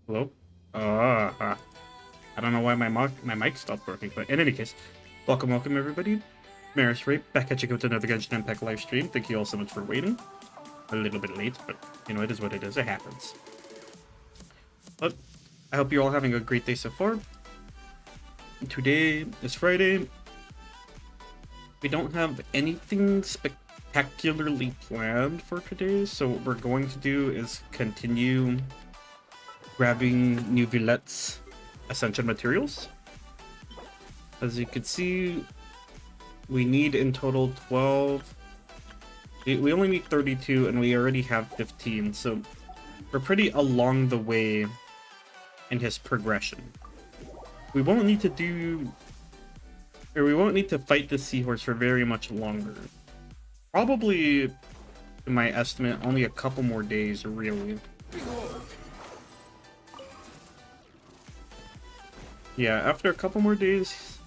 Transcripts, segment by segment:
Hello? I don't know why my mic stopped working, but in any case, welcome everybody. Maris Ray, back at you with another Genshin Impact live stream. Thank you all so much for waiting. A little bit late, but you know, it is what it is. It happens. But I hope you're all having a great day so far. Today is Friday. We don't have anything spectacularly planned for today, so what we're going to do is continue grabbing new Villette's Ascension materials. As you can see, we need in total 12. We only need 32 and we already have 15, so we're pretty along the way in his progression. We won't need to fight the seahorse for very much longer. Probably, in my estimate, only a couple more days, really. Yeah, after a couple more days,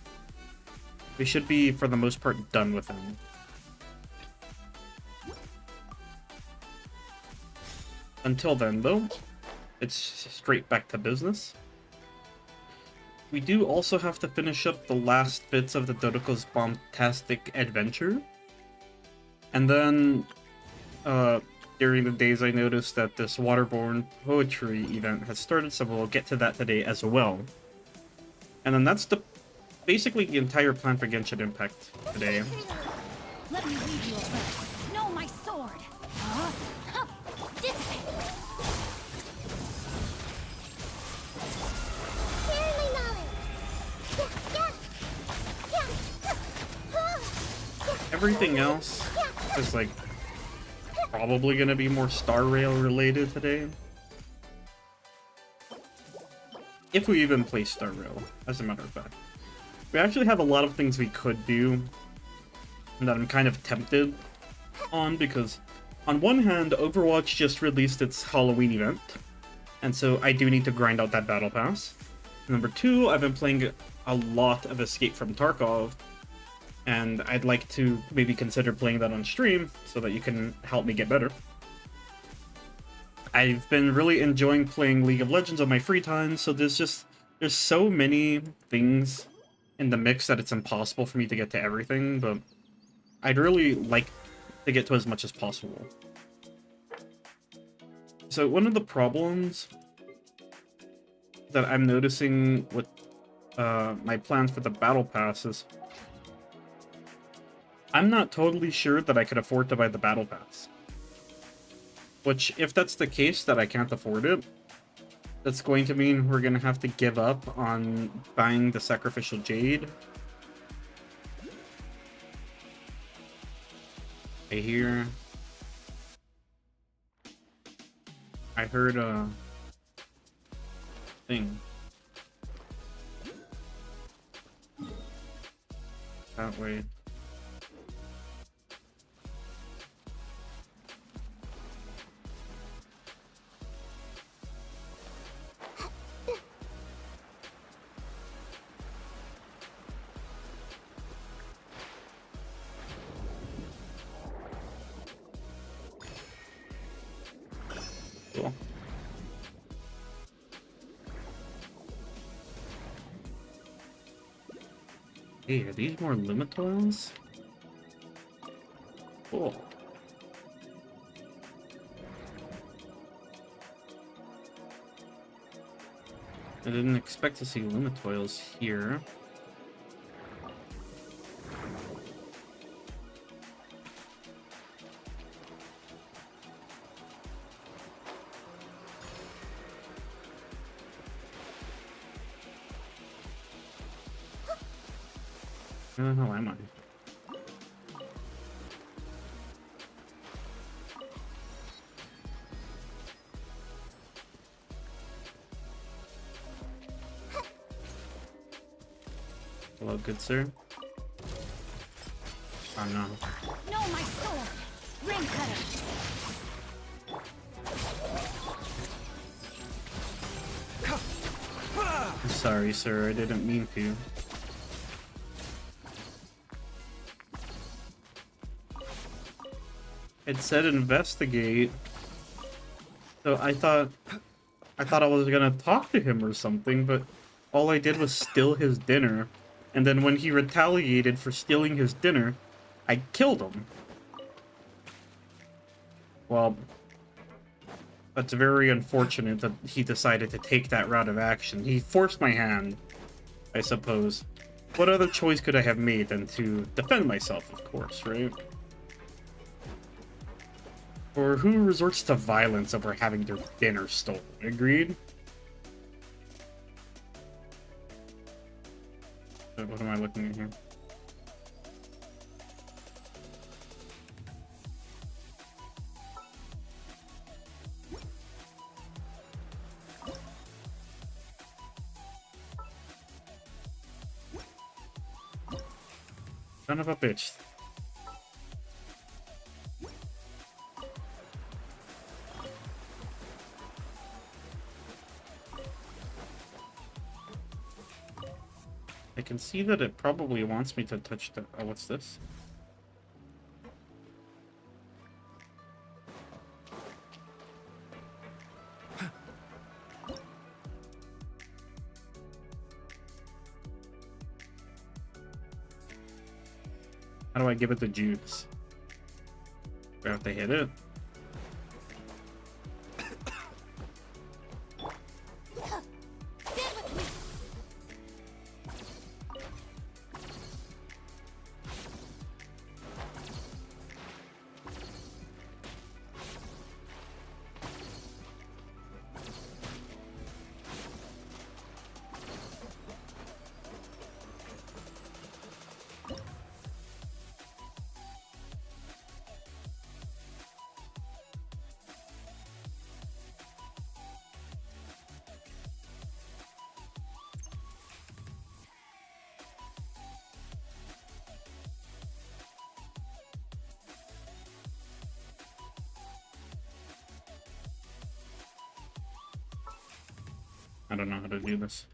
we should be, for the most part, done with him. Until then, though, it's straight back to business. We do also have to finish up the last bits of the Dodoko's Bombastic Adventure. And then, during the days I noticed that this Waterborne Poetry event has started, so we'll get to that today as well. And then that's basically the entire plan for Genshin Impact today. Let me read you a verse. Know my sword. Everything else is like probably gonna be more Star Rail related today. If we even play Star Rail, as a matter of fact. We actually have a lot of things we could do that I'm kind of tempted on, because on one hand, Overwatch just released its Halloween event, and so I do need to grind out that battle pass. Number two, I've been playing a lot of Escape from Tarkov, and I'd like to maybe consider playing that on stream so that you can help me get better. I've been really enjoying playing League of Legends on my free time, so there's so many things in the mix that it's impossible for me to get to everything, but I'd really like to get to as much as possible. So one of the problems that I'm noticing with my plans for the Battle Pass is I'm not totally sure that I could afford to buy the Battle Pass. Which, if that's the case, that I can't afford it, that's going to mean we're going to have to give up on buying the Sacrificial Jade. I heard a thing. That way. Cool. Hey, are these more Limitoils? Cool. I didn't expect to see Limitoils here. Where the hell am I? Hello, good sir. Oh no. Know my sword. Ring cutter. I'm sorry, sir. I didn't mean to. It said investigate. So I thought I thought I was gonna talk to him or something, but all I did was steal his dinner. And then when he retaliated for stealing his dinner, I killed him. Well, that's very unfortunate that he decided to take that route of action. He forced my hand, I suppose. What other choice could I have made than to defend myself, of course, right? Or who resorts to violence over having their dinner stolen? Agreed? What am I looking at here? Son of a bitch. I can see that it probably wants me to touch the... Oh, what's this? How do I give it the juice? Do I have to hit it? I don't know how to do this.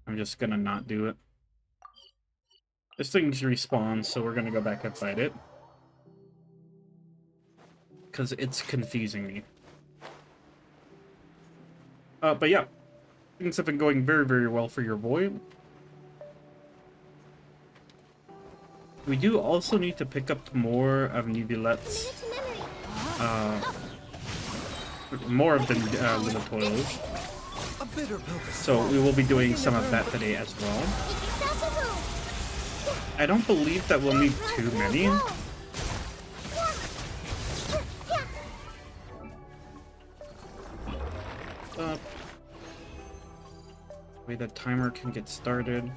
I'm just gonna not do it. This thing respawns, so we're gonna go back and fight it. Because it's confusing me. But yeah. Things have been going very, very well for your boy. We do also need to pick up more of Neuvillettes. More of the Limitoils. So we will be doing some of that today as well. I don't believe that we'll need too many. Wait, the timer can get started.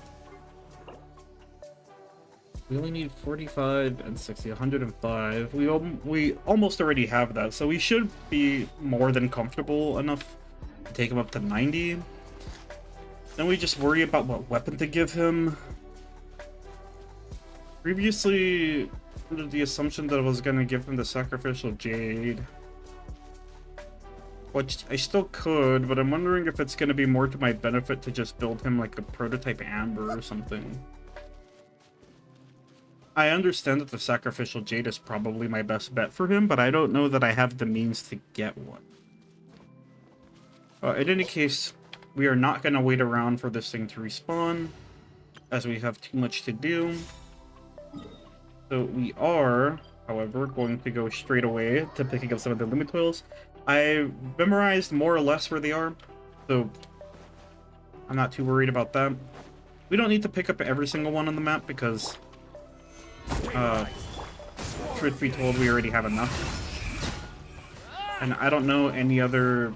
We only need 45 and 60, 105. We almost already have that, so we should be more than comfortable enough to take him up to 90. Then we just worry about what weapon to give him. Previously, under the assumption that I was going to give him the Sacrificial Jade. Which I still could, but I'm wondering if it's going to be more to my benefit to just build him like a prototype Amber or something. I understand that the Sacrificial Jade is probably my best bet for him, but I don't know that I have the means to get one. In any case, we are not going to wait around for this thing to respawn, as we have too much to do. So we are, however, going to go straight away to picking up some of the Limitoils. I memorized more or less where they are, so I'm not too worried about that. We don't need to pick up every single one on the map because, truth be told, we already have enough. And I don't know any other...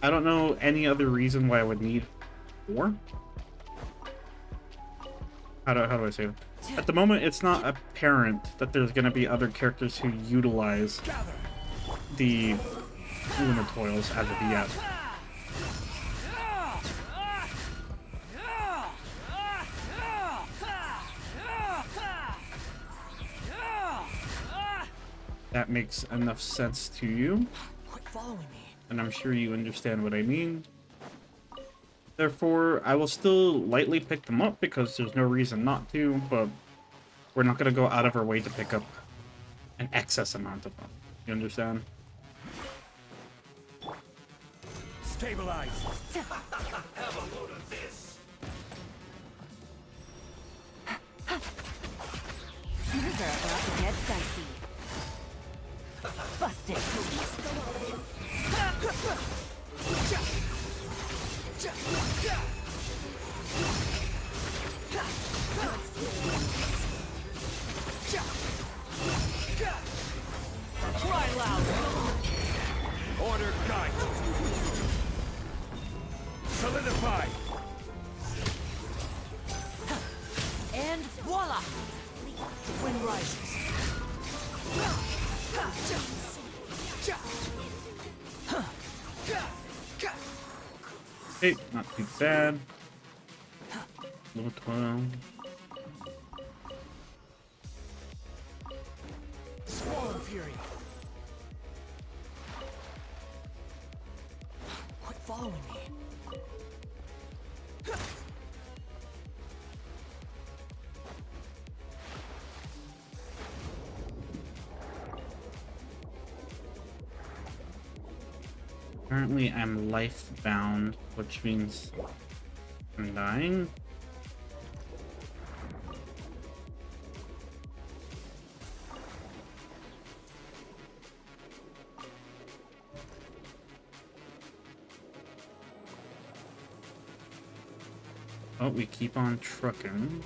I don't know any other reason why I would need more. How do I say that? At the moment, it's not apparent that there's going to be other characters who utilize the Limitoils as of yet. That makes enough sense to you. Quit following me. And I'm sure you understand what I mean. Therefore, I will still lightly pick them up because there's no reason not to, but we're not going to go out of our way to pick up an excess amount of them. You understand? Stabilize. Have a load of this. These are about to get dicey. Busted. Cry loud. Order guide. Solidify. And voila! The wind rises. Hey, not too bad. Level 12. Swarm Fury. Quit following me. Currently, I'm life bound, which means I'm dying. Oh, we keep on trucking.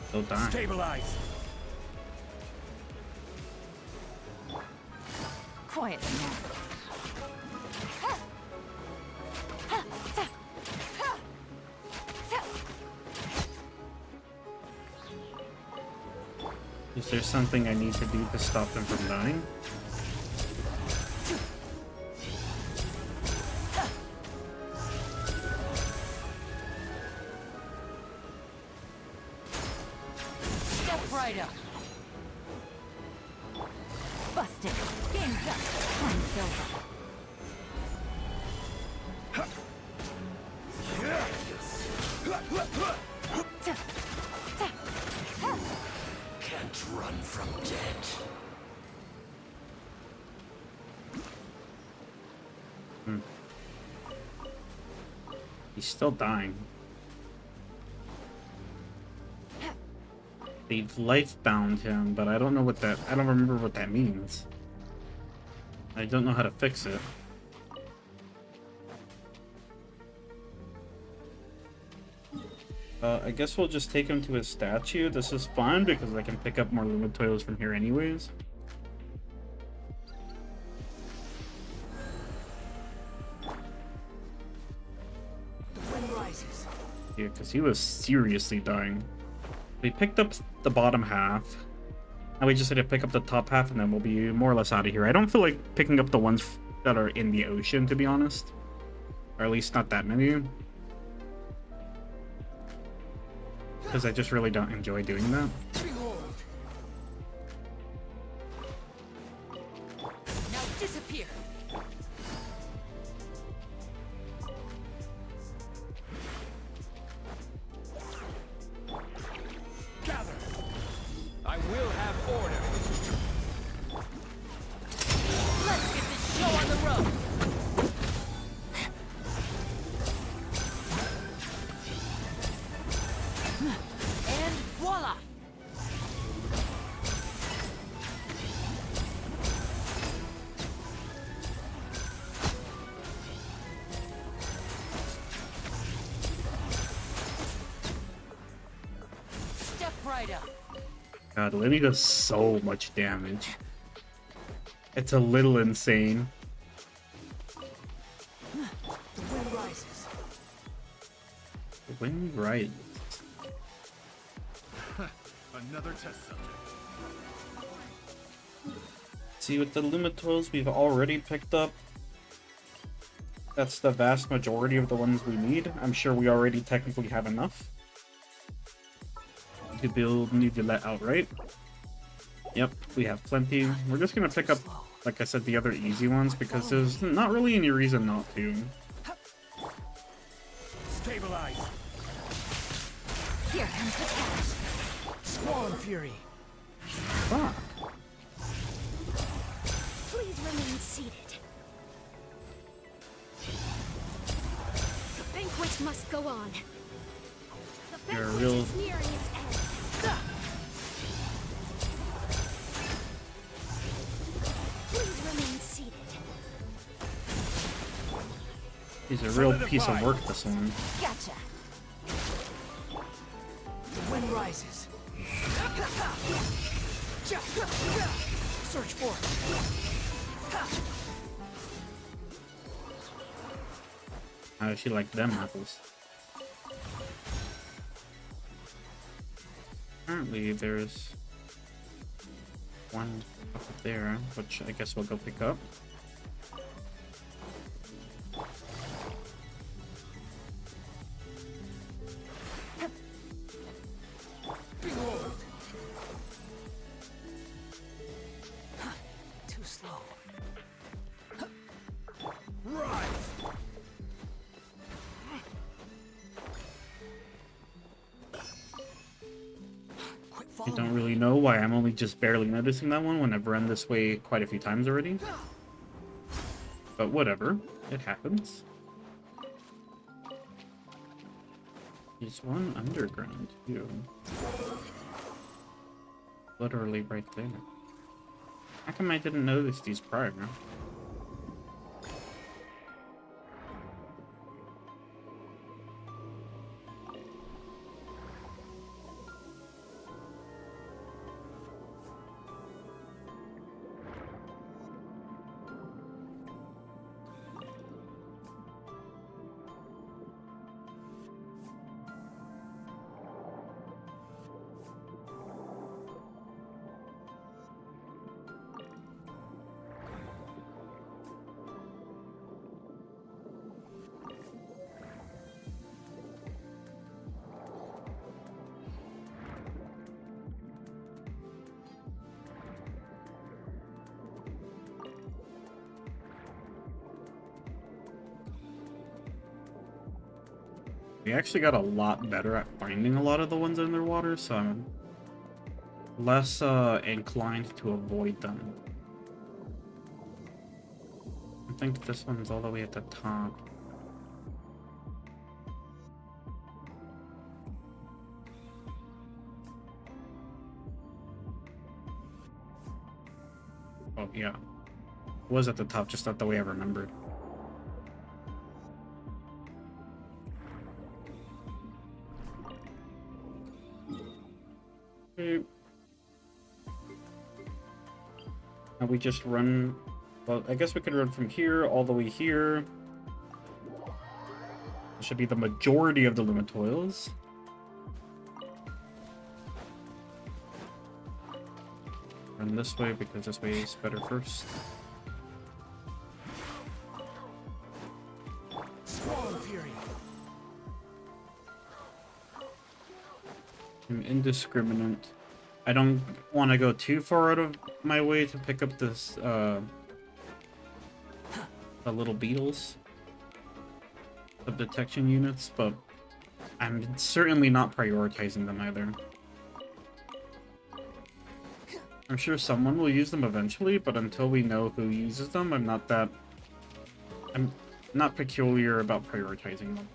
Still dying. Stabilize. Quiet now. Is there something I need to do to stop them from dying? Step right up. Busted. Game's up. Time's over. Can't run from death. He's still dying. They've life bound him, but I don't know what that. I don't remember what that means. I don't know how to fix it. I guess we'll just take him to his statue. This is fun because I can pick up more Lumid Toils from here anyways. The wind rises. Yeah, because he was seriously dying. We picked up the bottom half. Now we just need to pick up the top half and then we'll be more or less out of here. I don't feel like picking up the ones that are in the ocean, to be honest. Or at least not that many. Because I just really don't enjoy doing that. Behold. Now disappear. Gather. I will have order. Let's get this show on the road. And voila! Step right up. God, Lenny does so much damage. It's a little insane. The wind rises. When right. Another test subject. See, with the Lumitoils we've already picked up, that's the vast majority of the ones we need. I'm sure we already technically have enough to build Neuvillette outright. Yep, we have plenty. We're just gonna pick up, like I said, the other easy ones because there's not really any reason not to. Stabilize. Here comes the catch. Squall Fury. Fuck. Please remain seated. The banquet must go on. The You're a banquet real- is nearing its end. Please remain seated. He's a real piece of work, this one. Gotcha. The wind rises. Search for How does she like them apples? Apparently there's one up there, which I guess we'll go pick up. Behold. Too slow. Rise. Quit I following don't me. really know why I'm only just barely noticing that one when I've run this way quite a few times already. But whatever, it happens. There's one underground too. Literally right there. How come I didn't notice these prior? We actually got a lot better at finding a lot of the ones underwater, so I'm less inclined to avoid them. I think this one's all the way at the top. Oh, yeah. It was at the top, just not the way I remembered. Okay. Now we just run... Well, I guess we could run from here all the way here. This should be the majority of the Lumitoils. Run this way because this way is better first. Squall Fury. I'm indiscriminate. I don't want to go too far out of my way to pick up this, the little beetles. The detection units, but I'm certainly not prioritizing them either. I'm sure someone will use them eventually, but until we know who uses them, I'm not peculiar about prioritizing them.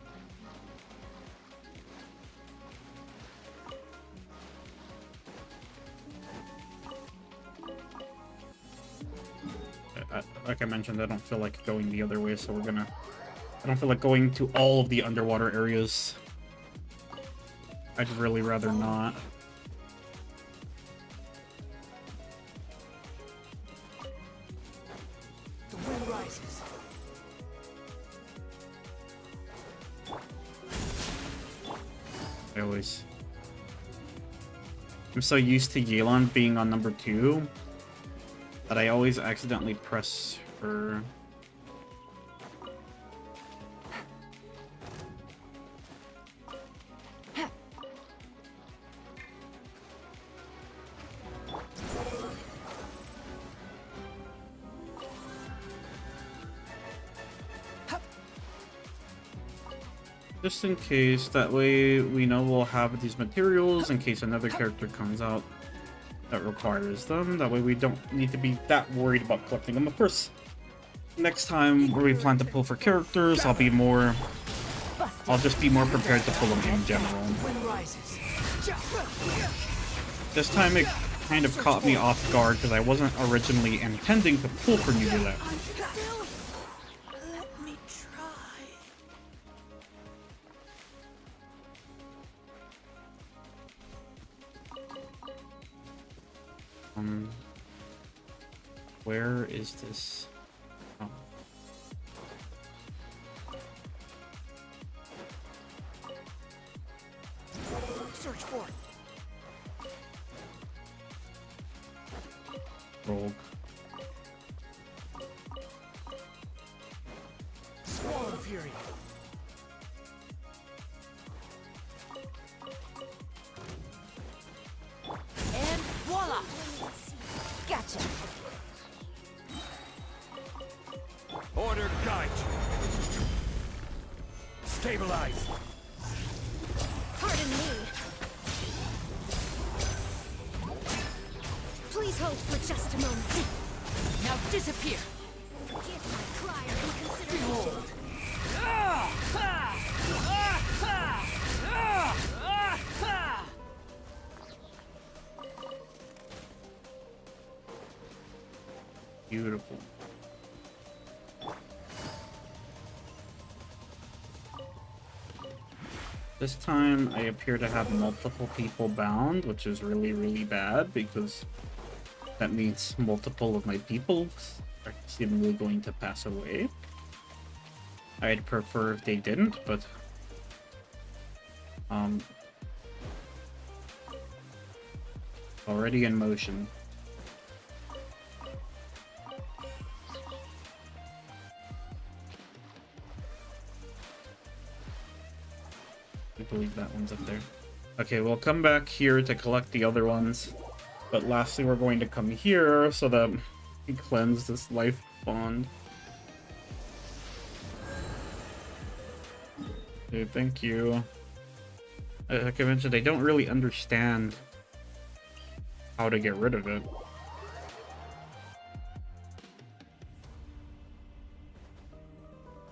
Like I mentioned, I don't feel like going the other way, so I don't feel like going to all of the underwater areas. I'd really rather not. The wind rises. I always I'm so used to Yelan being on number 2 that I always accidentally press her. Just in case, that way we know we'll have these materials in case another character comes out that requires them. That way we don't need to be that worried about collecting them. Of course, next time where we plan to pull for characters, I'll just be more prepared to pull them in general. This time it kind of caught me off guard because I wasn't originally intending to pull for Neuvillette. Let me try. Where is this? Oh. Search for Rogue. Swarm Fury. and voila! Gotcha. Order guide you. Stabilize. Pardon me. Please hold for just a moment. Now disappear. Give my crier any consideration. Beautiful. This time I appear to have multiple people bound, which is really, really bad because that means multiple of my people are seemingly going to pass away. I'd prefer if they didn't, but already in motion. I believe that one's up there. Okay, we'll come back here to collect the other ones. But lastly, we're going to come here so that we cleanse this life bond. Dude, thank you. Like I mentioned, I don't really understand how to get rid of it.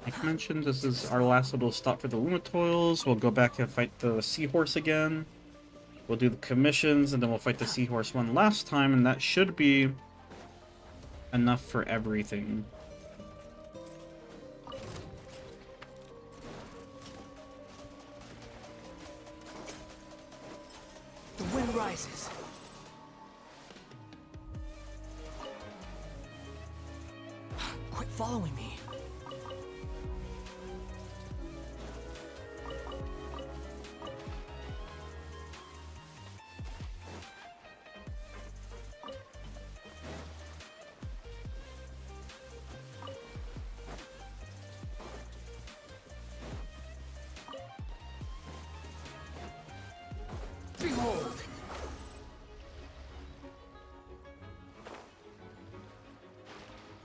Like I mentioned, this is our last little stop for the Lumatoils. We'll go back and fight the Seahorse again. We'll do the commissions, and then we'll fight the Seahorse one last time, and that should be enough for everything. The wind rises. Quit following me. Behold!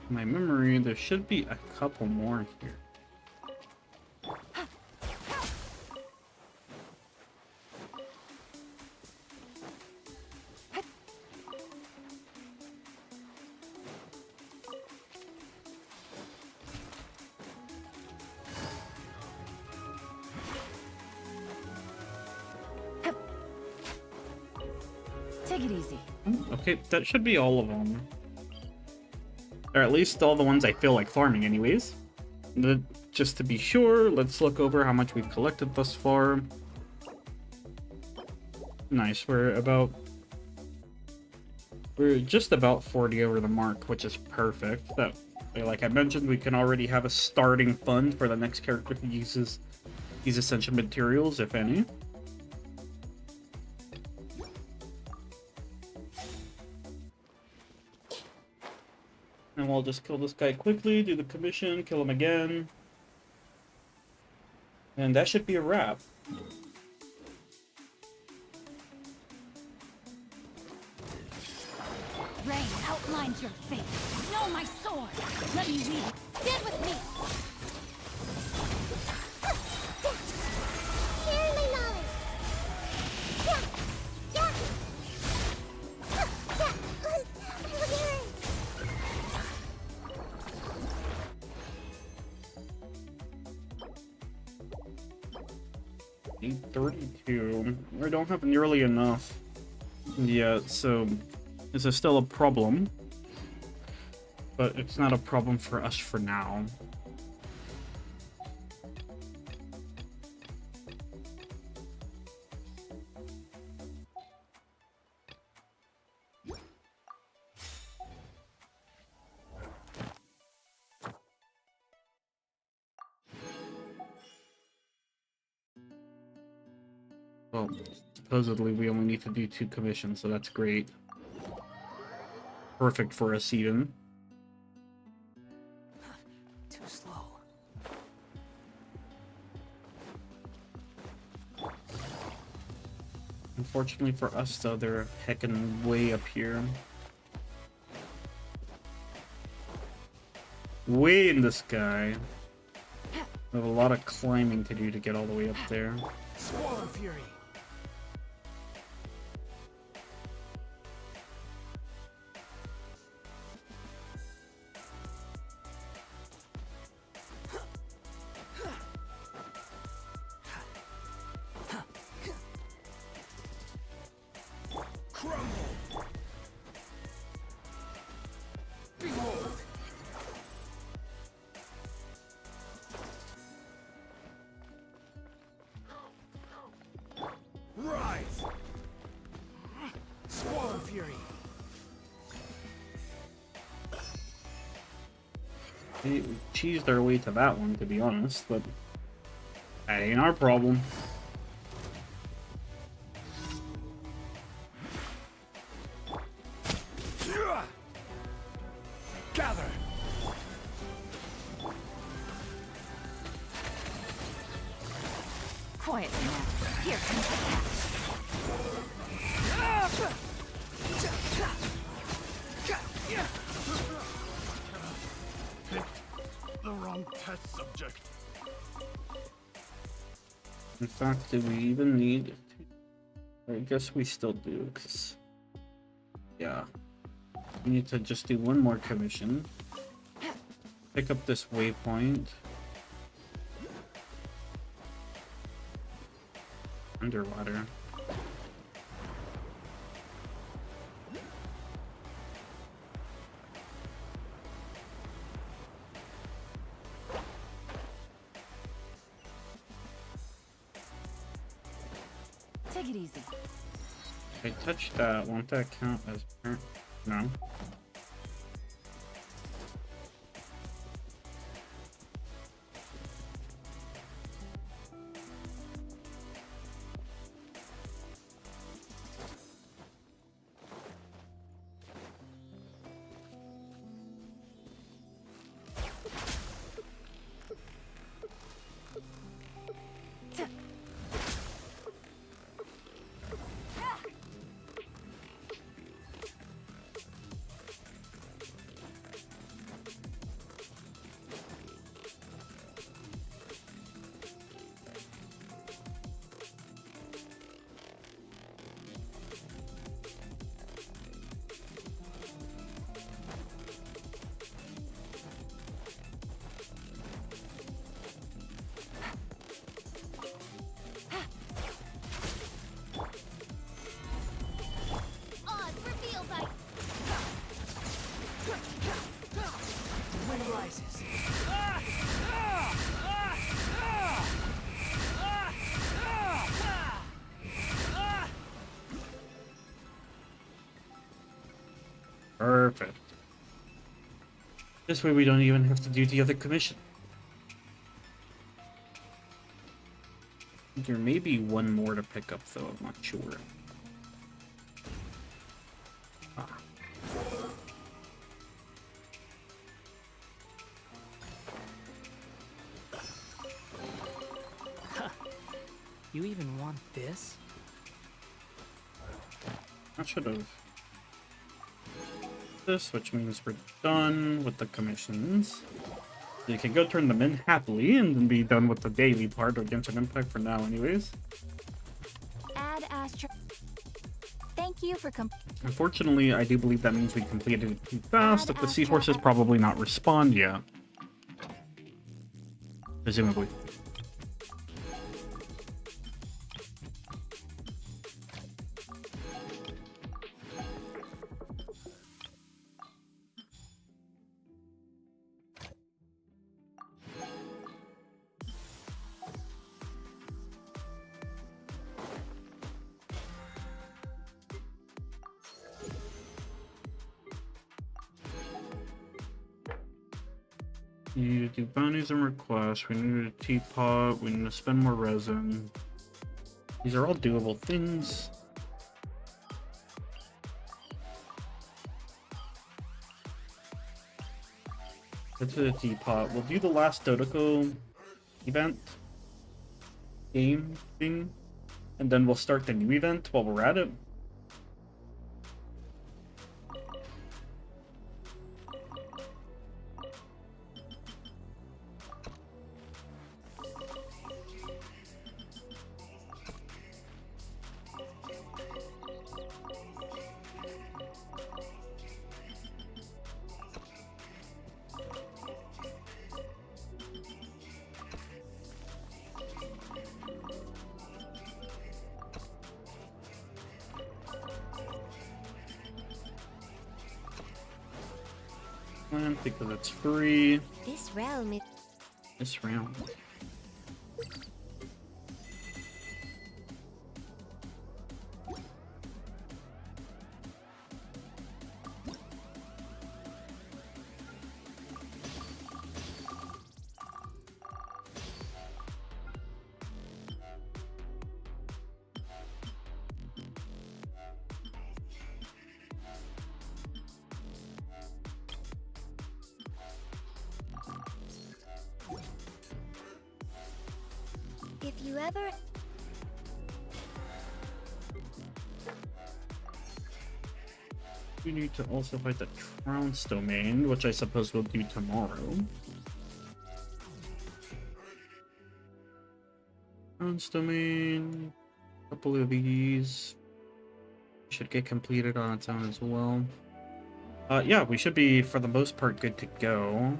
My memory, there should be a couple more here. Take it easy. Okay, that should be all of them. Or at least all the ones I feel like farming anyways. Just to be sure, let's look over how much we've collected thus far. Nice, we're just about 40 over the mark, which is perfect. That, like I mentioned, we can already have a starting fund for the next character who uses these essential materials, if any. And we'll just kill this guy quickly, do the commission, kill him again. And that should be a wrap. Rain outlines your fate. Know my sword. Let me lead. Stand with me. Share my knowledge. Yeah. Yeah. 32. I don't have nearly enough yet, so this is still a problem. But it's not a problem for us for now. Well, supposedly we only need to do 2 commissions, so that's great. Perfect for us even. Too slow. Unfortunately for us, though, they're heckin' way up here. Way in the sky. We have a lot of climbing to do to get all the way up there. Swarm Fury. Crumble. Behold. Rise. Swarm Fury. We cheesed our way to that one, to be honest, but that ain't our problem. Gather. Quiet now. Here comes the cat. The wrong test subject. In fact, do we even need to... I guess we still do, because... Yeah. We need to just do 1 more commission. Pick up this waypoint. Underwater. Take it easy. If I touch that, won't that count as parent? No. Oz revealed by The wind rises. Perfect. This way we don't even have to do the other commission. There may be 1 more to pick up, though, I'm not sure. Ah. You even want this? I should have this, which means we're done with the commissions. You can go turn them in happily and then be done with the daily part of Genshin Impact for now anyways. Add Astro. Thank you for Unfortunately, I do believe that means we completed it too fast, if the seahorses probably not respond yet. Presumably. You need to do bounties and requests, we need a teapot, we need to spend more resin. These are all doable things. Get to the teapot. We'll do the last Dodoko event game thing, and then we'll start the new event while we're at it. Because it's free. This realm is This round. if you ever We need to also fight the Trounce domain, which I suppose we'll do tomorrow. Trounce domain, a couple of these should get completed on its own as well. Yeah, we should be, for the most part, good to go.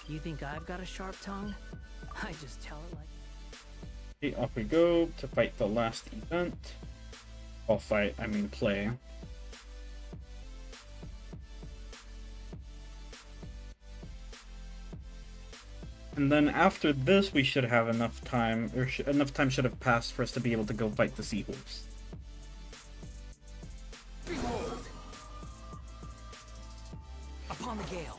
You think I've got a sharp tongue? I just tell it like... Okay, off we go to fight the last event. Well, fight, I mean play. And then after this, we should have enough time, or enough time should have passed for us to be able to go fight the seahorse. Behold! Upon the gale.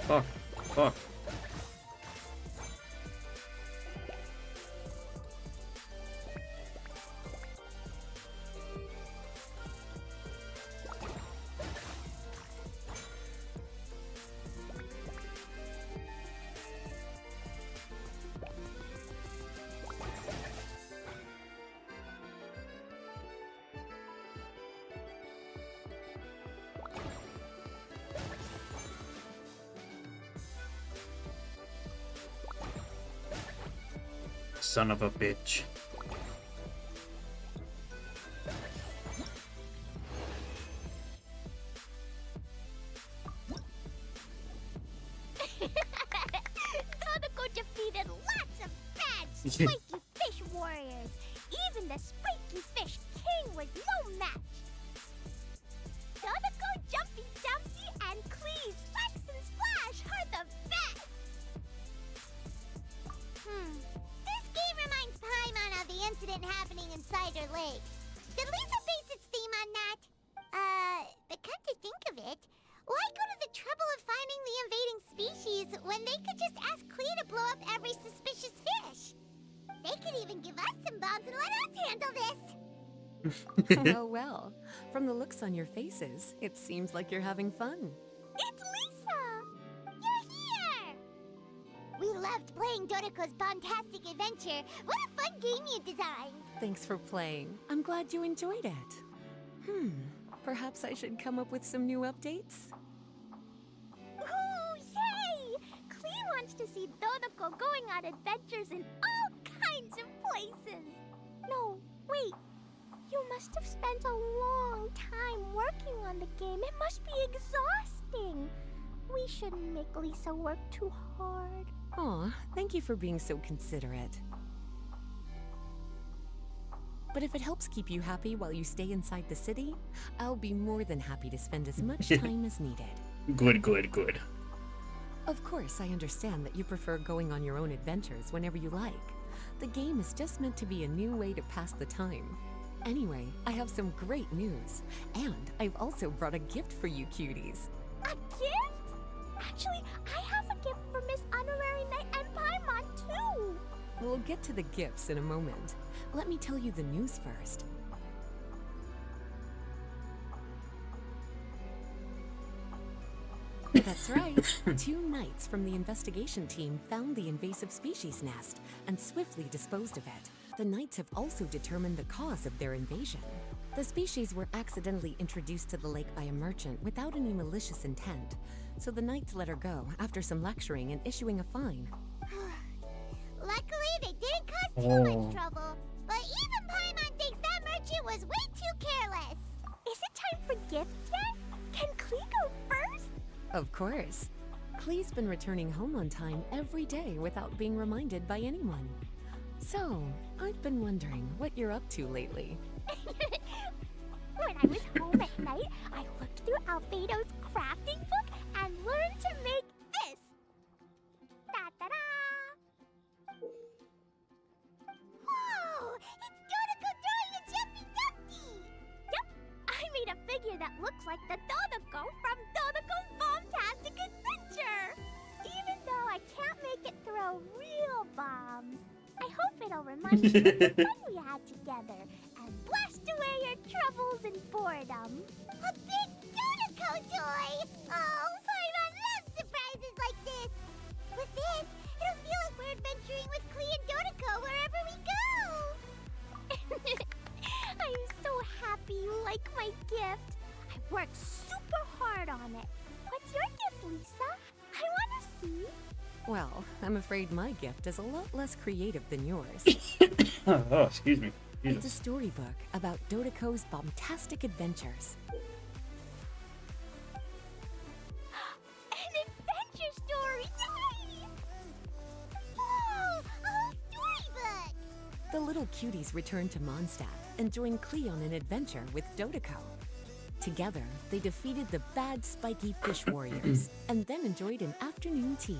Fuck. Fuck. Son of a bitch. Dodoko defeated lots of bad, spiky And they could just ask Klee to blow up every suspicious fish. They could even give us some bombs and let us handle this. Well. From the looks on your faces, it seems like you're having fun. It's Lisa! You're here! We loved playing Dodoco's Bombtastic Adventure. What a fun game you designed. Thanks for playing. I'm glad you enjoyed it. Perhaps I should come up with some new updates? Ooh, yay! Klee wants to see Dodoco going on adventures in all kinds of places. No, wait. You must have spent a long time working on the game. It must be exhausting. We shouldn't make Lisa work too hard. Aw, thank you for being so considerate. But if it helps keep you happy while you stay inside the city, I'll be more than happy to spend as much time as needed. Good, good, good. Of course, I understand that you prefer going on your own adventures whenever you like. The game is just meant to be a new way to pass the time. Anyway, I have some great news. And I've also brought a gift for you cuties. A gift? Actually, I have a gift for Miss Honorary Knight and Paimon, too. We'll get to the gifts in a moment. Let me tell you the news first. That's right. 2 knights from the investigation team found the invasive species nest and swiftly disposed of it. The knights have also determined the cause of their invasion. The species were accidentally introduced to the lake by a merchant without any malicious intent, so the knights let her go after some lecturing and issuing a fine. Luckily, they didn't cause too much trouble. But even Paimon thinks that merchant was way too careless. Is it time for gifts yet? Can Klee go first? Of course. Klee's been returning home on time every day without being reminded by anyone. So, I've been wondering what you're up to lately. When I was home at night, I looked through Albedo's crafting book and learned to make this. Da-da-da! Whoa! It's Dodoco drawing a Jumpy Dumpty! Yep, I made a figure that looks like the Dodoco from Dodoco's Bombtastic Adventure! Even though I can't make it throw real bombs, I hope it'll remind you of the fun we had together and blast away your troubles and boredom. A big Dodoco toy! Oh, Paimon loves surprises like this! With this, it'll feel like we're adventuring with Klee and Dodoco wherever we go! I'm so happy you like my gift. I worked super hard on it. What's your gift, Lisa? I want to see. Well, I'm afraid my gift is a lot less creative than yours. Oh, excuse me. It's a Jesus. storybook about Dodoco's Bombtastic Adventures. An adventure story! Yay! Whoa! A whole storybook! The little cuties return to Mondstadt and join Klee on an adventure with Dodoco. Together, they defeated the bad spiky fish warriors and then enjoyed an afternoon tea.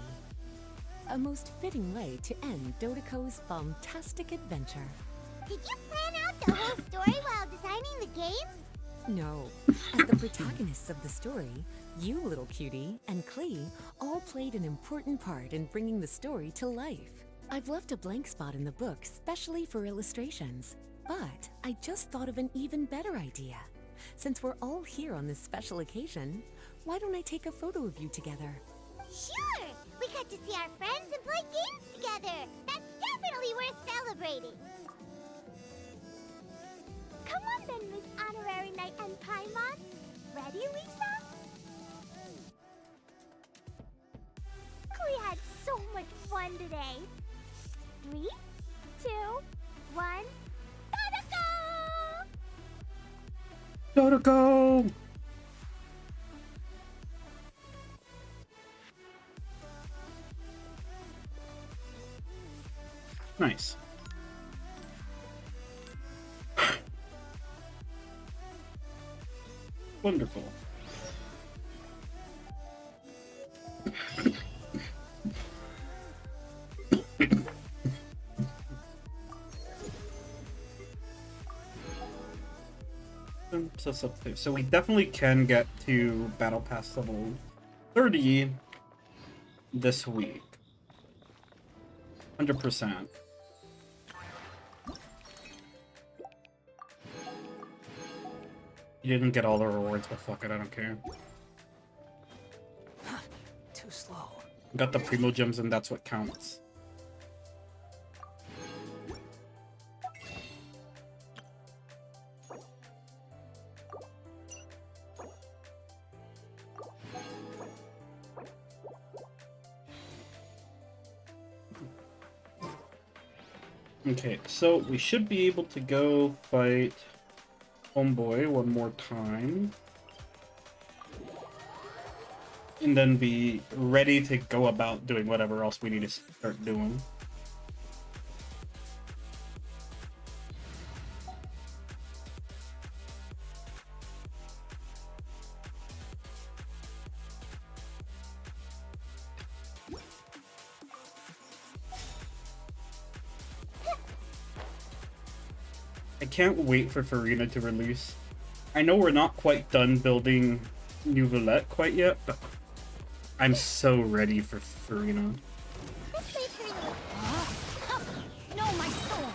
A most fitting way to end Dodoco's Bombtastic Adventure. Did you plan out the whole story while designing the game? No. As the protagonists of the story, you, little cutie, and Klee all played an important part in bringing the story to life. I've left a blank spot in the book specially for illustrations, but I just thought of an even better idea. Since we're all here on this special occasion, why don't I take a photo of you together? Sure! We got to see our friends and play games together! That's definitely worth celebrating! Come on then, Miss Honorary Knight and Paimon. Ready, Lisa? We had so much fun today. 3, 2, 1, Dodoco! Dodoco! Nice. Wonderful. So we definitely can get to Battle Pass level 30 this week. 100%. You didn't get all the rewards, but fuck it, I don't care. Too slow. Got the Primo Gems, and that's what counts. Okay, so we should be able to go fight Homeboy one more time. And then be ready to go about doing whatever else we need to start doing. I can't wait for Farina to release. I know we're not quite done building New Villette quite yet, but I'm so ready for Farina. No, my sword!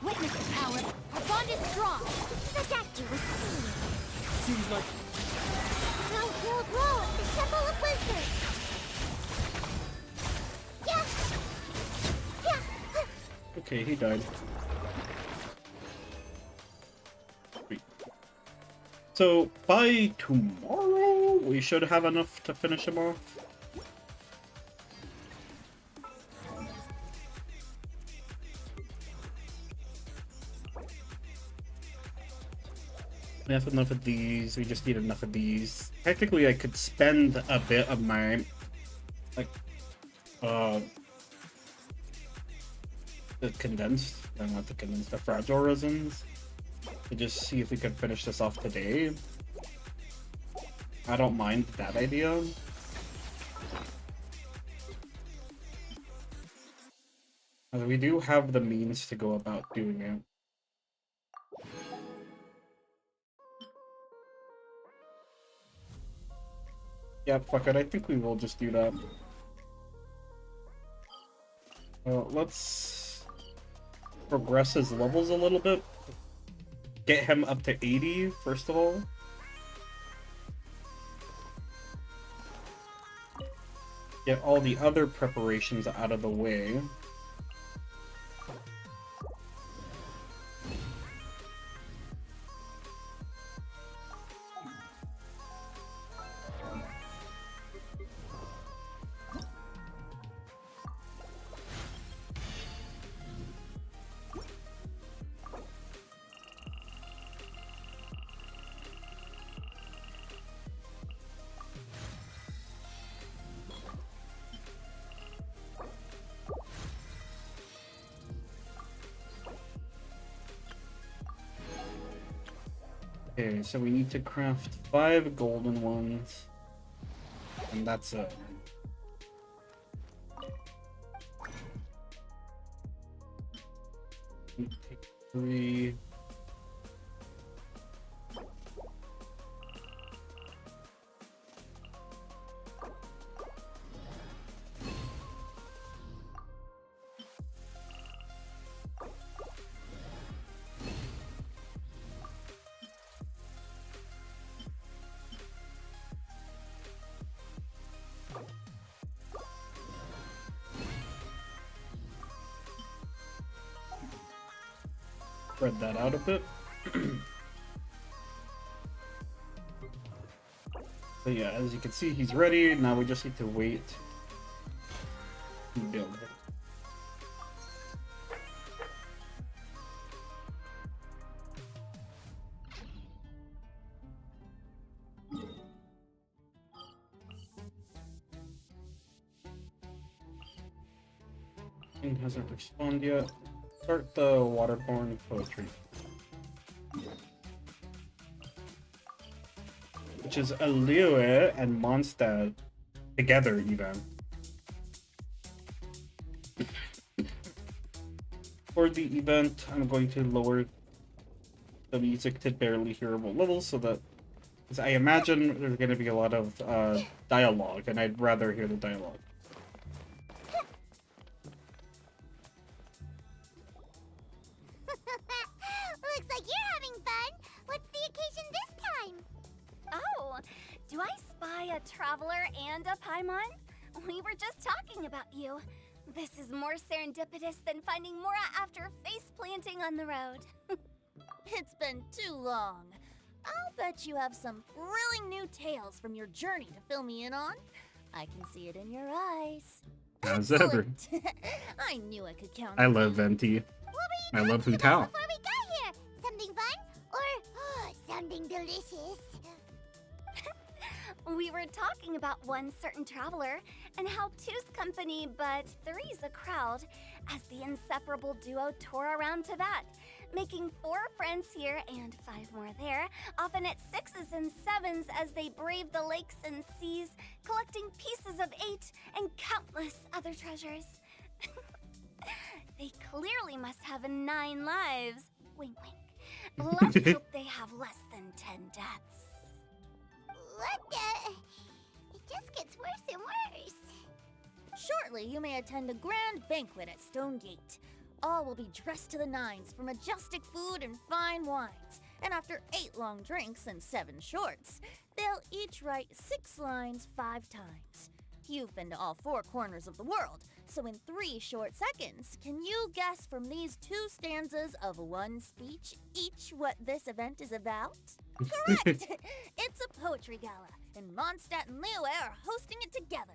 Witness the power! Our bond is strong! The doctor was seen. Seems like Now he'll grow at the Temple of Wisdom. Yeah. Yeah. Okay, he died. Sweet. So, by tomorrow, we should have enough to finish him off. We have enough of these, we just need enough of these. Technically, I could spend a bit of my, like, the condensed, no, not the condensed, the fragile resins, to just see if we could finish this off today. I don't mind that idea. We do have the means to go about doing it. Yeah, fuck it, I think we will just do that. Let's progress his levels a little bit. Get him up to 80, first of all. Get all the other preparations out of the way. Okay, so we need to craft 5 golden ones, and that's it. Take 3. Spread that out a bit. So yeah, as you can see, he's ready. Now we just need to wait and build it. King hasn't responded yet. Start the waterborne poetry. Which is Alue and Mondstadt together, even. For the event, I'm going to lower the music to barely hearable levels so that, because I imagine there's going to be a lot of dialogue, and I'd rather hear the dialogue. Do I spy a traveler and a Paimon? We were just talking about you. This is more serendipitous than finding Mora after face planting on the road. It's been too long. I'll bet you have some thrilling new tales from your journey to fill me in on. I can see it in your eyes. As ever. Excellent. I knew I could count I on love you. Venti. What were I you love talking Hu Tao. about before we got here? Something fun? Or something delicious? We were talking about one certain traveler and how two's company but three's a crowd as the inseparable duo tour around Teyvat, making 4 friends here and 5 more there, often at 6s and 7s as they brave the lakes and seas, collecting pieces of 8 and countless other treasures. They clearly must have 9 lives. Wink, wink. Let's hope they have less than 10 deaths. What the? It just gets worse and worse. Shortly, you may attend a grand banquet at Stonegate. All will be dressed to the nines for majestic food and fine wines. And after 8 long drinks and 7 shorts, they'll each write 6 lines 5 times. You've been to all 4 corners of the world, so in 3 short seconds, can you guess from these 2 stanzas of 1 speech each what this event is about? Correct! It's a poetry gala, and Mondstadt and Liyue are hosting it together.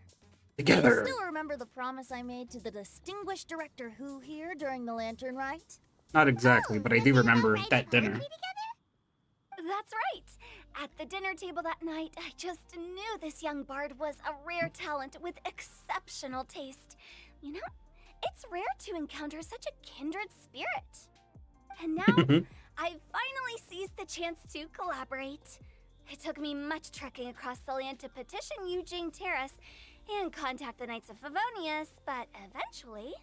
You Together. still remember the promise I made to the distinguished director Hu here during the Lantern Rite? Not exactly, but I do remember that dinner. That's right. At the dinner table that night, I just knew this young bard was a rare talent with exceptional taste. You know, it's rare to encounter such a kindred spirit. And now, I've finally seized the chance to collaborate. It took me much trekking across the land to petition Eugene Terrace and contact the Knights of Favonius, but eventually,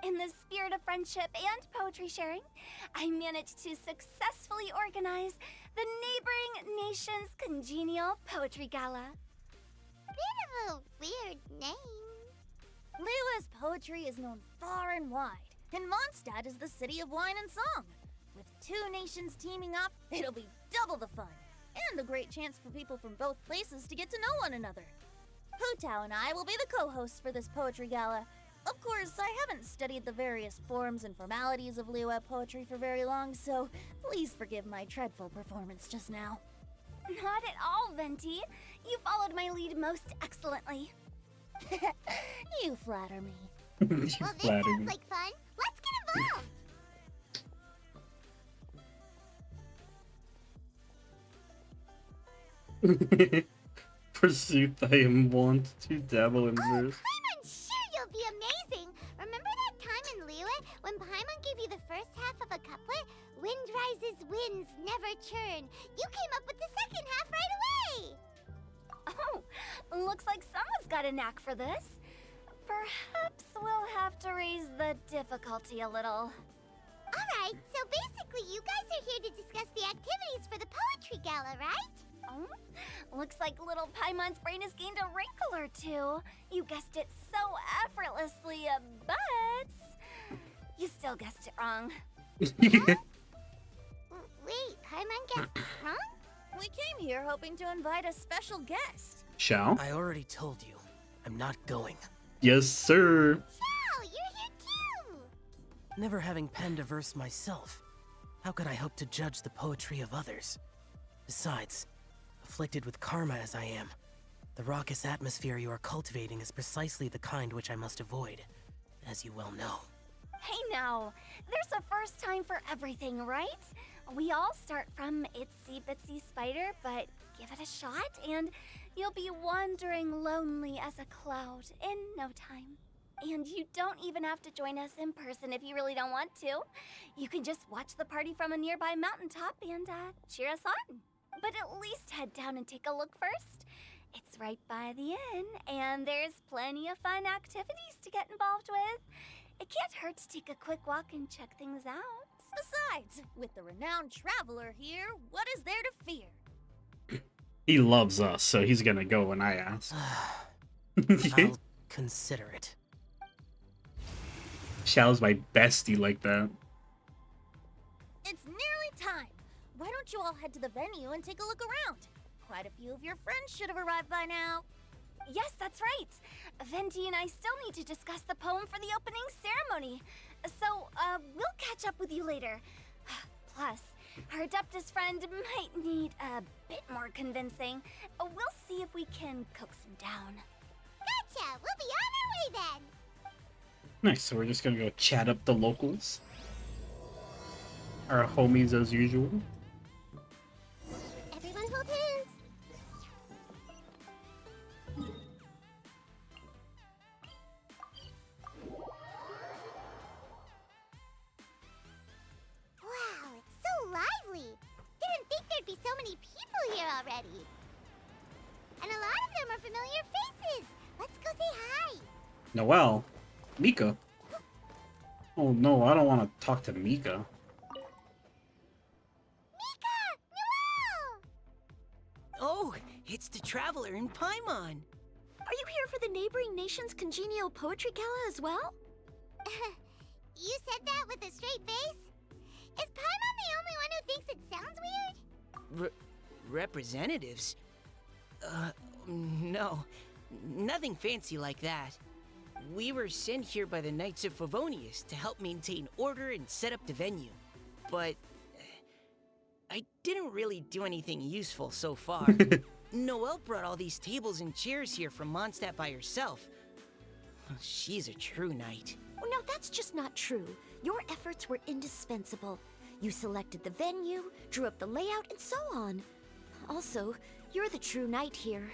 in the spirit of friendship and poetry sharing, I managed to successfully organize the Neighboring Nations Congenial Poetry Gala. Bit of a weird name. Liyue's poetry is known far and wide, and Mondstadt is the city of wine and song. With 2 nations teaming up, it'll be double the fun, and a great chance for people from both places to get to know one another. Hu Tao and I will be the co-hosts for this poetry gala. Of course, I haven't studied the various forms and formalities of Liyue poetry for very long, so please forgive my dreadful performance just now. Not at all, Venti. You followed my lead most excellently. You flatter me. Well, this Flattering. sounds like fun. Let's get involved. Pursuit I am wont to dabble in verse. Paimon, sure you'll be amazing. Remember that time in Liyue when Paimon gave you the first half of a couplet? Wind rises, winds never churn. You came up with the second half right away. Oh, looks like someone's got a knack for this. Perhaps we'll have to raise the difficulty a little. Alright, so basically you guys are here to discuss the activities for the poetry gala, right? Oh, looks like little Paimon's brain has gained a wrinkle or 2. You guessed it so effortlessly, but you still guessed it wrong. Wait, Paimon guessed wrong? We came here hoping to invite a special guest. Shall? I already told you, I'm not going. Yes, sir. Oh, you're here too! Never having penned a verse myself, how could I hope to judge the poetry of others? Besides, afflicted with karma as I am, the raucous atmosphere you are cultivating is precisely the kind which I must avoid, as you well know. Hey now, there's a first time for everything, right? We all start from itsy bitsy spider, but give it a shot and you'll be wandering lonely as a cloud in no time. And you don't even have to join us in person if you really don't want to. You can just watch the party from a nearby mountaintop and cheer us on. But at least head down and take a look first. It's right by the inn, and there's plenty of fun activities to get involved with. It can't hurt to take a quick walk and check things out. Besides, with the renowned traveler here, what is there to fear? He loves us, so he's gonna go when I ask. I'll consider it. Xiao's my bestie like that. It's nearly time. Why don't you all head to the venue and take a look around? Quite a few of your friends should have arrived by now. Yes, that's right. Venti and I still need to discuss the poem for the opening ceremony. So, we'll catch up with you later. Plus, our Adeptus friend might need a bit more convincing. We'll see if we can coax him down. Gotcha! We'll be on our way then! Nice, so we're just gonna go chat up the locals. Our homies as usual. Everyone hold hands! Wow, it's so lively! Didn't think there'd be so many people here already. And a lot of them are familiar faces! Let's go say hi! Noelle? Mika? Oh no, I don't want to talk to Mika. Mika! Noelle! Oh, it's the Traveler in Paimon. Are you here for the neighboring nation's congenial poetry gala as well? You said that with a straight face? Is Paimon the only one who thinks it sounds weird? Representatives? No. Nothing fancy like that. We were sent here by the Knights of Favonius to help maintain order and set up the venue. But I didn't really do anything useful so far. Noelle brought all these tables and chairs here from Mondstadt by herself. She's a true knight. No, that's just not true. Your efforts were indispensable. You selected the venue, drew up the layout, and so on. Also, you're the true knight here.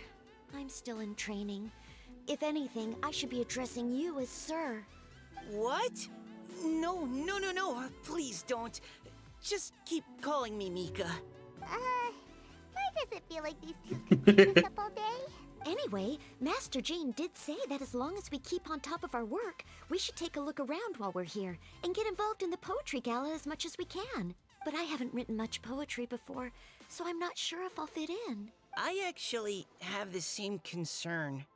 I'm still in training. If anything, I should be addressing you as Sir. What? No. Please don't. Just keep calling me Mika. Why does it feel like these two could keep this up all day? Anyway, Master Jane did say that as long as we keep on top of our work, we should take a look around while we're here and get involved in the poetry gala as much as we can. But I haven't written much poetry before, so I'm not sure if I'll fit in. I actually have the same concern.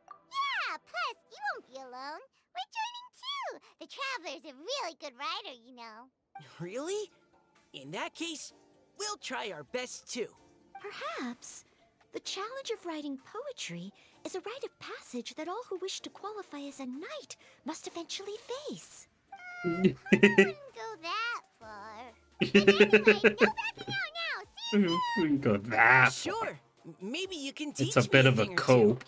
Yeah, plus, you won't be alone. We're joining too. The Traveler's a really good writer, you know. Really? In that case, we'll try our best too. Perhaps. The challenge of writing poetry is a rite of passage that all who wish to qualify as a knight must eventually face. I wouldn't go that far. But anyway, no backing out now. See you We can go that. Sure. Maybe you can teach It's a bit me of a thing or two. cope.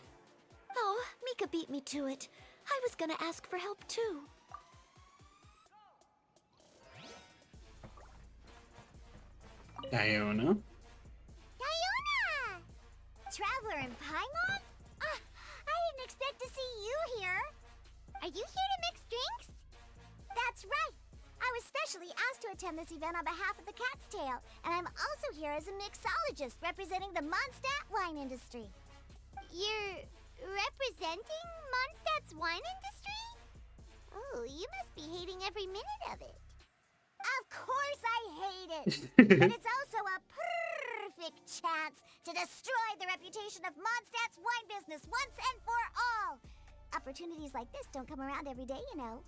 Oh, Mika beat me to it. I was gonna ask for help too. Diona. Diona! Traveler in Paimon? I didn't expect to see you here. Are you here to mix drinks? That's right. I was specially asked to attend this event on behalf of the Cat's Tail, and I'm also here as a mixologist representing the Mondstadt wine industry. You're representing Mondstadt's wine industry? Oh, you must be hating every minute of it. Of course I hate it, but it's also a perfect chance to destroy the reputation of Mondstadt's wine business once and for all. Opportunities like this don't come around every day, you know.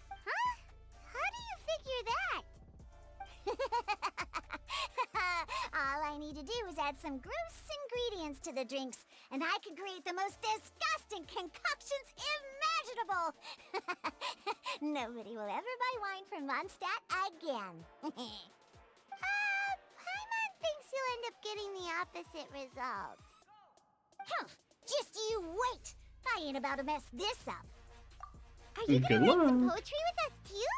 Huh? How do you figure that? All I need to do is add some gross ingredients to the drinks, and I can create the most disgusting concoctions imaginable. Nobody will ever buy wine from Mondstadt again. Paimon thinks you'll end up getting the opposite result. Just you wait. I ain't about to mess this up. Are you Good gonna write some luck. poetry with us too?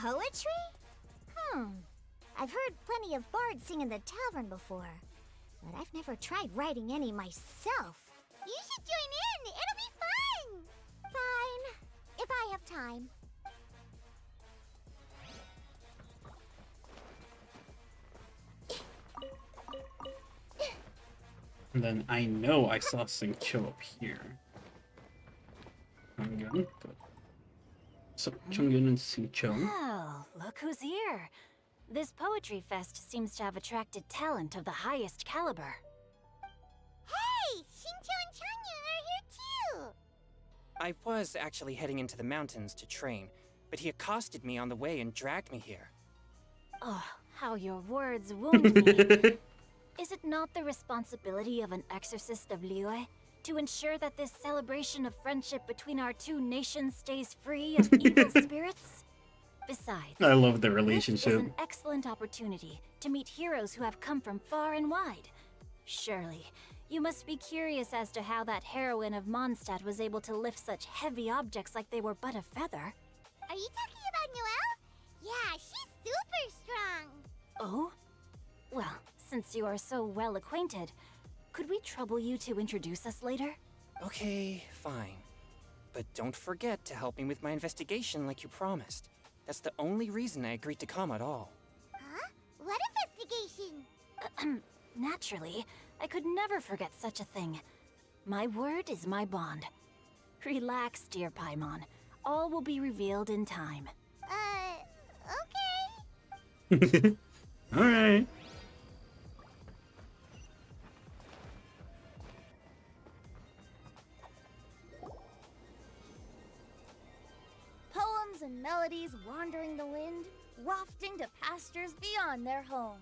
Poetry? I've heard plenty of bards sing in the tavern before, but I've never tried writing any myself. You should join in. It'll be fun. Fine, if I have time. And then I know I saw Xingqiu up here. Chang'an, but... So, Chang'an and Xingqiu. Oh, look who's here. This poetry fest seems to have attracted talent of the highest caliber. Hey, Xingqiu and Changyun are here too. I was actually heading into the mountains to train, but he accosted me on the way and dragged me here. Oh, how your words wound me. Is it not the responsibility of an exorcist of Liyue to ensure that this celebration of friendship between our two nations stays free of evil spirits? Besides, I love the this is relationship. an excellent opportunity to meet heroes who have come from far and wide. Surely, you must be curious as to how that heroine of Mondstadt was able to lift such heavy objects like they were but a feather. Are you talking about Noelle? Yeah, she's super strong. Oh? Well, since you are so well acquainted, could we trouble you to introduce us later? Okay, fine. But don't forget to help me with my investigation like you promised. That's the only reason I agreed to come at all. Huh? What investigation? Naturally, I could never forget such a thing. My word is my bond. Relax, dear Paimon. All will be revealed in time. Okay. Alright. Poems and melodies wandering the wind, wafting to pastures beyond their home.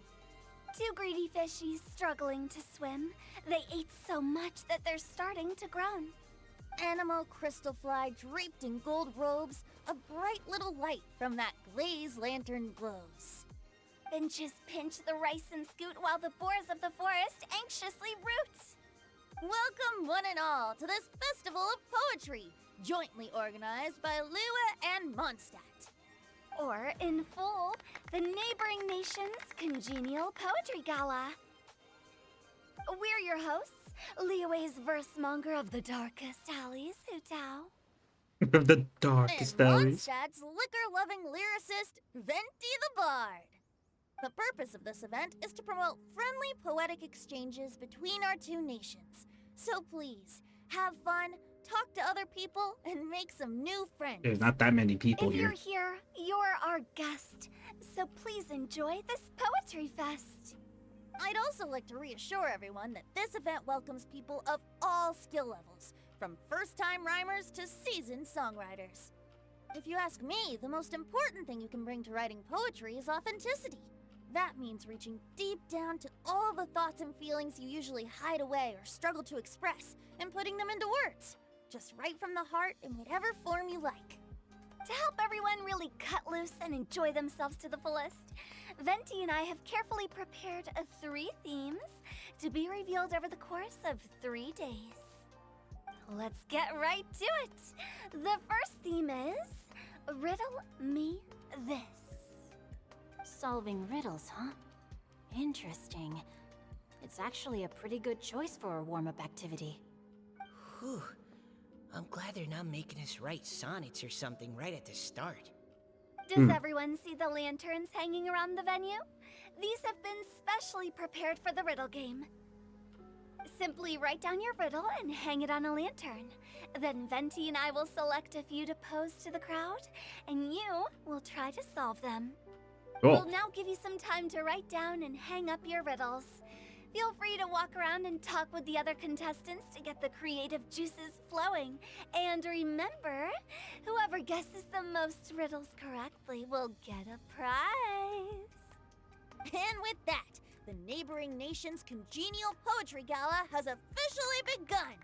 Two greedy fishies struggling to swim. They ate so much that they're starting to groan. Animal crystal fly draped in gold robes, a bright little light from that glaze lantern glows. Finches pinch the rice and scoot while the boars of the forest anxiously root. Welcome one and all to this festival of poetry, jointly organized by Liyue and Mondstadt. Or, in full, the neighboring nation's congenial poetry gala. We're your hosts, Liyue's versemonger of the darkest alleys, Hu Tao. Of the darkest And alleys. Mondstadt's liquor-loving lyricist, Venti the Bard. The purpose of this event is to promote friendly poetic exchanges between our two nations. So please, have fun, talk to other people, and make some new friends. There's not that many people If you're here. here, you're our guest. So please enjoy this poetry fest. I'd also like to reassure everyone that this event welcomes people of all skill levels, from first-time rhymers to seasoned songwriters. If you ask me, the most important thing you can bring to writing poetry is authenticity. That means reaching deep down to all the thoughts and feelings you usually hide away or struggle to express, and putting them into words. Just right from the heart in whatever form you like. To help everyone really cut loose and enjoy themselves to the fullest, Venti and I have carefully prepared 3 themes to be revealed over the course of 3 days. Let's get right to it. The first theme is Riddle Me This. Solving riddles, huh? Interesting. It's actually a pretty good choice for a warm-up activity. Whew. I'm glad they're not making us write sonnets or something right at the start. Does everyone see the lanterns hanging around the venue? These have been specially prepared for the riddle game. Simply write down your riddle and hang it on a lantern. Then Venti and I will select a few to pose to the crowd, and you will try to solve them. Cool. We'll now give you some time to write down and hang up your riddles. Feel free to walk around and talk with the other contestants to get the creative juices flowing. And remember, whoever guesses the most riddles correctly will get a prize. And with that, the neighboring nation's congenial poetry gala has officially begun.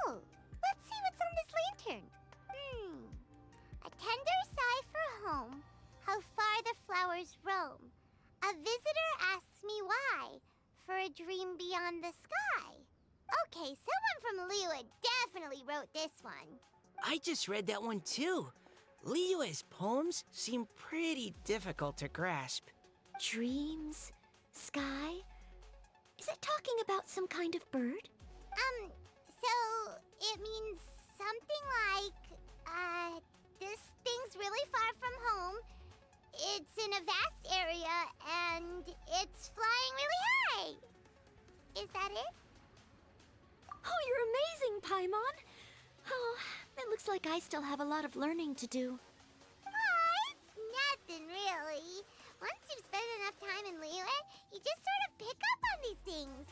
Oh, let's see what's on this lantern. A tender sigh for home, how far the flowers roam. A visitor asks me why, for a dream beyond the sky. Okay, someone from Liyue definitely wrote this one. I just read that one too. Liyue's poems seem pretty difficult to grasp. Dreams? Sky? Is it talking about some kind of bird? So it means something like, this thing's really far from home. It's in a vast area, and it's flying really high. Is that it? Oh, you're amazing, Paimon! Oh, it looks like I still have a lot of learning to do. It's nothing really. Once you've spent enough time in Liyue, you just sort of pick up on these things.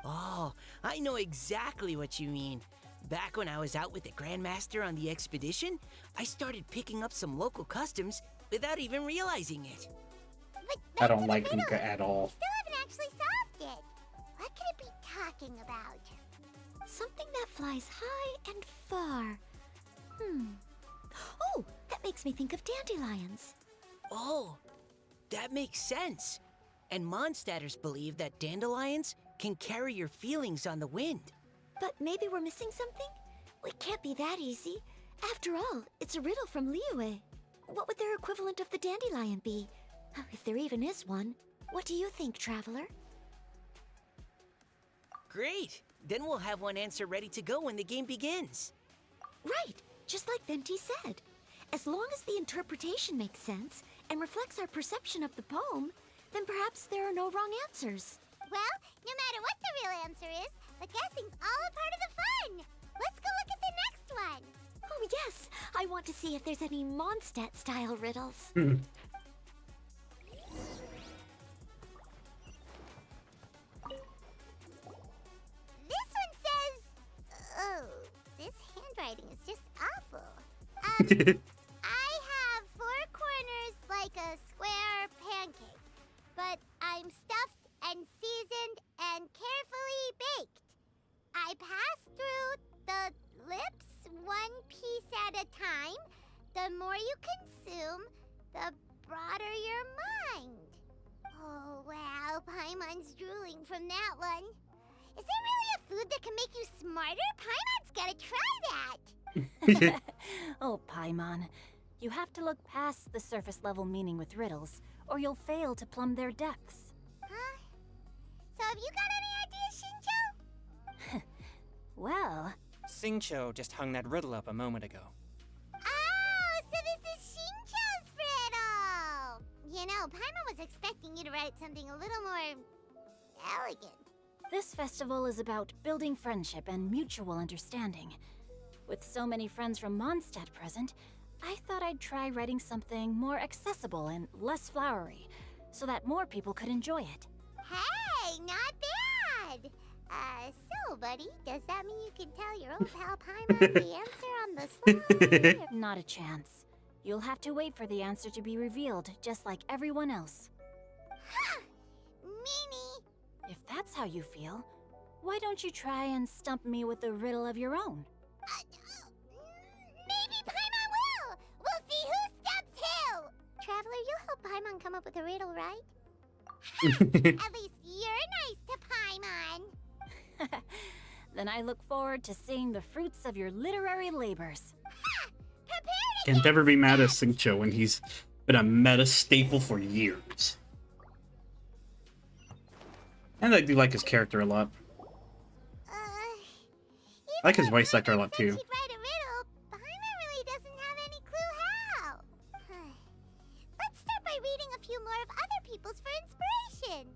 Oh, I know exactly what you mean. Back when I was out with the Grandmaster on the expedition, I started picking up some local customs without even realizing it. I don't like Nika at all. Still haven't actually solved it. What could it be talking about? Something that flies high and far. Oh, that makes me think of dandelions. Oh, that makes sense. And Mondstadters believe that dandelions can carry your feelings on the wind. But maybe we're missing something? It can't be that easy. After all, it's a riddle from Liyue. What would their equivalent of the dandelion be? If there even is one. What do you think, Traveler? Great! Then we'll have one answer ready to go when the game begins. Right, just like Venti said. As long as the interpretation makes sense and reflects our perception of the poem, then perhaps there are no wrong answers. Well, no matter what the real answer is, the guessing's all a part of the fun. Let's go look at the next one. Oh yes, I want to see if there's any Mondstadt-style riddles. This one says... Oh, this handwriting is just awful. I have 4 corners like a square pancake, but I'm stuffed and seasoned and carefully baked. I pass through the lips 1 piece at a time. The more you consume, the broader your mind. Oh, wow, Paimon's drooling from that one. Is there really a food that can make you smarter? Paimon's gotta try that. Oh, Paimon. You have to look past the surface level meaning with riddles, or you'll fail to plumb their depths. Huh? So have you got any ideas, Shinjo? Well, Xingqiu just hung that riddle up a moment ago. Oh, so this is Shinjo's riddle! You know, Paimon was expecting you to write something a little more... elegant. this festival is about building friendship and mutual understanding. With so many friends from Mondstadt present, I thought I'd try writing something more accessible and less flowery, so that more people could enjoy it. Hey, not bad! So, buddy, does that mean you can tell your old pal Paimon the answer on the slide? Not a chance. You'll have to wait for the answer to be revealed, just like everyone else. Meanie! If that's how you feel, why don't you try and stump me with a riddle of your own? Maybe Paimon will! We'll see who stumps who! Traveler, you help Paimon come up with a riddle, right? At least you're nice to Paimon! Then I look forward to seeing the fruits of your literary labors. Can't ever be mad at Xingqiu when he's been a meta staple for years. And I do like his character a lot. I like his voice actor a lot too. She'd write a riddle, Paimon really doesn't have any clue how. Let's start by reading a few more of other people's for inspiration.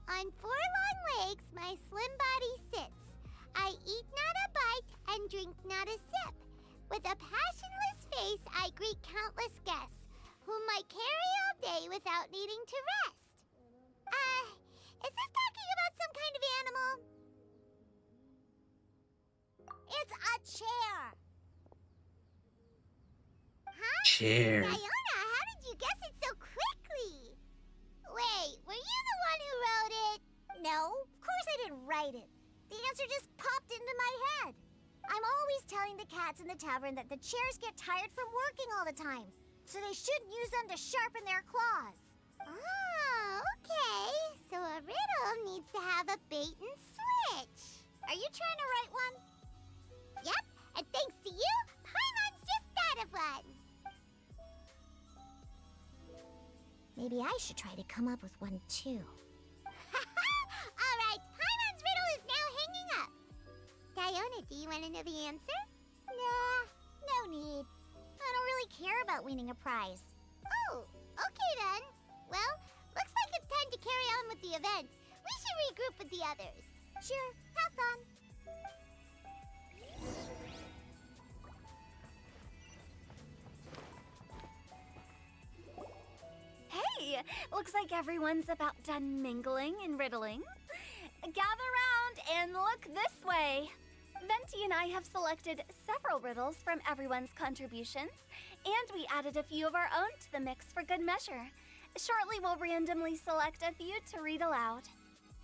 On 4 long legs, my slim body sits. I eat not a bite and drink not a sip. With a passionless face, I greet countless guests, whom I carry all day without needing to rest. Is this talking about some kind of animal? It's a chair. Huh? Chair. Diona, how did you guess it so quickly? Wait, were you the one who wrote it? No, of course I didn't write it. The answer just popped into my head. I'm always telling the cats in the tavern that the chairs get tired from working all the time, so they shouldn't use them to sharpen their claws. Oh, okay. So a riddle needs to have a bait and switch. Are you trying to write one? Yep, and thanks to you, Paimon's just thought of one. Maybe I should try to come up with one too. All right, Paimon's riddle is now hanging up. Diona, do you want to know the answer? Nah, no need. I don't really care about winning a prize. Oh, okay then. Well, looks like it's time to carry on with the event. We should regroup with the others. Sure, have fun. Hey, looks like everyone's about done mingling and riddling. Gather round and look this way. Venti and I have selected several riddles from everyone's contributions, and we added a few of our own to the mix for good measure. Shortly, we'll randomly select a few to read aloud.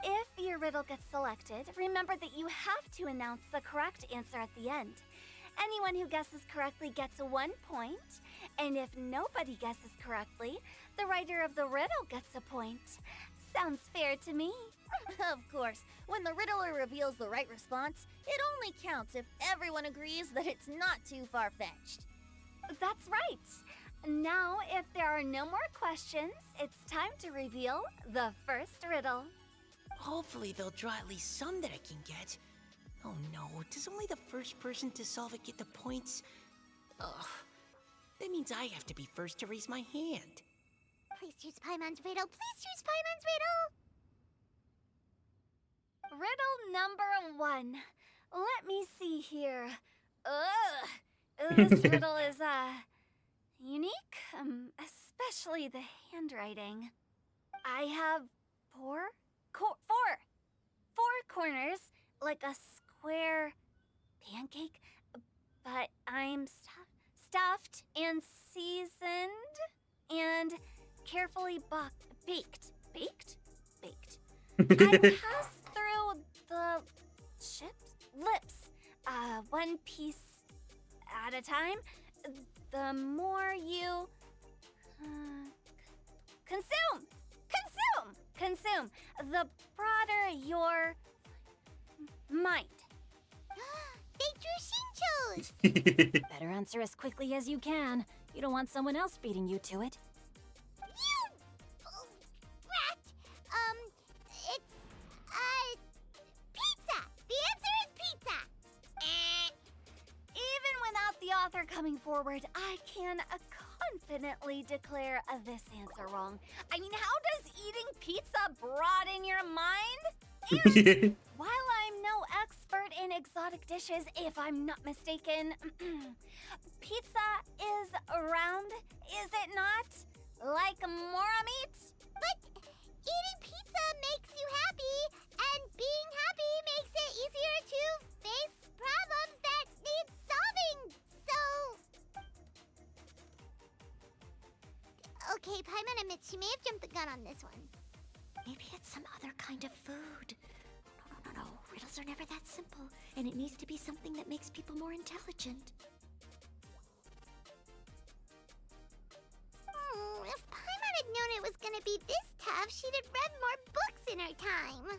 If your riddle gets selected, remember that you have to announce the correct answer at the end. Anyone who guesses correctly gets 1 point, and if nobody guesses correctly, the writer of the riddle gets a point. Sounds fair to me. Of course, when the riddler reveals the right response, it only counts if everyone agrees that it's not too far-fetched. That's right. Now, if there are no more questions, it's time to reveal the first riddle. Hopefully they'll draw at least some that I can get. Oh no, does only the first person to solve it get the points? Ugh. That means I have to be first to raise my hand. Please choose Paimon's riddle. Please choose Paimon's riddle. Riddle number 1. Let me see here. This riddle is, unique, especially the handwriting. I have four corners, like a square pancake, but I'm stuffed and seasoned and carefully baked. I pass through the lips, one piece at a time. The more you consume, the broader your mind. They drew Shinchos! Better answer as quickly as you can. You don't want someone else beating you to it. You rat! It's pizza! The answer is pizza! Even without the author coming forward, I can confidently declare this answer wrong. I mean, how does eating pizza broaden your mind? And while I'm no expert in exotic dishes, if I'm not mistaken, pizza is round, is it not? Like mora meat? But eating pizza makes you happy, and being happy makes it easier to face problems that need solving, so... Okay, Paimon admits she may have jumped the gun on this one. Maybe it's some other kind of food. No. Riddles are never that simple, and it needs to be something that makes people more intelligent. If Paimon had known it was gonna be this tough, she'd have read more books in her time.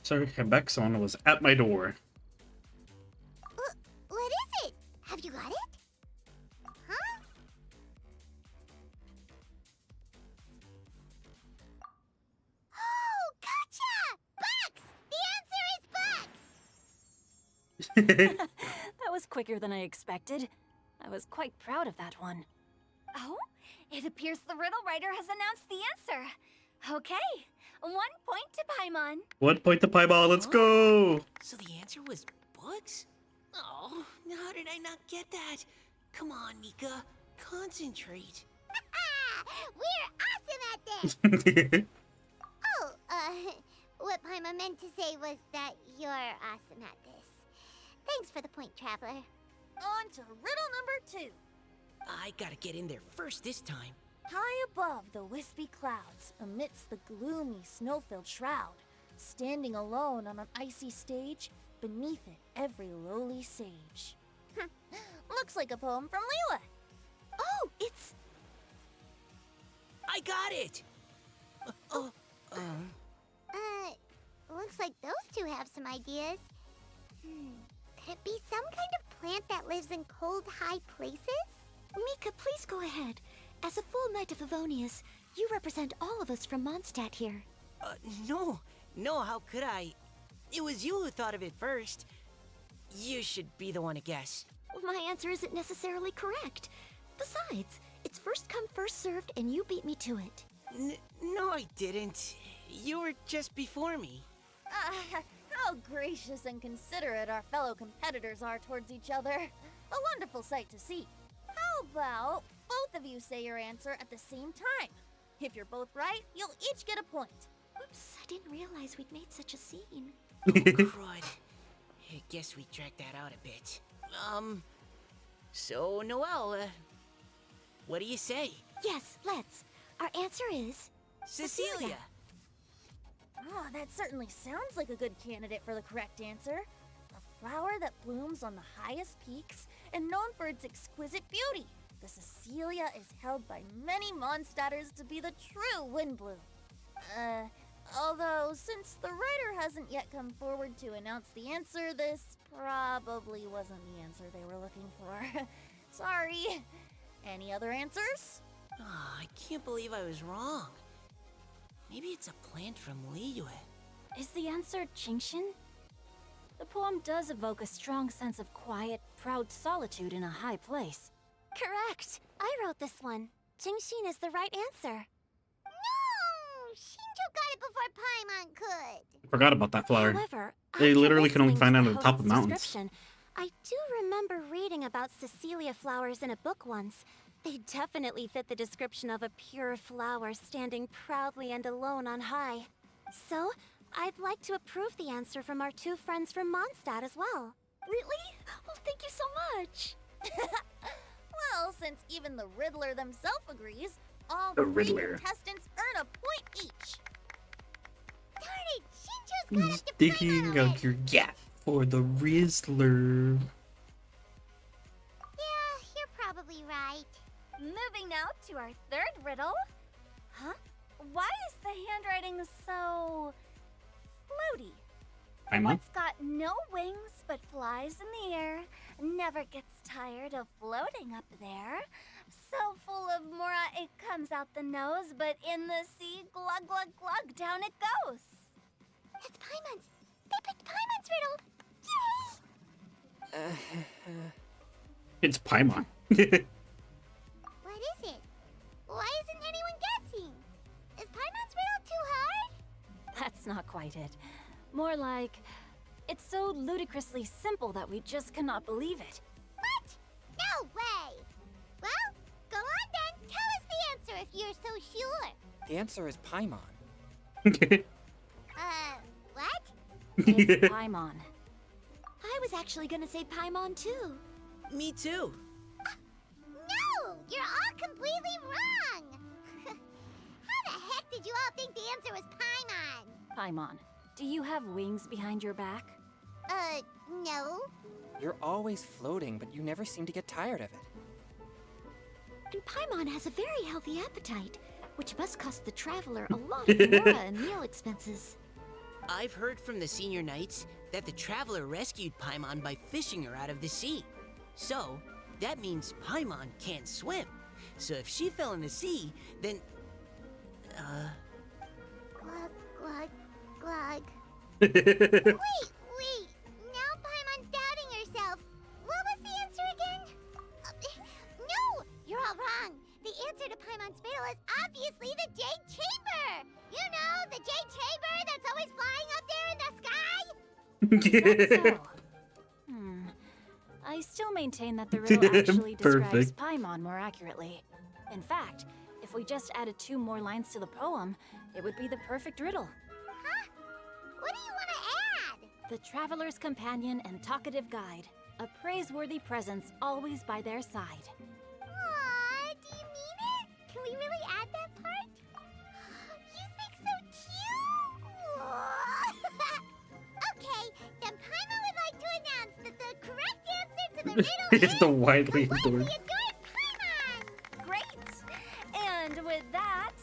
So Hebexon was at my door. What is it? Have you got it? Huh? Oh, gotcha! Bugs! The answer is bugs! That was quicker than I expected. I was quite proud of that one. Oh, it appears the riddle writer has announced the answer. Okay, 1 point to Paimon. 1 point to Pieball, let's go! So the answer was bugs? Oh, how did I not get that? Come on, Mika. Concentrate. We're awesome at this! Oh, what Paimon meant to say was that you're awesome at this. Thanks for the point, Traveler. On to riddle number 2. I gotta get in there first this time. High above the wispy clouds, amidst the gloomy snow-filled shroud, standing alone on an icy stage, beneath it every lowly sage. Looks like a poem from Liyue. Oh, it's... I got it! Looks like those two have some ideas. Could it be some kind of plant that lives in cold, high places? Mika, please go ahead. As a full Knight of Favonius, you represent all of us from Mondstadt here. No, how could I? It was you who thought of it first. You should be the one to guess. My answer isn't necessarily correct. Besides, it's first come, first served, and you beat me to it. No, I didn't. You were just before me. How gracious and considerate our fellow competitors are towards each other. A wonderful sight to see. How about both of you say your answer at the same time? If you're both right, you'll each get a point. Oops, I didn't realize we'd made such a scene. Oh, crud. I guess we dragged that out a bit. So, Noelle, what do you say? Yes, let's. Our answer is... Cecilia! Oh, that certainly sounds like a good candidate for the correct answer. A flower that blooms on the highest peaks and known for its exquisite beauty. The Cecilia is held by many Mondstadters to be the true wind bloom. Although, since the writer hasn't yet come forward to announce the answer, this probably wasn't the answer they were looking for. Sorry. Any other answers? Oh, I can't believe I was wrong. Maybe it's a plant from Liyue. Is the answer Qingxin? The poem does evoke a strong sense of quiet, proud solitude in a high place. Correct. I wrote this one. Qingxin is the right answer. No! Shinjo got it before Paimon could. Forgot about that flower. However, They after literally can only listening find to out the at the top of host's mountains. description, I do remember reading about Cecilia flowers in a book once. They definitely fit the description of a pure flower standing proudly and alone on high. So, I'd like to approve the answer from our two friends from Mondstadt as well. Really? Oh, thank you so much. Well, since even the Riddler themselves agrees, all The 3 Riddler. contestants earn a point each. Darn it! Shinjo's got it to Digging Paimon out your gap for the Rizzler. Yeah, you're probably right. Moving now to our third riddle. Huh? Why is the handwriting so... floaty? Paimon? What's got no wings but flies in the air, never gets tired of floating up there. So full of mora it comes out the nose, but in the sea, glug glug glug, down it goes. That's Paimon's. They picked Paimon's riddle. Yay! It's Paimon. What is it? Why isn't anyone guessing? Is Paimon's riddle too hard? That's not quite it. More like, it's so ludicrously simple that we just cannot believe it. What? No way! Well, go on then. Tell us the answer if you're so sure. The answer is Paimon. What? It's Paimon. I was actually gonna say Paimon too. Me too. No! You're all completely wrong! How the heck did you all think the answer was Paimon? Paimon, do you have wings behind your back? No. You're always floating, but you never seem to get tired of it. And Paimon has a very healthy appetite, which must cost the traveler a lot of mora and meal expenses. I've heard from the senior knights that the traveler rescued Paimon by fishing her out of the sea. So, that means Paimon can't swim. So if she fell in the sea, then... Glug, glug, glug. Wait! Now Paimon's doubting herself. What was the answer again? No! You're all wrong. The answer to Paimon's riddle is obviously the Jade Chamber! You know, the Jade Chamber that's always flying up there in the sky? Is that so? I still maintain that the riddle actually describes Perfect. Paimon more accurately. In fact, if we just added 2 more lines to the poem, it would be the perfect riddle. Huh? What do you want to add? The traveler's companion and talkative guide, a praiseworthy presence always by their side. Aw, do you mean it? Can we really add that part? You think so cute? Okay, then Paimon would like to announce that the correct answer to the riddle It's is the widely the adored. adored Paimon! Great! And with that,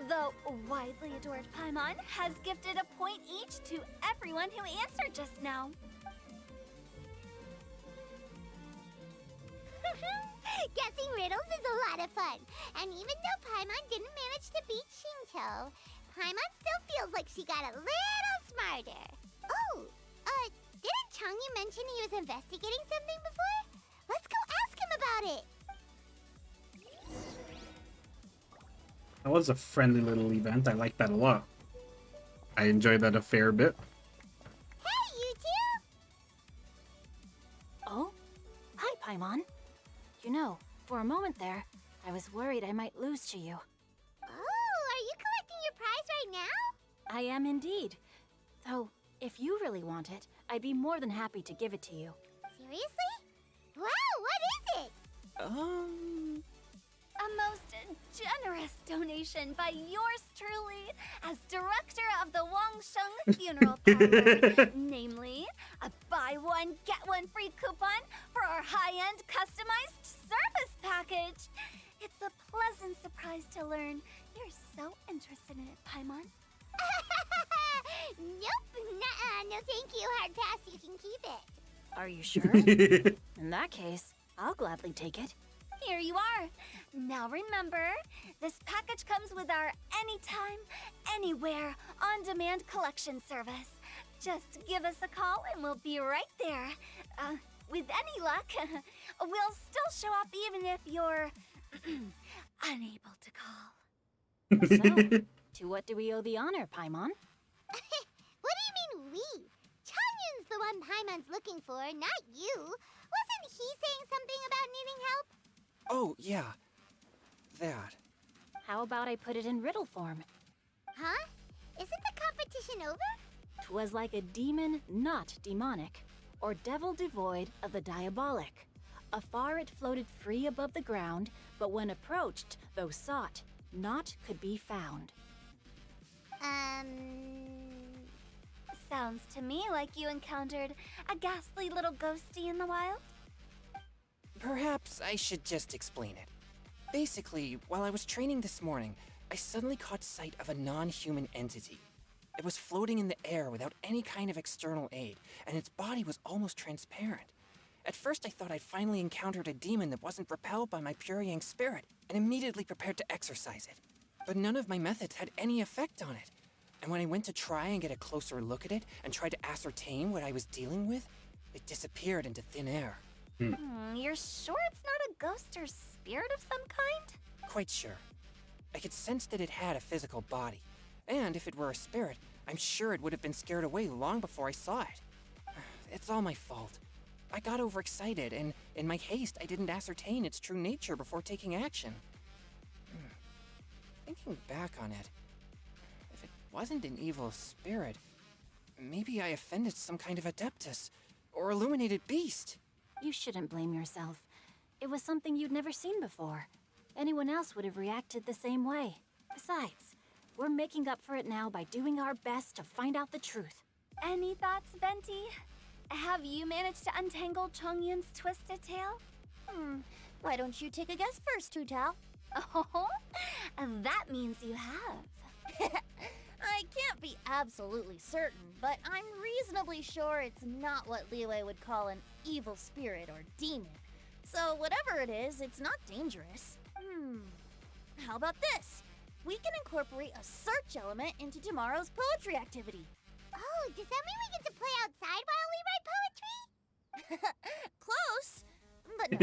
the widely adored Paimon has gifted a point each to everyone who answered just now. Guessing riddles is a lot of fun. And even though Paimon didn't manage to beat Shinto, Paimon still feels like she got a little smarter. Oh, didn't Changyu mention he was investigating something before? Let's go ask him about it. That was a friendly little event. I like that a lot. I enjoyed that a fair bit. Hey, you two! Oh? Hi, Paimon. You know, for a moment there, I was worried I might lose to you. Oh, are you collecting your prize right now? I am indeed. Though, if you really want it, I'd be more than happy to give it to you. Seriously? Wow, what is it? A most generous donation by yours truly as director of the Wangsheng Funeral Parlor. Namely, a buy one, get one free coupon for our high-end customized service package. It's a pleasant surprise to learn you're so interested in it, Paimon. Nope, nuh-uh, no thank you, hard pass, you can keep it. Are you sure? In that case, I'll gladly take it. Here you are. Now remember, this package comes with our anytime, anywhere, on-demand collection service. Just give us a call and we'll be right there. With any luck, we'll still show up even if you're unable to call. So, to what do we owe the honor, Paimon? What do you mean we? Changyun's the one Paimon's looking for, not you. Wasn't he saying something about needing help? Oh, yeah. That. How about I put it in riddle form? Huh? Isn't the competition over? 'Twas like a demon not demonic, or devil devoid of the diabolic. Afar it floated free above the ground, but when approached, though sought, naught could be found. Sounds to me like you encountered a ghastly little ghosty in the wild. Perhaps I should just explain it. Basically, while I was training this morning, I suddenly caught sight of a non-human entity. It was floating in the air without any kind of external aid, and its body was almost transparent. At first I thought I'd finally encountered a demon that wasn't repelled by my pure yang spirit, and immediately prepared to exorcise it. But none of my methods had any effect on it. And when I went to try and get a closer look at it and tried to ascertain what I was dealing with, it disappeared into thin air. You're sure it's not a ghost or spirit of some kind? Quite sure. I could sense that it had a physical body, and if it were a spirit, I'm sure it would have been scared away long before I saw it. It's all my fault. I got overexcited, and in my haste, I didn't ascertain its true nature before taking action. Thinking back on it, if it wasn't an evil spirit, maybe I offended some kind of Adeptus, or illuminated beast. You shouldn't blame yourself. It was something you'd never seen before. Anyone else would have reacted the same way. Besides, we're making up for it now by doing our best to find out the truth. Any thoughts, Venti? Have you managed to untangle Chongyun's twisted tail? Why don't you take a guess first, Hu Tao? Oh, that means you have. I can't be absolutely certain, but I'm reasonably sure it's not what Liyue would call an evil spirit or demon. So whatever it is, it's not dangerous. How about this? We can incorporate a search element into tomorrow's poetry activity. Oh, does that mean we get to play outside while we write poetry? Close, but no.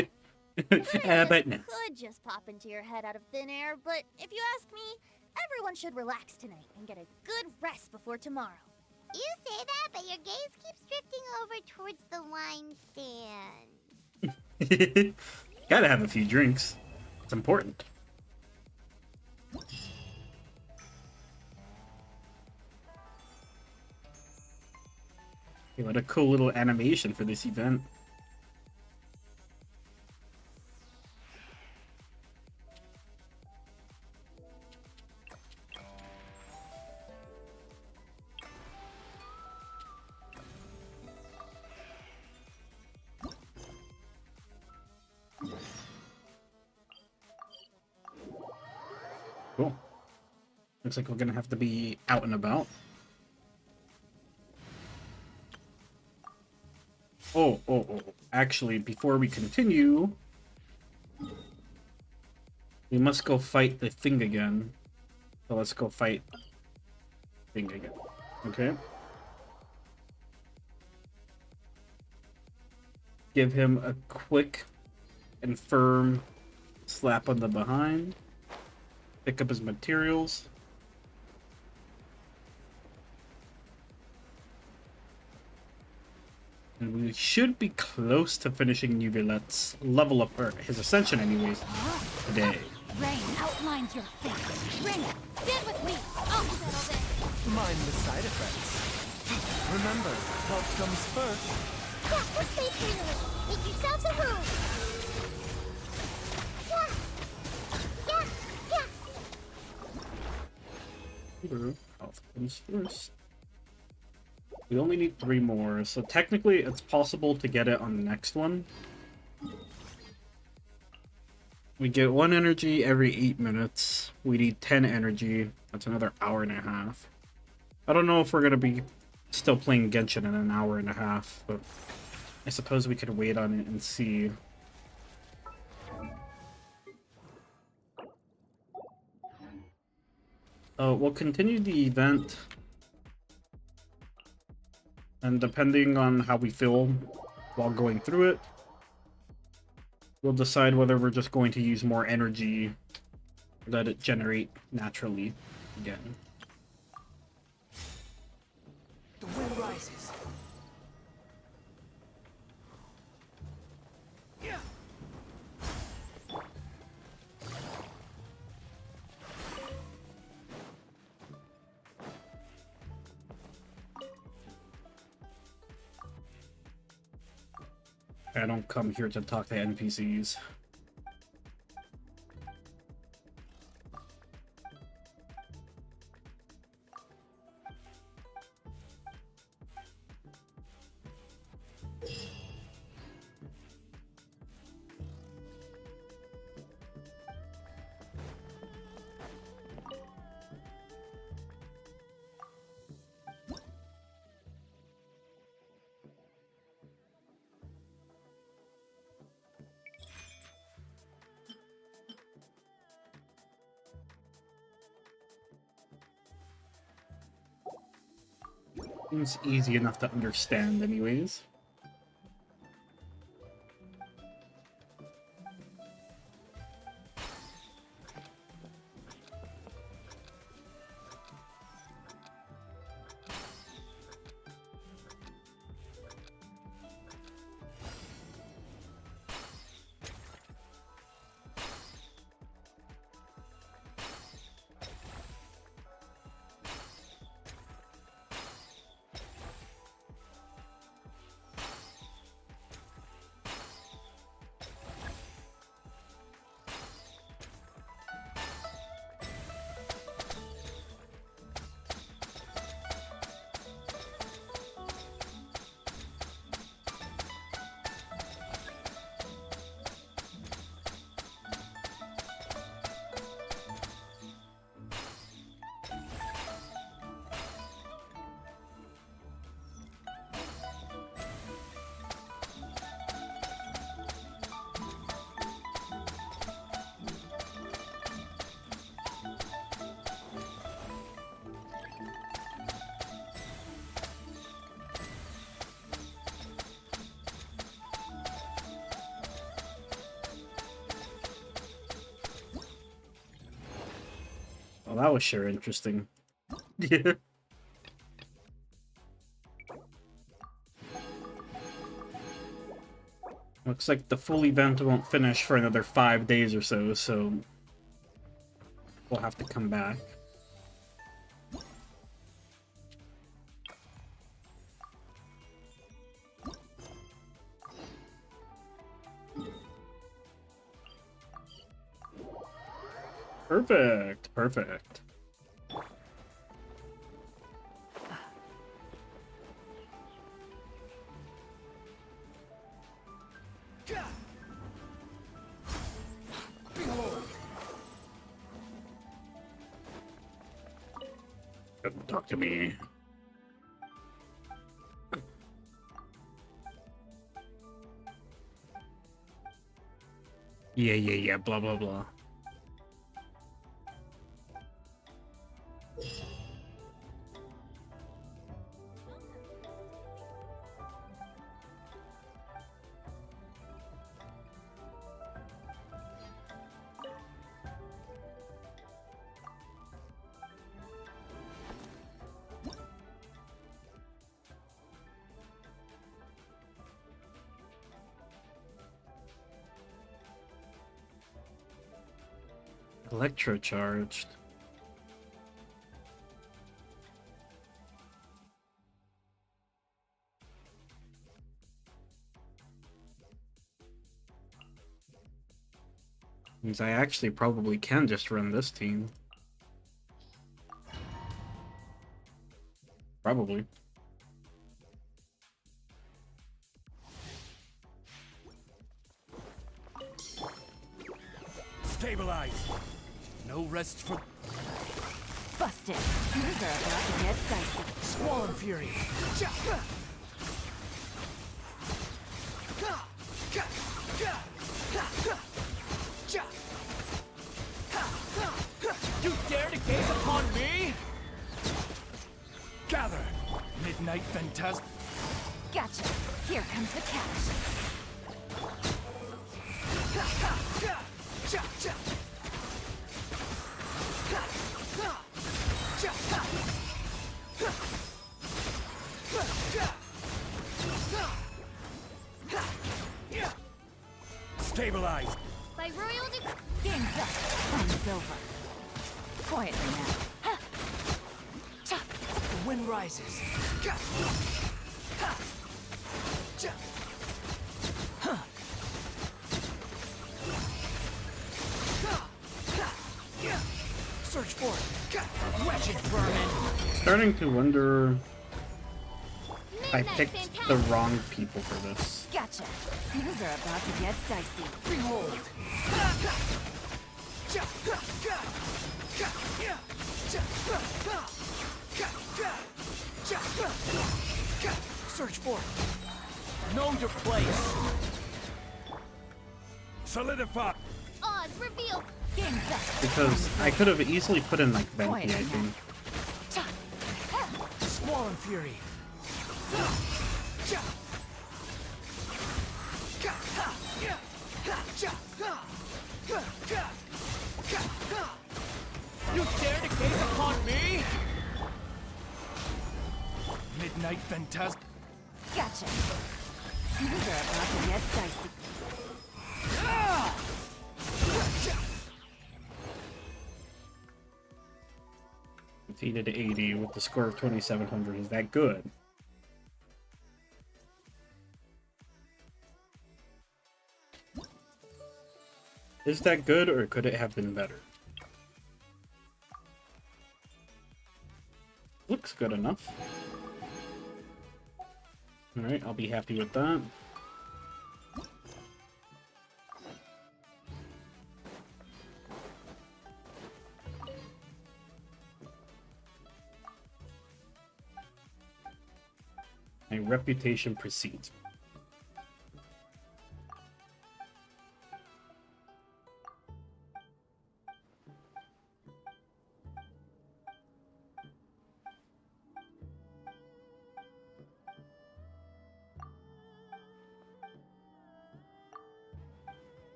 But no. Could just pop into your head out of thin air, but if you ask me, everyone should relax tonight and get a good rest before tomorrow. You say that, but your gaze keeps drifting over towards the wine stand. Gotta have a few drinks. It's important. Hey, what a cool little animation for this event. Cool. Looks like we're gonna have to be out and about. Oh. Actually, before we continue, we must go fight the thing again. So let's go fight thing again. Okay? Give him a quick and firm slap on the behind. Pick up his materials. And we should be close to finishing Nuvilet's level up, or his ascension anyways, today. Rain outlines your fate. Rain, stand with me. I'll settle this. Mind the side effects. Remember, health comes first. Yeah, just wait for you. Make yourselves a room. Yeah. Health comes first. We only need 3 more, so technically it's possible to get it on the next one. We get 1 energy every 8 minutes. We need 10 energy. That's another hour and a half. I don't know if we're gonna be still playing Genshin in an hour and a half, but I suppose we could wait on it and see. We'll continue the event, and depending on how we feel while going through it, we'll decide whether we're just going to use more energy or let it generate naturally again. The wind rises. I don't come here to talk to NPCs. It's easy enough to understand anyways. Well, that was sure interesting. Yeah. Looks like the full event won't finish for another 5 days or so, so we'll have to come back. Perfect, perfect. Don't talk to me. Yeah, blah, blah, blah. Electrocharged. Means I actually probably can just run this team. Probably. Stabilize. No rest for Busted. These are about to get dicey. Squall and Fury. You dare to gaze upon me? Gather. Midnight Phantasm. Gotcha. Here comes the catch. Stabilize. By royal decree. Game's up. Fun is over. Quietly now. The wind rises. Search for it. Wedge it, vermin. Starting to wonder if I Midnight picked Phantasm. the wrong people for this. Gotcha. Things are about to get dicey. Behold. Search for it. Know your place. Solidify. Oz revealed. Game's up. Because I could have easily put in like Venti, I think. Squall and Fury. You dare to gaze upon me? Midnight Phantasm. Gotcha. Things are about to get dicey. Defeated 80 with the score of 2,700. Is that good? Is that good, or could it have been better? Looks good enough. Alright, I'll be happy with that. My reputation precedes.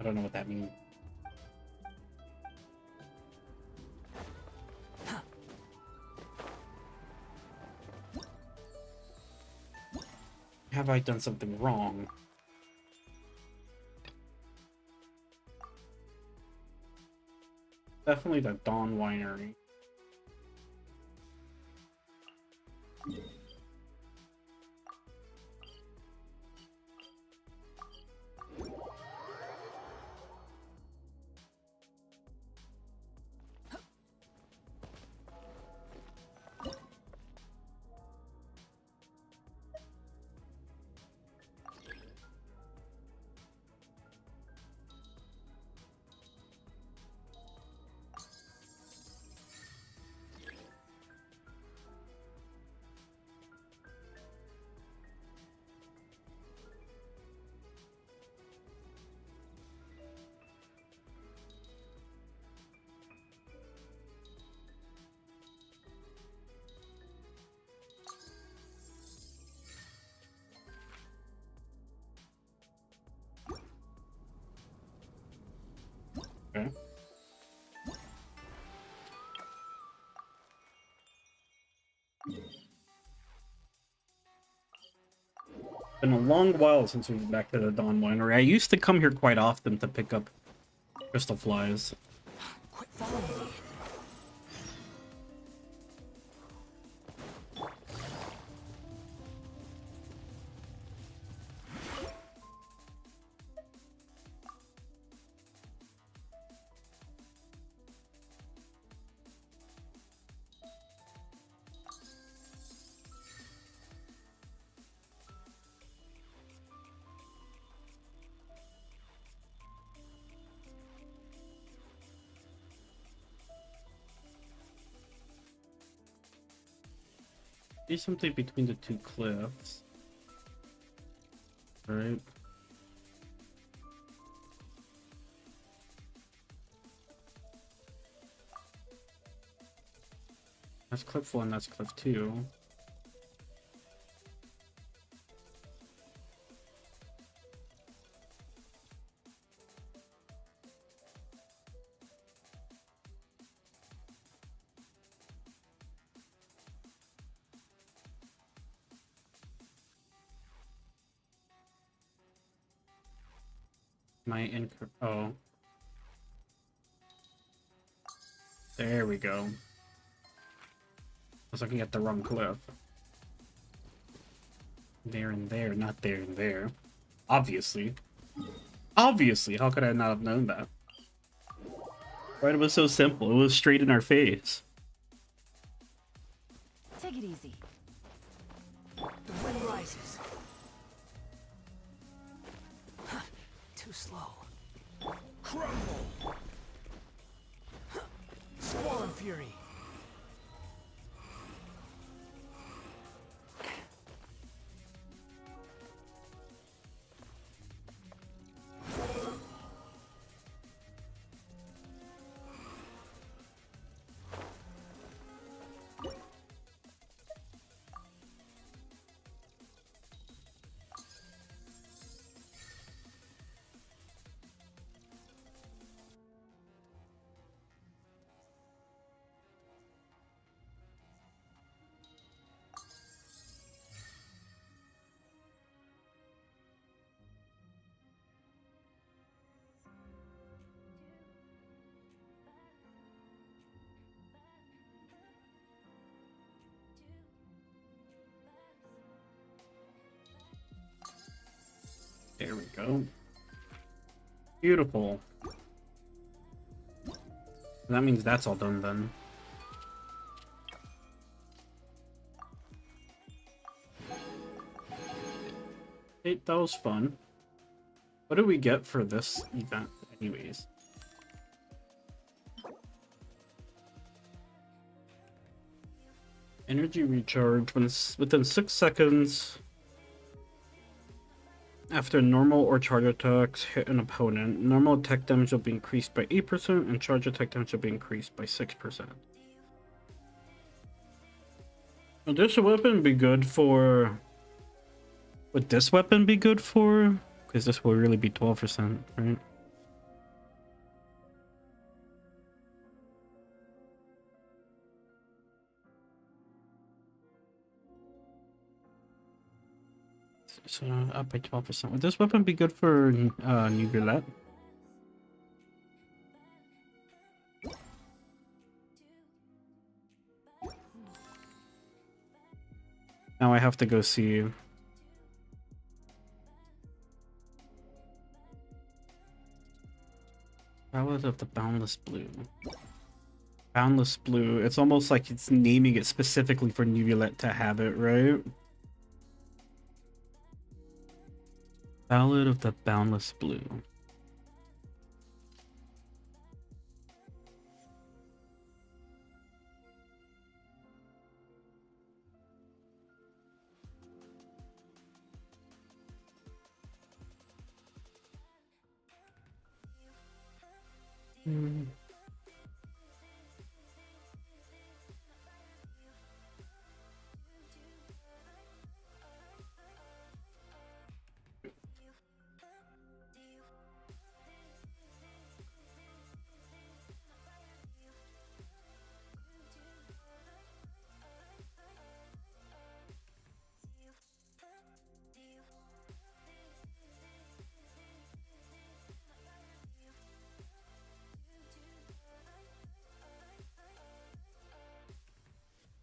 don't know what that means. Have I done something wrong? Definitely the Dawn Winery. Okay. Been a long while since we've been back to the Dawn Winery. I used to come here quite often to pick up crystal flies. Quit following me. There's something between the two cliffs. Right. That's cliff 1, that's cliff 2. Oh. There we go. I was looking at the wrong cliff. There and there, not there and there. Obviously. Obviously, how could I not have known that? Right, it was so simple. It was straight in our face. Take it easy. The wind rises. Too slow. Crumble! Squall Fury. There we go. Beautiful. That means that's all done then. Hey, that was fun. What do we get for this event anyways? Energy recharge when within 6 seconds after normal or charge attacks hit an opponent. Normal attack damage will be increased by 8% and charge attack damage will be increased by 6%. Would this weapon be good for... Would this weapon be good for? Because this will really be 12%, right? So up by 12%. Would this weapon be good for Neuvillette? Now I have to go see. Ballad of the Boundless Blue. Boundless Blue. It's almost like it's naming it specifically for Neuvillette to have it, right? Ballad of the Boundless Blue.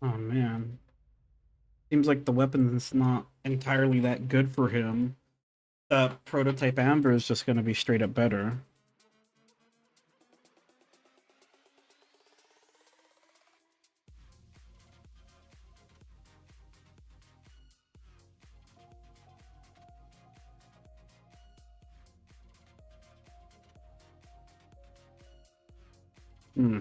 Oh man. Seems like the weapon's not entirely that good for him. That prototype Amber is just gonna be straight up better. Hmm.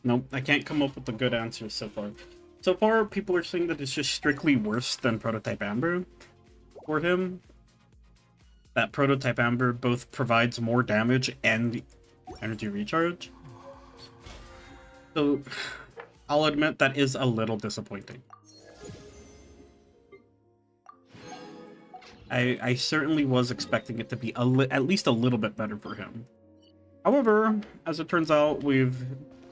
Nope, I can't come up with a good answer so far. So far, people are saying that it's just strictly worse than Prototype Amber for him. That Prototype Amber both provides more damage and energy recharge. So, I'll admit that is a little disappointing. I certainly was expecting it to be at least a little bit better for him. However, as it turns out, we've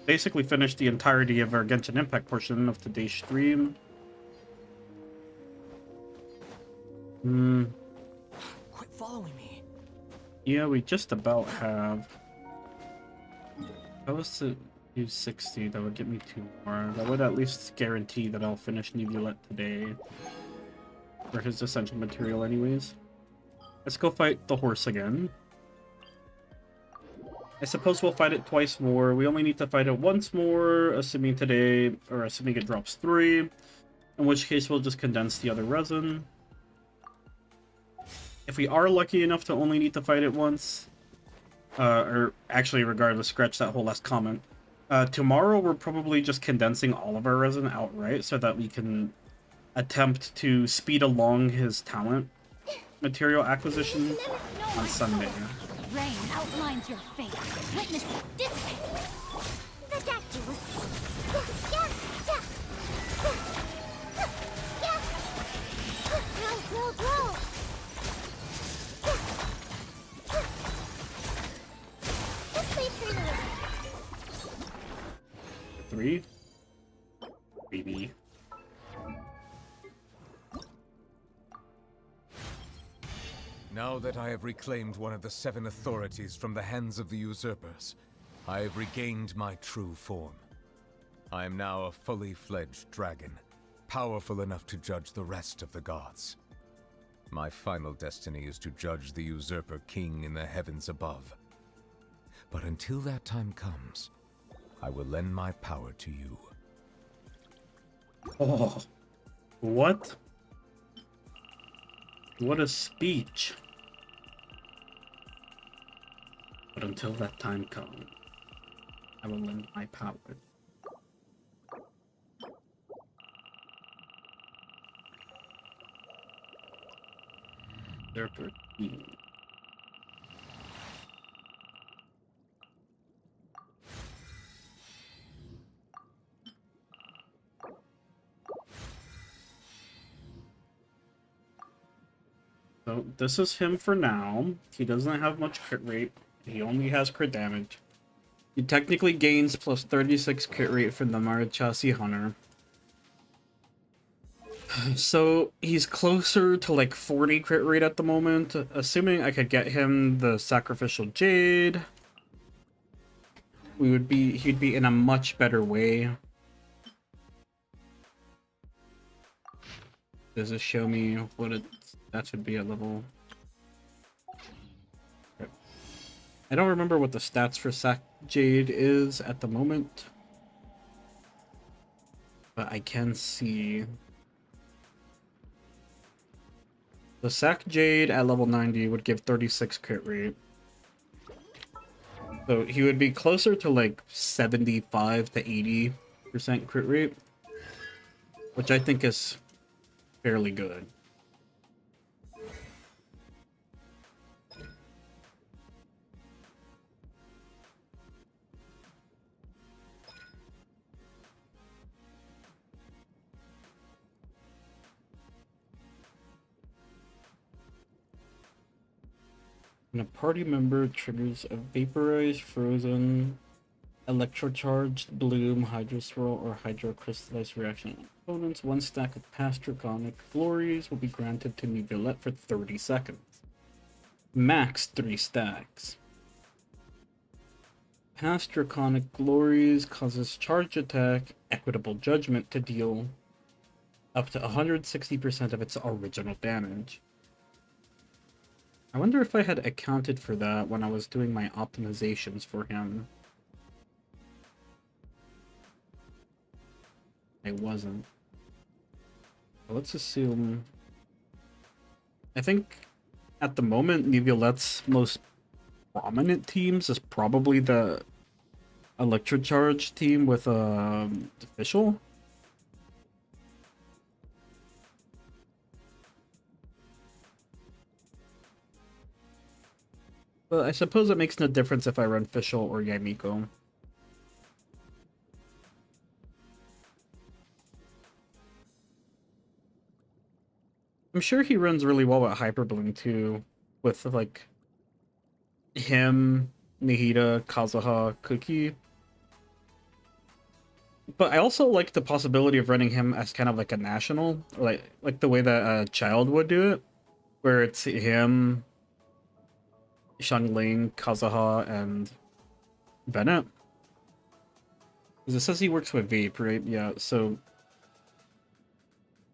basically finished the entirety of our Genshin Impact portion of today's stream. Quit following me. Yeah, we just about have. If I was to use 60, that would get me 2 more. That would at least guarantee that I'll finish Neuvillette today. For his essential material anyways. Let's go fight the horse again. I suppose we'll fight it twice more. We only need to fight it once more, assuming today, or assuming it drops 3. In which case we'll just condense the other resin. If we are lucky enough to only need to fight it once, or actually regardless, scratch that whole last comment. Tomorrow we're probably just condensing all of our resin outright so that we can attempt to speed along his talent material acquisition on Sunday. Rain outlines your fate. Witness it dissipate. Ridiculous. Grow. Just leave her alone. 3. Baby. Now that I have reclaimed one of the 7 authorities from the hands of the usurpers, I have regained my true form. I am now a fully fledged dragon, powerful enough to judge the rest of the gods. My final destiny is to judge the usurper king in the heavens above. But until that time comes, I will lend my power to you. Oh, what? What a speech. But until that time comes, I will lend my power. Usurper King. So this is him for now. He doesn't have much crit rate. He only has crit damage. He technically gains plus 36 crit rate from the Marichasi Hunter. So he's closer to like 40 crit rate at the moment. Assuming I could get him the Sacrificial Jade, he'd be in a much better way. Does it show me what that should be at level? Okay. I don't remember what the stats for Sac Jade is at the moment, but I can see the Sac Jade at level 90 would give 36 crit rate. So he would be closer to like 75 to 80% crit rate, which I think is fairly good. When a party member triggers a vaporized, frozen, electrocharged, bloom, hydroswirl, or hydrocrystallized reaction on opponents, 1 stack of past draconic glories will be granted to Neuvillette for 30 seconds. Max 3 stacks. Past draconic glories causes charge attack, equitable judgment to deal up to 160% of its original damage. I wonder if I had accounted for that when I was doing my optimizations for him. I wasn't. Let's assume... I think at the moment, Neuvillette's most prominent teams is probably the Electrocharge team with Official. But I suppose it makes no difference if I run Fischl or Yaimiko. I'm sure he runs really well at Hyperbloom too, with like him, Nihida, Kazuha, Cookie. But I also like the possibility of running him as kind of like a national, like the way that a Child would do it, where it's him, Xiangling, Kazuha, and Bennett. Because it says he works with Vape, right? Yeah, so...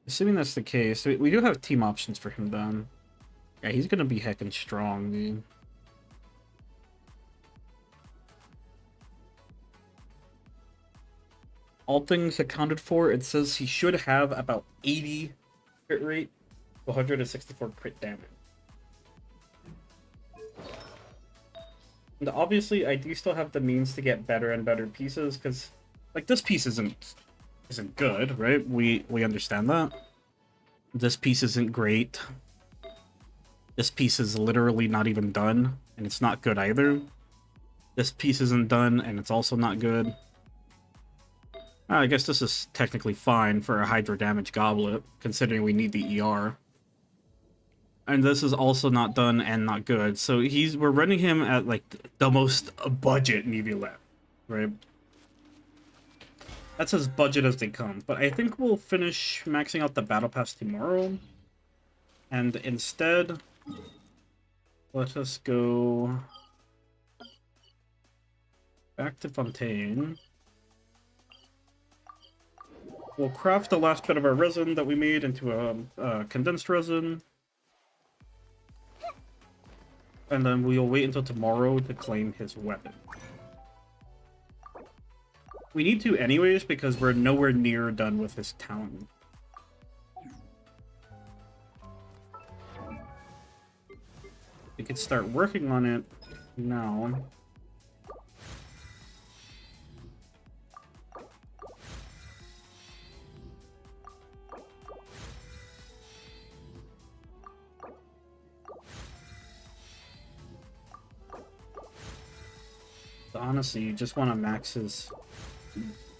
assuming that's the case, we do have team options for him then. Yeah, he's gonna be heckin' strong, dude. All things accounted for, it says he should have about 80 crit rate, 164 crit damage. And obviously, I do still have the means to get better and better pieces, because, like, this piece isn't good, right? We understand that. This piece isn't great. This piece is literally not even done, and it's not good either. This piece isn't done, and it's also not good. I guess this is technically fine for a Hydro Damage Goblet, considering we need the ER. And this is also not done and not good, so we're running him at, like, the most budget Neuvillette, right? That's as budget as they come, but I think we'll finish maxing out the Battle Pass tomorrow. And instead, Let us go back to Fontaine. We'll craft the last bit of our resin that we made into a condensed resin. And then we'll wait until tomorrow to claim his weapon. We need to anyways because we're nowhere near done with his town. We could start working on it now. Honestly, you just want to max his...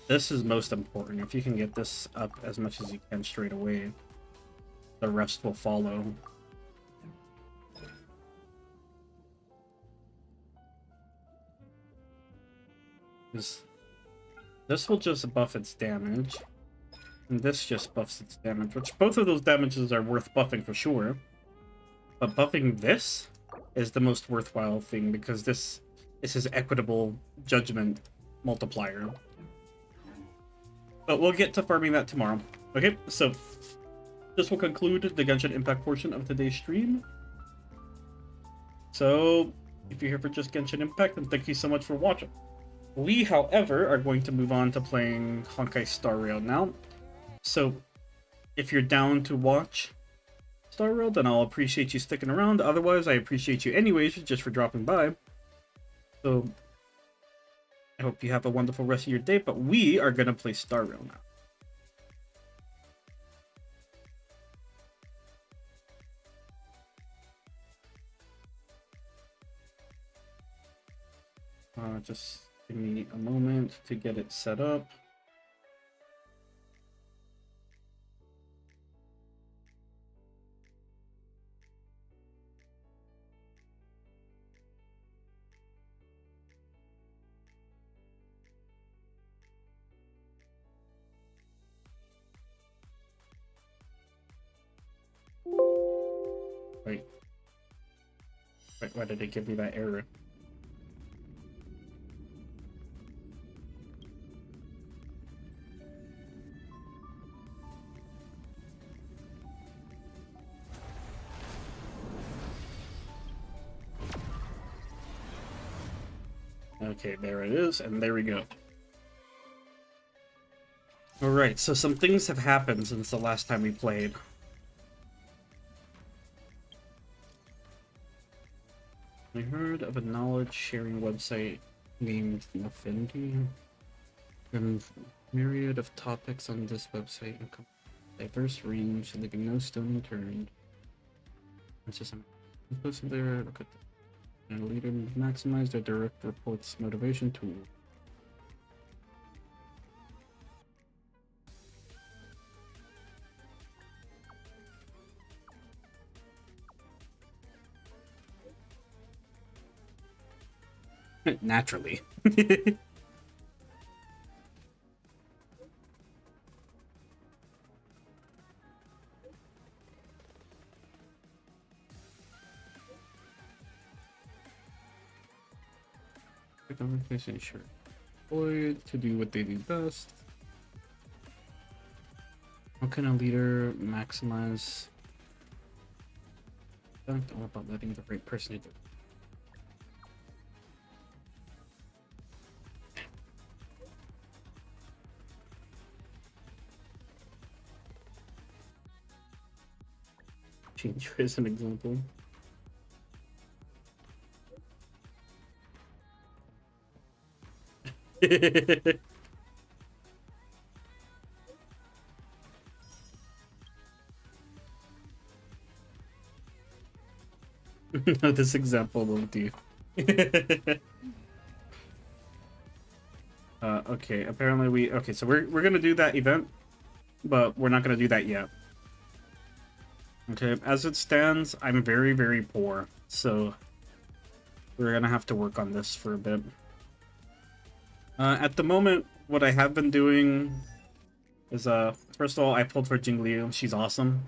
This is most important. If you can get this up as much as you can straight away, the rest will follow. This will just buff its damage, and this just buffs its damage, which both of those damages are worth buffing for sure. But buffing this is the most worthwhile thing, because this is his equitable judgment multiplier. But we'll get to farming that tomorrow. Okay, so this will conclude the Genshin Impact portion of today's stream. So, if you're here for just Genshin Impact, then thank you so much for watching. We, however, are going to move on to playing Honkai Star Rail now. So, if you're down to watch Star Rail, then I'll appreciate you sticking around. Otherwise, I appreciate you anyways, just for dropping by. So, I hope you have a wonderful rest of your day, but we are going to play Star Rail now. Just give me a moment to get it set up. Wait, why did it give me that error? Okay, there it is, and there we go. Alright, so some things have happened since the last time we played. I heard of a knowledge-sharing website named Affinity. And myriad of topics on this website encompass a diverse range, leaving no stone unturned. It's just posted there. Look at that. And a leader maximize their direct reports motivation tool. Naturally. Sure. Employed to do what they do best. How can a leader maximize? All about letting the right person do it. Change as an example. No, this example won't do. Okay, apparently okay, so we're gonna do that event, but we're not gonna do that yet. Okay, as it stands, I'm very, very poor, so we're gonna have to work on this for a bit. At the moment, what I have been doing is, first of all, I pulled for Jingliu. She's awesome.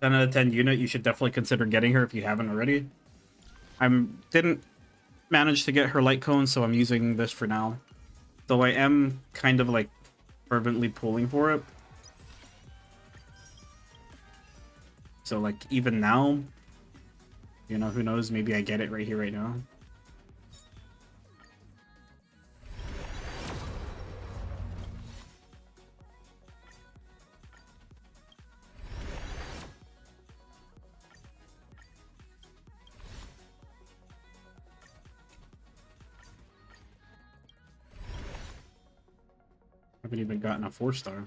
10 out of 10 unit, you should definitely consider getting her if you haven't already. didn't manage to get her light cone, so I'm using this for now. Though I am kind of like fervently pulling for it. So like even now, you know, who knows, maybe I get it right here, right now. Haven't even gotten a 4-star.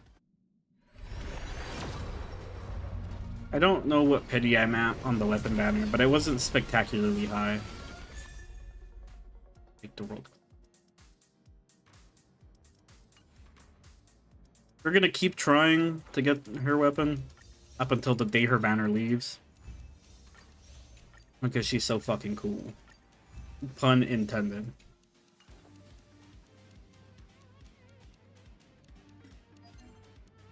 I don't know what pity I'm at on the weapon banner, but it wasn't spectacularly high. Make the world. We're gonna keep trying to get her weapon up until the day her banner leaves. Because she's so fucking cool. Pun intended.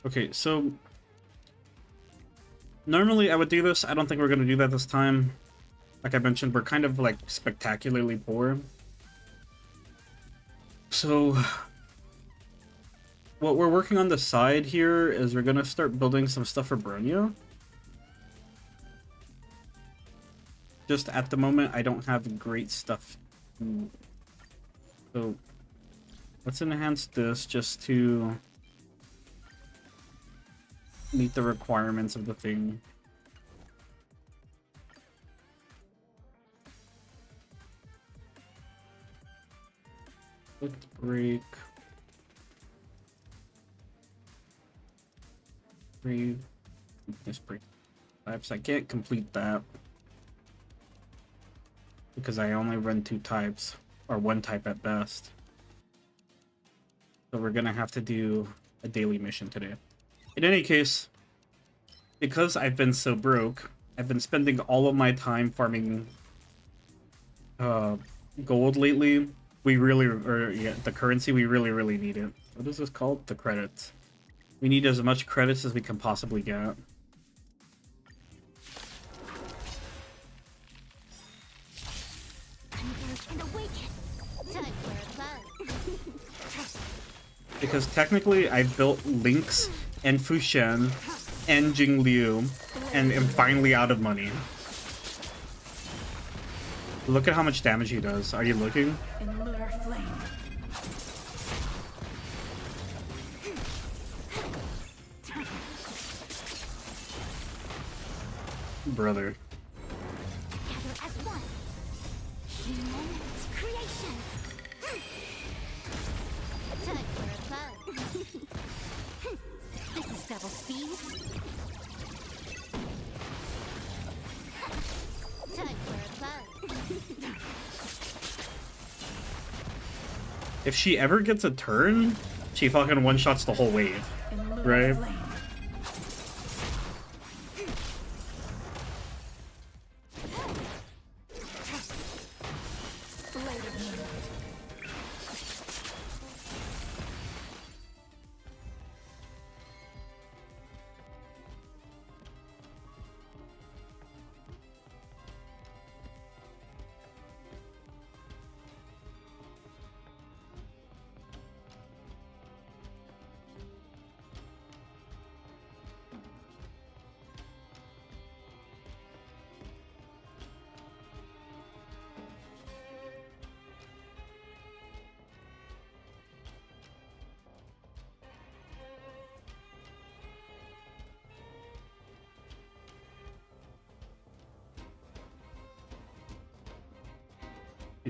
Okay, so normally I would do this. I don't think we're going to do that this time. Like I mentioned, we're kind of like spectacularly poor. So what we're working on the side here is we're going to start building some stuff for Bronya. Just at the moment, I don't have great stuff. So let's enhance this just to meet the requirements of the thing. Let's break. Let's break types. I can't complete that because I only run 2 types, or 1 type at best. So we're gonna have to do a daily mission today. In any case, because I've been so broke, I've been spending all of my time farming gold lately. We really, the currency, we really need it. What is this called? The credits. We need as much credits as we can possibly get. Because technically, I built Lynx and Fushen and Jingliu and am finally out of money. Look at how much damage he does. Are you looking? Brother. This is double speed. Time for a fun. If she ever gets a turn, she fucking one-shots the whole wave, right?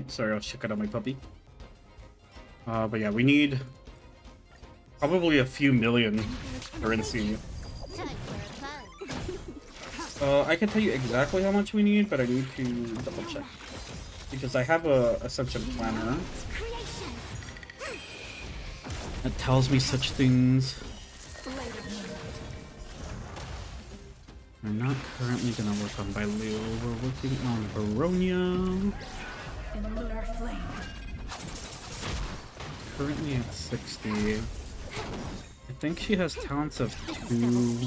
Sorry, I'll check it out my puppy. But yeah, we need probably a few million currency. I can tell you exactly how much we need, but I need to double check. Because I have a Ascension planner that tells me such things. We're not currently gonna work on Bailu, we're working on Baronia. Currently at 60. I think she has talents of 2,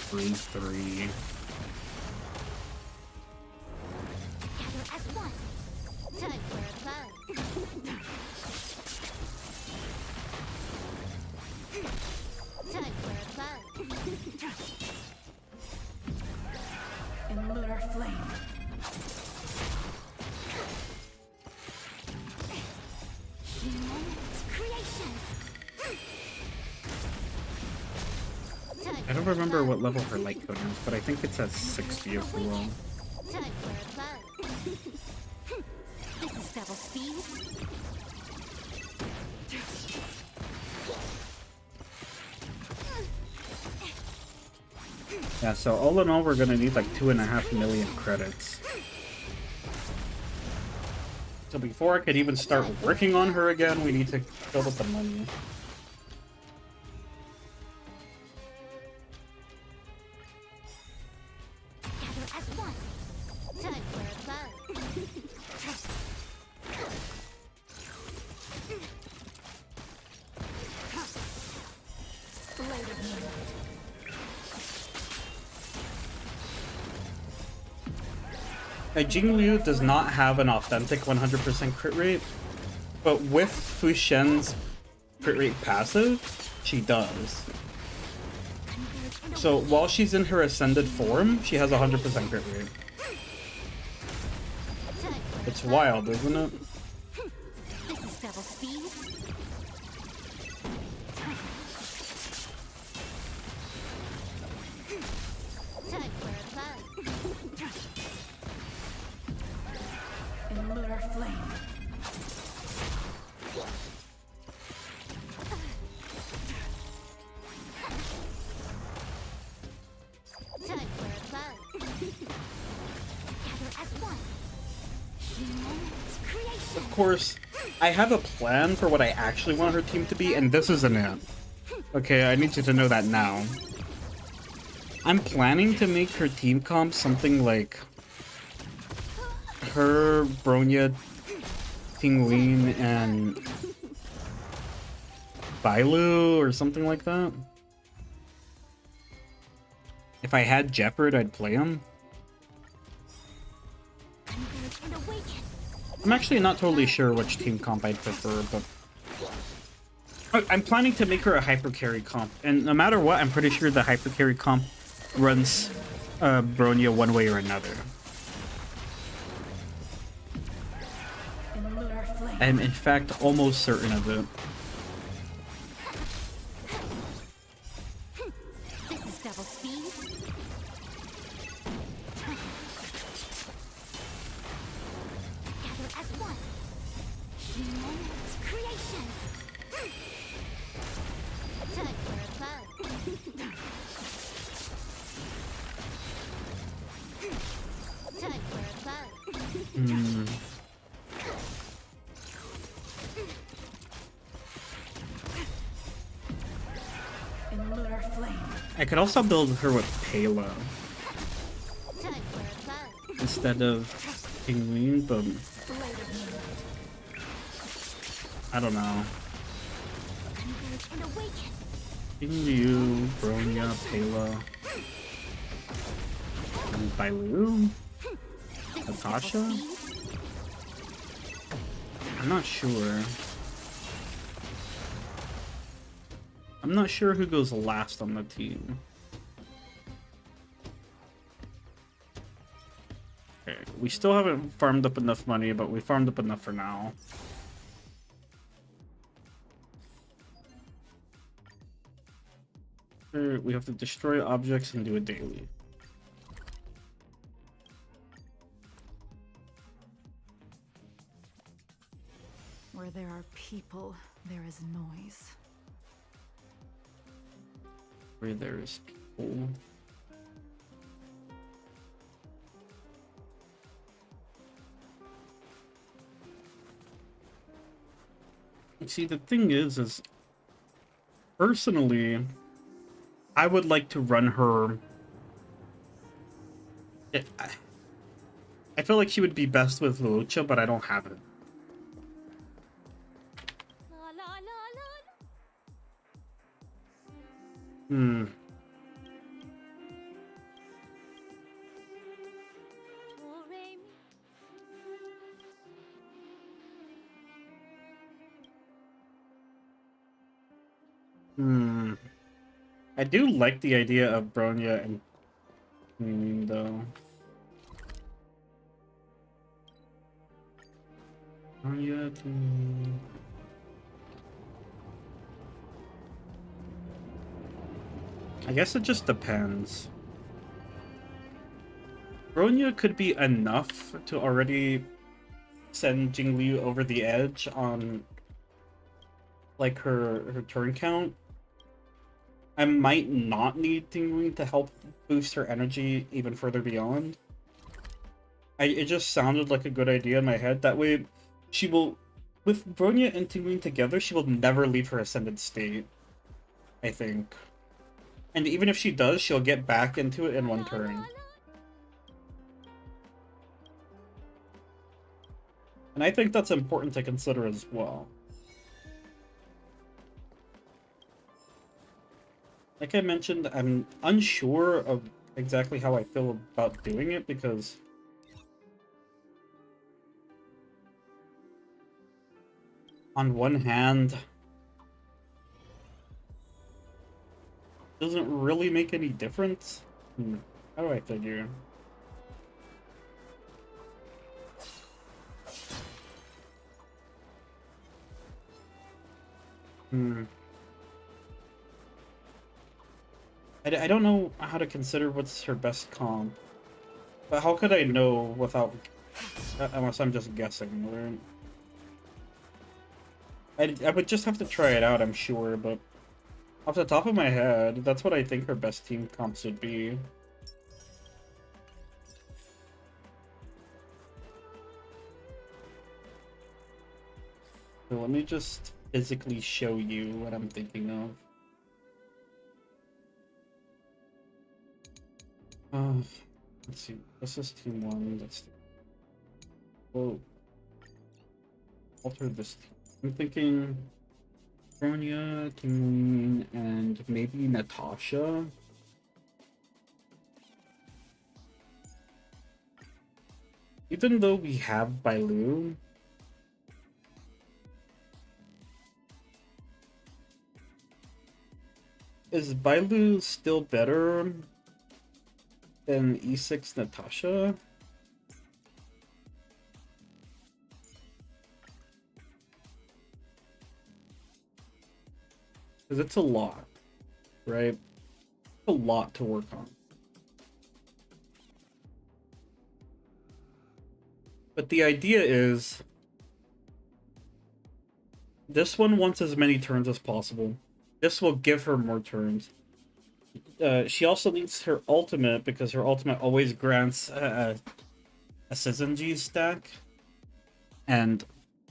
3, 3. flame. I don't remember what level her light cone is, but I think it's at 60 overall. Time for a buzz. This is double speed. Yeah, so all in all, we're gonna need like 2.5 million credits. So before I could even start working on her again, we need to build up the money. Gather as one. Time for a buzz. Blade of moonlight. Jing Liu does not have an authentic 100% crit rate, but with Fu Shen's crit rate passive, she does. So while she's in her ascended form, she has a 100% crit rate. It's wild, isn't it? This is double speed. Time for a buzz. In lunar flame. Time for a buzz. Gather as one. Humans creation. Of course, I have a plan for what I actually want her team to be, and this isn't it. Okay, I need you to know that now. I'm planning to make her team comp something like her, Bronya, Tingling, and Bailu, or something like that. If I had Jeopard, I'd play him. I'm actually not totally sure which team comp I'd prefer, but I'm planning to make her a hyper carry comp, and no matter what, I'm pretty sure the hyper carry comp runs Bronya one way or another. In lunar flame. I'm in fact almost certain of it. This is double speed. Gather as one. Humans creation. Time for a buzz. Time for a buzz. In lunar flame. I could also build her with Pela Time for a buzz. instead of Tingling, but Blade of moonlight. I don't know. Converge and awaken. Tinglu, Bronya, Pela, and Bailu? Natasha? I'm not sure. I'm not sure who goes last on the team. Okay, we still haven't farmed up enough money, but we farmed up enough for now. We have to destroy objects and do it daily. Where there are people, there is noise. Where there's people. See, the thing is personally, I would like to run her. I feel like she would be best with Lucha, but I don't have it. La la la la. Hmm. Oh, Raimi. Hmm. I do like the idea of Bronya and though. Bronya to... I guess it just depends. Bronya could be enough to already send Jingliu over the edge on like her turn count. I might not need Jingliu to help boost her energy even further beyond. It just sounded like a good idea in my head. That way, she will, with Bronya and Jingliu together, she will never leave her ascended state, I think. And even if she does, she'll get back into it in one turn. And I think that's important to consider as well. Like I mentioned, I'm unsure of exactly how I feel about doing it because on one hand, it doesn't really make any difference. How do I figure? I don't know how to consider what's her best comp. But how could I know without... unless I'm just guessing, right? I would just have to try it out, I'm sure, but... off the top of my head, that's what I think her best team comps would be. So let me just physically show you what I'm thinking of. Let's see. This is team 1. Let's we'll alter this team. I'm thinking Bronya, Tingling, and maybe Natasha. Even though we have Bailu, is Bailu still better than E6 Natasha? Because it's a lot, right? A lot to work on. But the idea is, this one wants as many turns as possible. This will give her more turns. She also needs her ultimate, because her ultimate always grants a Sizenji stack. And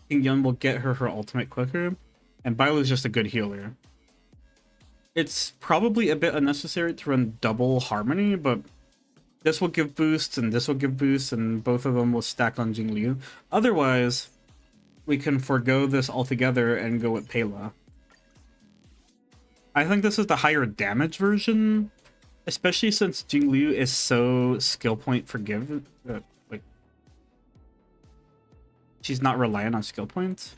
King Yun will get her ultimate quicker. And Bailu's just a good healer. It's probably a bit unnecessary to run double Harmony, but this will give boosts and this will give boosts, and both of them will stack on Jingliu. Otherwise, we can forego this altogether and go with Pela. I think this is the higher damage version, especially since Jingliu is so skill point forgive. Like, she's not reliant on skill points.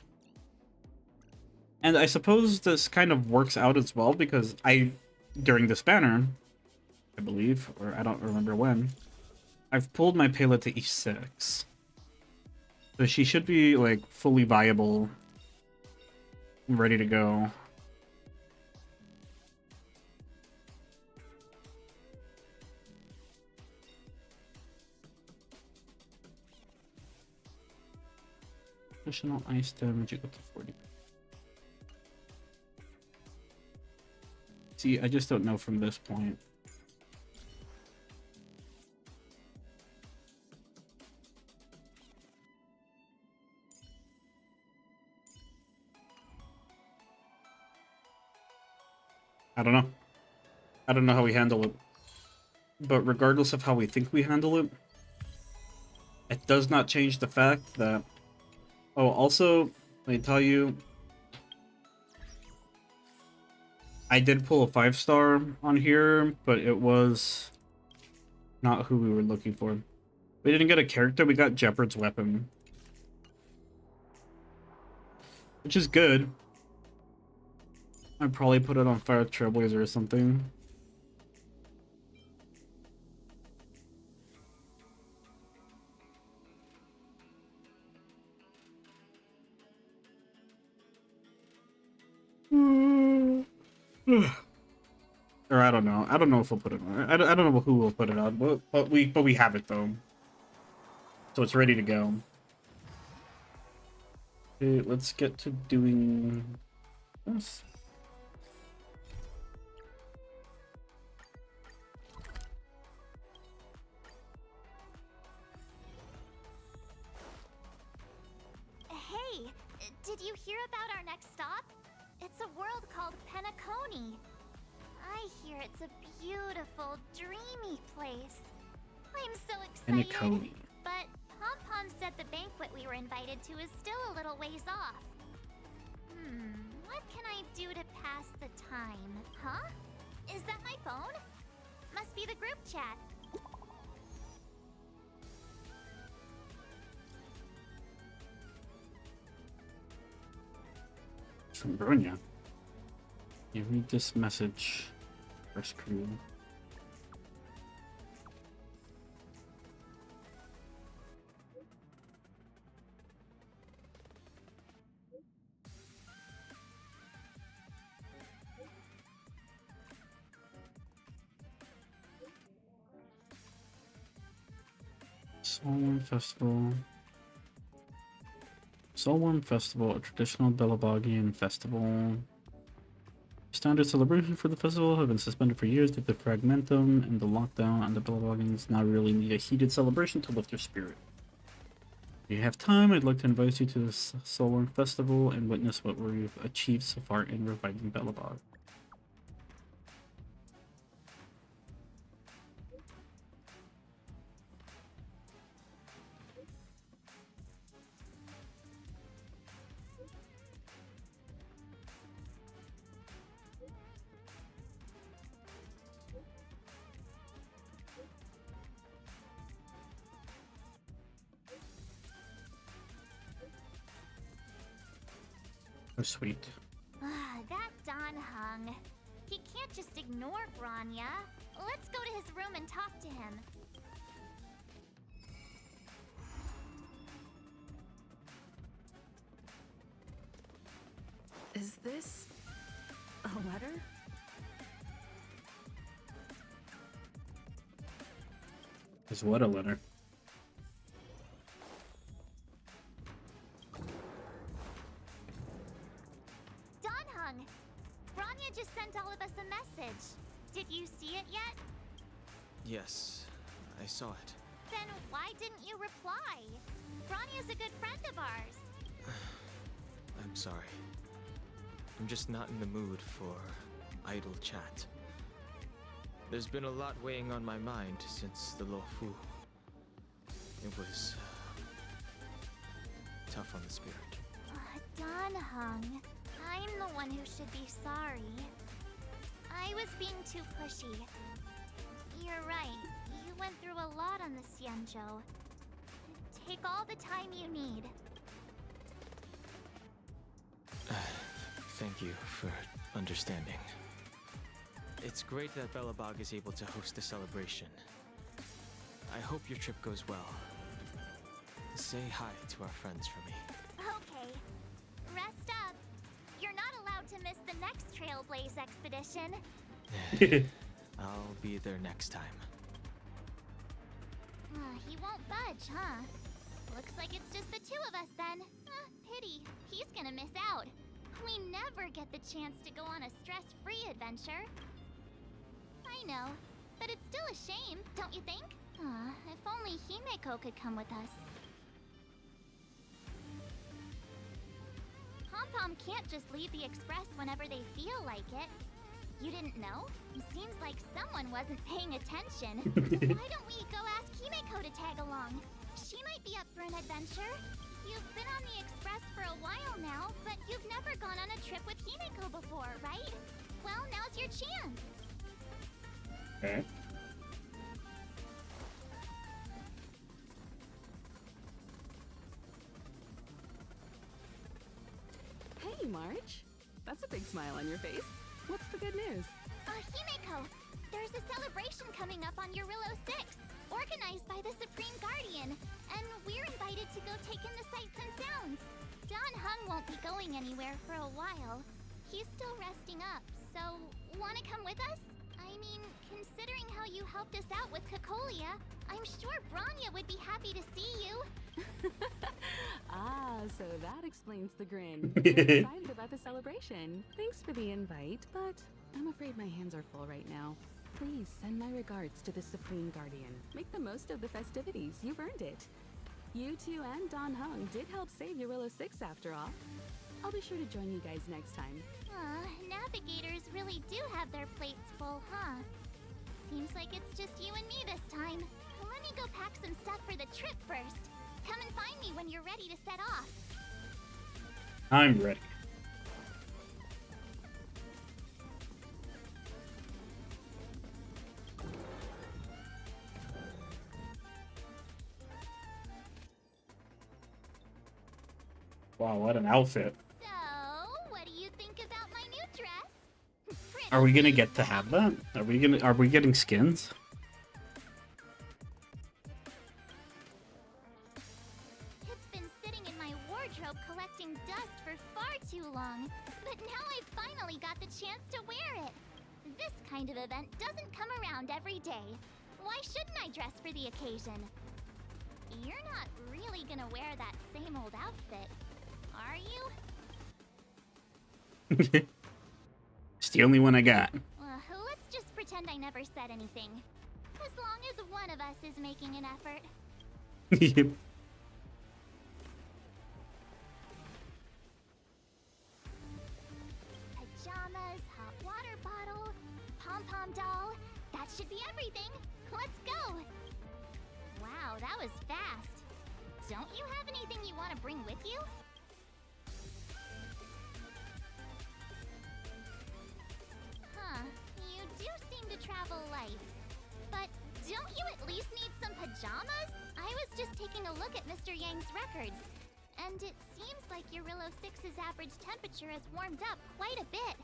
And I suppose this kind of works out as well because during this banner, I believe, or I don't remember when, I've pulled my Pela to E6. So she should be like fully viable, ready to go. Additional ice damage equal to 40. See, I just don't know from this point. I don't know. I don't know how we handle it. But regardless of how we think we handle it, it does not change the fact that... Oh, also, let me tell you, I did pull a 5-star on here, but it was not who we were looking for. We didn't get a character, we got Jeopard's weapon. Which is good. I'd probably put it on Fire Trailblazer or something. Or I don't know. I don't know if we'll put it on. I don't know who will put it on, but we have it though, so it's ready to go. Okay, let's get to doing this. Hey, did you hear about our next stop? It's a world called Penacony. I hear it's a beautiful, dreamy place. I'm so excited. Penacony. But Pom Pom said the banquet we were invited to is still a little ways off. What can I do to pass the time? Huh? Is that my phone? Must be the group chat. From Bronya. You read this message. First crew. Soulworm Festival. Soulworm Festival, a traditional Belabogian festival. Standard celebration for the festival have been suspended for years due to the fragmentum and the lockdown, and the Belabogians now really need a heated celebration to lift their spirit. If you have time, I'd like to invite you to the Soulworm Festival and witness what we've achieved so far in reviving Belobog. Oh, sweet. That Don Hung. He can't just ignore Bronya. Let's go to his room and talk to him. Is this a letter? Is what a letter? Don Hung! Bronya just sent all of us a message. Did you see it yet? Yes, I saw it. Then why didn't you reply? Bronya's a good friend of ours. I'm sorry. I'm just not in the mood for idle chat. There's been a lot weighing on my mind since the Luofu. It was tough on the spirit. Don Hung, I'm the one who should be sorry. I was being too pushy. You're right. You went through a lot on the Xianzhou. Take all the time you need. Thank you for understanding. It's great that Belobog is able to host a celebration. I hope your trip goes well. Say hi to our friends for me. Okay. Rest up. You're not allowed to miss the next Trailblaze expedition. I'll be there next time. He won't budge, huh? Looks like it's just the two of us then. Pity. He's gonna miss out. We never get the chance to go on a stress-free adventure. I know, but it's still a shame, don't you think? If only Himeko could come with us. Pom-Pom can't just leave the Express whenever they feel like it. You didn't know? Seems like someone wasn't paying attention. Why don't we go ask Himeko to tag along? She might be up for an adventure. You've been on the Express for a while now, but you've never gone on a trip with Himeko before, right? Well, now's your chance. Okay. Hey, March. That's a big smile on your face. What's the good news? Himeko, there's a celebration coming up on Eurillo 6, organized by the Supreme Guardian, and we're invited to go take in the sights and sounds. Don Hung won't be going anywhere for a while. He's still resting up, So, wanna come with us? I mean, considering how you helped us out with Cocolia, I'm sure Bronya would be happy to see you. Ah, so that explains the grin. You're excited about the celebration. Thanks for the invite, but I'm afraid my hands are full right now. Please send my regards to the Supreme Guardian. Make the most of the festivities. You've earned it. You two and Don Hung did help save Eurillo 6 after all. I'll be sure to join you guys next time. Navigators really do have their plates full, huh? Seems like it's just you and me this time. Let me go pack some stuff for the trip first. Come and find me when you're ready to set off. I'm ready. Wow, what an outfit. So, what do you think about my new dress? Are we gonna get to have that? Are we getting skins? It's been sitting in my wardrobe collecting dust for far too long, but now I finally got the chance to wear it. This kind of event doesn't come around every day. Why shouldn't I dress for the occasion? You're not really gonna wear that same old outfit, are you? It's the only one I got. Let's just pretend I never said anything. As long as one of us is making an effort. Yep. Pajamas, hot water bottle, pom-pom doll. That should be everything. Let's go. Wow, that was fast. Don't you have anything you want to bring with you? Huh, you do seem to travel light. But don't you at least need some pajamas? I was just taking a look at Mr. Yang's records, and it seems like Eurillo 6's average temperature has warmed up quite a bit.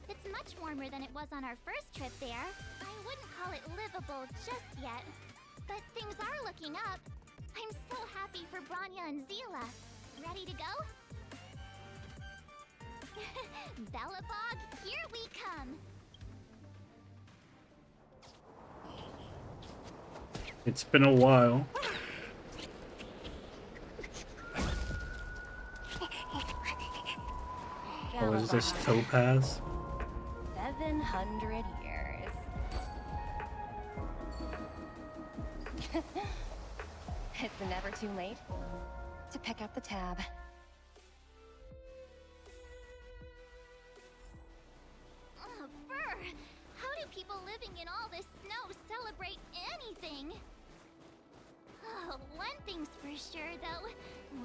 It's much warmer than it was on our first trip there. I wouldn't call it livable just yet, but things are looking up. I'm so happy for Bronya and Zila. Ready to go? Bellabog, here we come! It's been a while. Oh, is this Topaz? 700 years. It's never too late to pick up the tab. Oh, brr! How do people living in all this snow celebrate anything? Oh, one thing's for sure, though.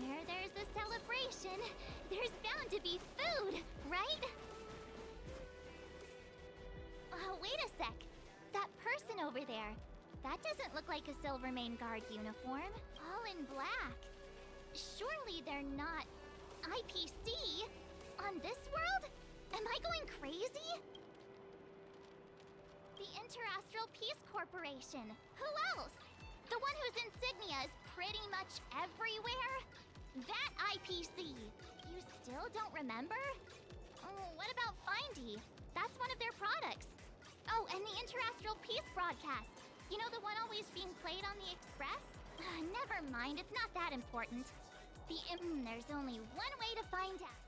Where there's a celebration, there's bound to be food, right? Oh, wait a sec. That person over there. That doesn't look like a Silvermane Guard uniform. All in black. Surely they're not IPC? On this world? Am I going crazy? The Interastral Peace Corporation. Who else? The one whose insignia is pretty much everywhere? That IPC. You still don't remember? Oh, what about Findy? That's one of their products. Oh, and the Interastral Peace broadcast. You know, the one always being played on the Express? Never mind, it's not that important. There's only one way to find out.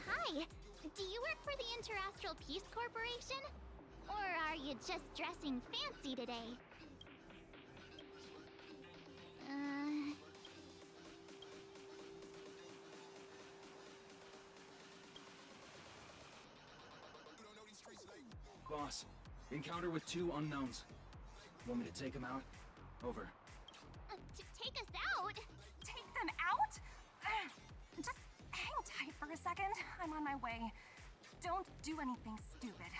Hi, do you work for the Interastral Peace Corporation? Or are you just dressing fancy today? Boss, encounter with 2 unknowns. Want me to take them out? Over. To take us out? Take them out? Just hang tight for a second. I'm on my way. Don't do anything stupid.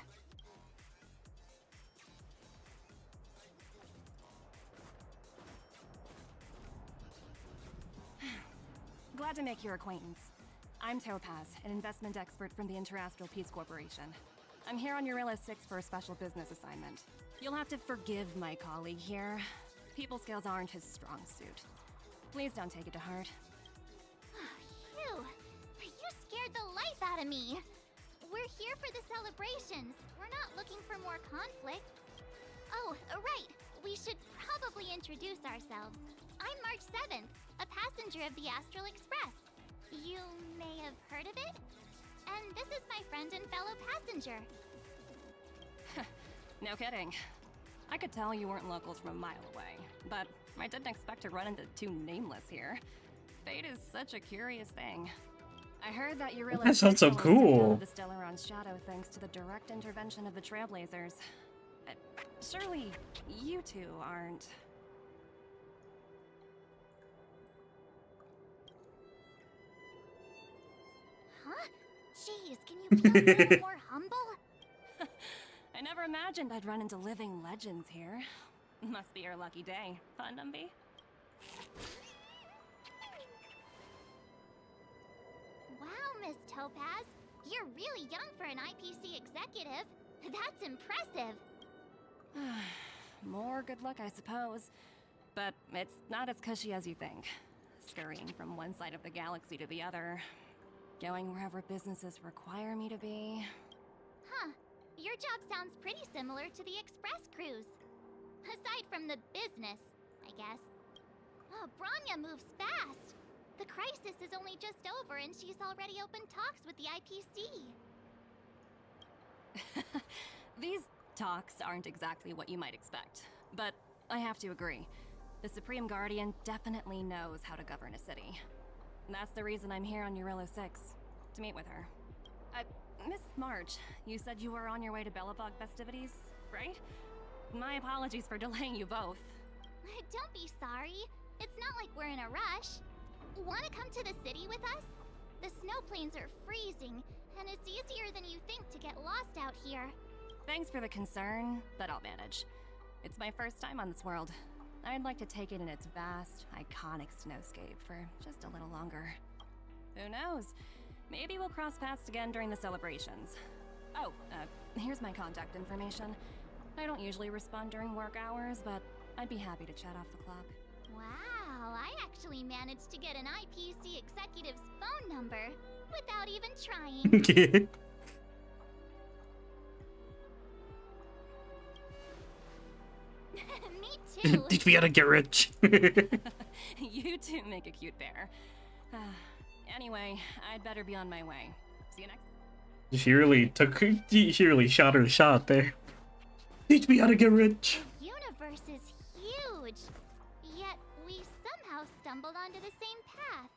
Glad to make your acquaintance. I'm Topaz, an investment expert from the Interastral Peace Corporation. I'm here on Eurillo 6 for a special business assignment. You'll have to forgive my colleague here. People skills aren't his strong suit. Please don't take it to heart. Phew. You out of me. We're here for the celebrations. We're not looking for more conflict. Oh, right. We should probably introduce ourselves. I'm March 7th, a passenger of the Astral Express. You may have heard of it? And this is my friend and fellow passenger. No kidding. I could tell you weren't locals from a mile away, but I didn't expect to run into two nameless here. Fate is such a curious thing. I heard that you realized That sounds so cool. the Stellaron's shadow thanks to the direct intervention of the Trailblazers. Surely you two aren't. Huh? Jeez, can you be a little more humble? I never imagined I'd run into living legends here. Must be your lucky day, huh, Numby? Wow, Miss Topaz. You're really young for an IPC executive. That's impressive. More good luck, I suppose. But it's not as cushy as you think. Scurrying from one side of the galaxy to the other. Going wherever businesses require me to be. Huh. Your job sounds pretty similar to the express cruise. Aside from the business, I guess. Oh, Bronya moves fast. The crisis is only just over and she's already opened talks with the IPC. These talks aren't exactly what you might expect. But I have to agree. The Supreme Guardian definitely knows how to govern a city. And that's the reason I'm here on Eurillo 6, to meet with her. Miss March, you said you were on your way to Belobog festivities, right? My apologies for delaying you both. Don't be sorry. It's not like we're in a rush. Want to come to the city with us? The snow plains are freezing, and it's easier than you think to get lost out here. Thanks for the concern, but I'll manage. It's my first time on this world. I'd like to take it in its vast, iconic snowscape for just a little longer. Who knows? Maybe we'll cross paths again during the celebrations. Oh, here's my contact information. I don't usually respond during work hours, but I'd be happy to chat off the clock. Wow, I actually managed to get an IPC executive's phone number without even trying. Me too. Teach me how to get rich. You two make a cute pair. Anyway, I'd better be on my way. See you next. She really shot her shot there. Teach me how to get rich. The universe is huge, yet we somehow stumbled onto the same path.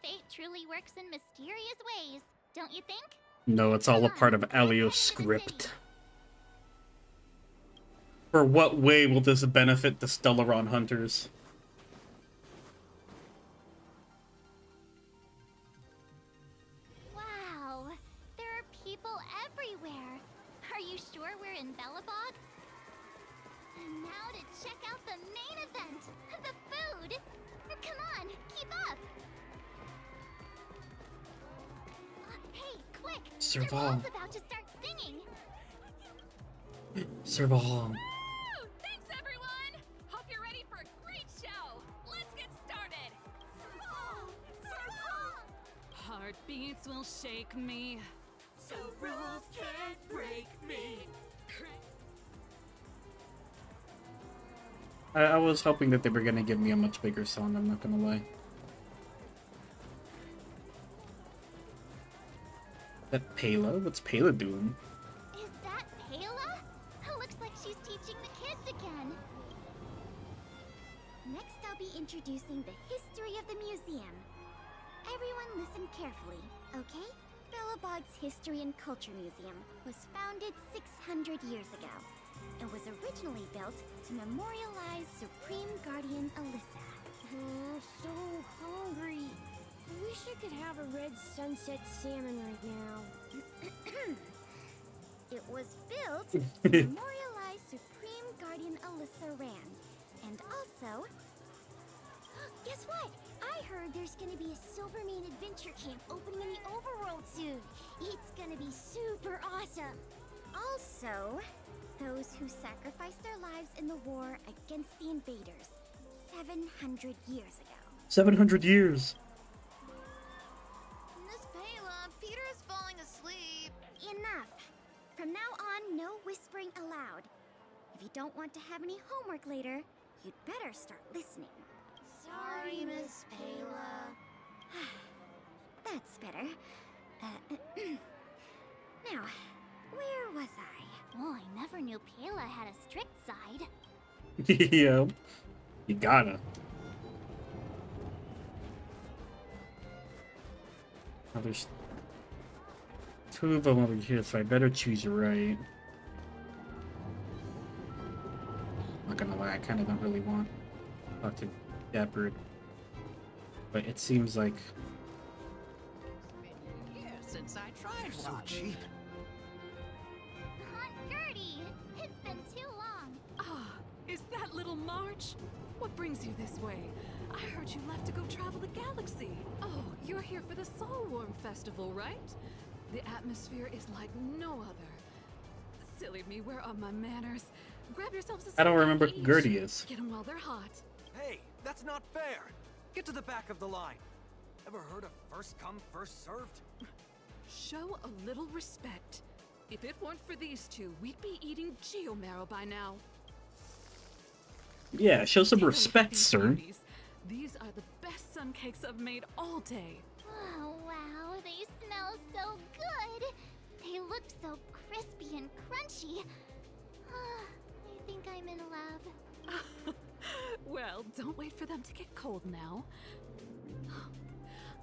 Fate truly works in mysterious ways, don't you think? No, it's all a part of Alio's script. For what way will this benefit the Stellaron hunters? Wow, there are people everywhere. Are you sure we're in Belobog? And now to check out the main event, the food. Come on, keep up. Hey, quick! Serval. Serval's about to start singing. Serval. Thanks, everyone! Hope you're ready for a great show! Let's get started! Heartbeats will shake me. So rules can't break me. I was hoping that they were gonna give me a much bigger song, I'm not gonna lie. That Payla? What's Payla doing? Is that Payla? Looks like she's teaching the kids again. Next, I'll be introducing the history of the museum. Everyone listen carefully, okay? Belobog's History and Culture Museum was founded 600 years ago. It was originally built to memorialize Supreme Guardian Alyssa. So hungry. I wish I could have a red sunset salmon right now. It was built to memorialize Supreme Guardian Alyssa Rand. And also... Guess what? I heard there's gonna be a Silvermane adventure camp opening in the Overworld soon. It's gonna be super awesome. Also, those who sacrificed their lives in the war against the invaders 700 years ago. 700 years. Miss Payla, Peter's enough. From now on, no whispering aloud. If you don't want to have any homework later, you'd better start listening. Sorry, Miss Payla. That's better. Now, where was I? Oh, I never knew Payla had a strict side. Yeah. You gotta. Oh, there's 2 of them over here, so I better choose right. Not gonna lie, I kind of don't really want to talk to Dapper, but it seems like Since I tried So cheap. Aunt Gertie, it's been too long. Ah, is that little March? What brings you this way? I heard you left to go travel the galaxy. Oh, you're here for the Soulworm Festival, right? The atmosphere is like no other. Silly me, where are my manners? Grab yourselves a I don't remember each. who Gertie is. Get them while they're hot. Hey, that's not fair. Get to the back of the line. Ever heard of first come, first served? Show a little respect. If it weren't for these two, we'd be eating Geomarrow by now. Yeah, show some respect, sir. These are the best sun cakes I've made all day. Oh, wow, they smell so good. They look so crispy and crunchy. I think I'm in love. Well, don't wait for them to get cold now.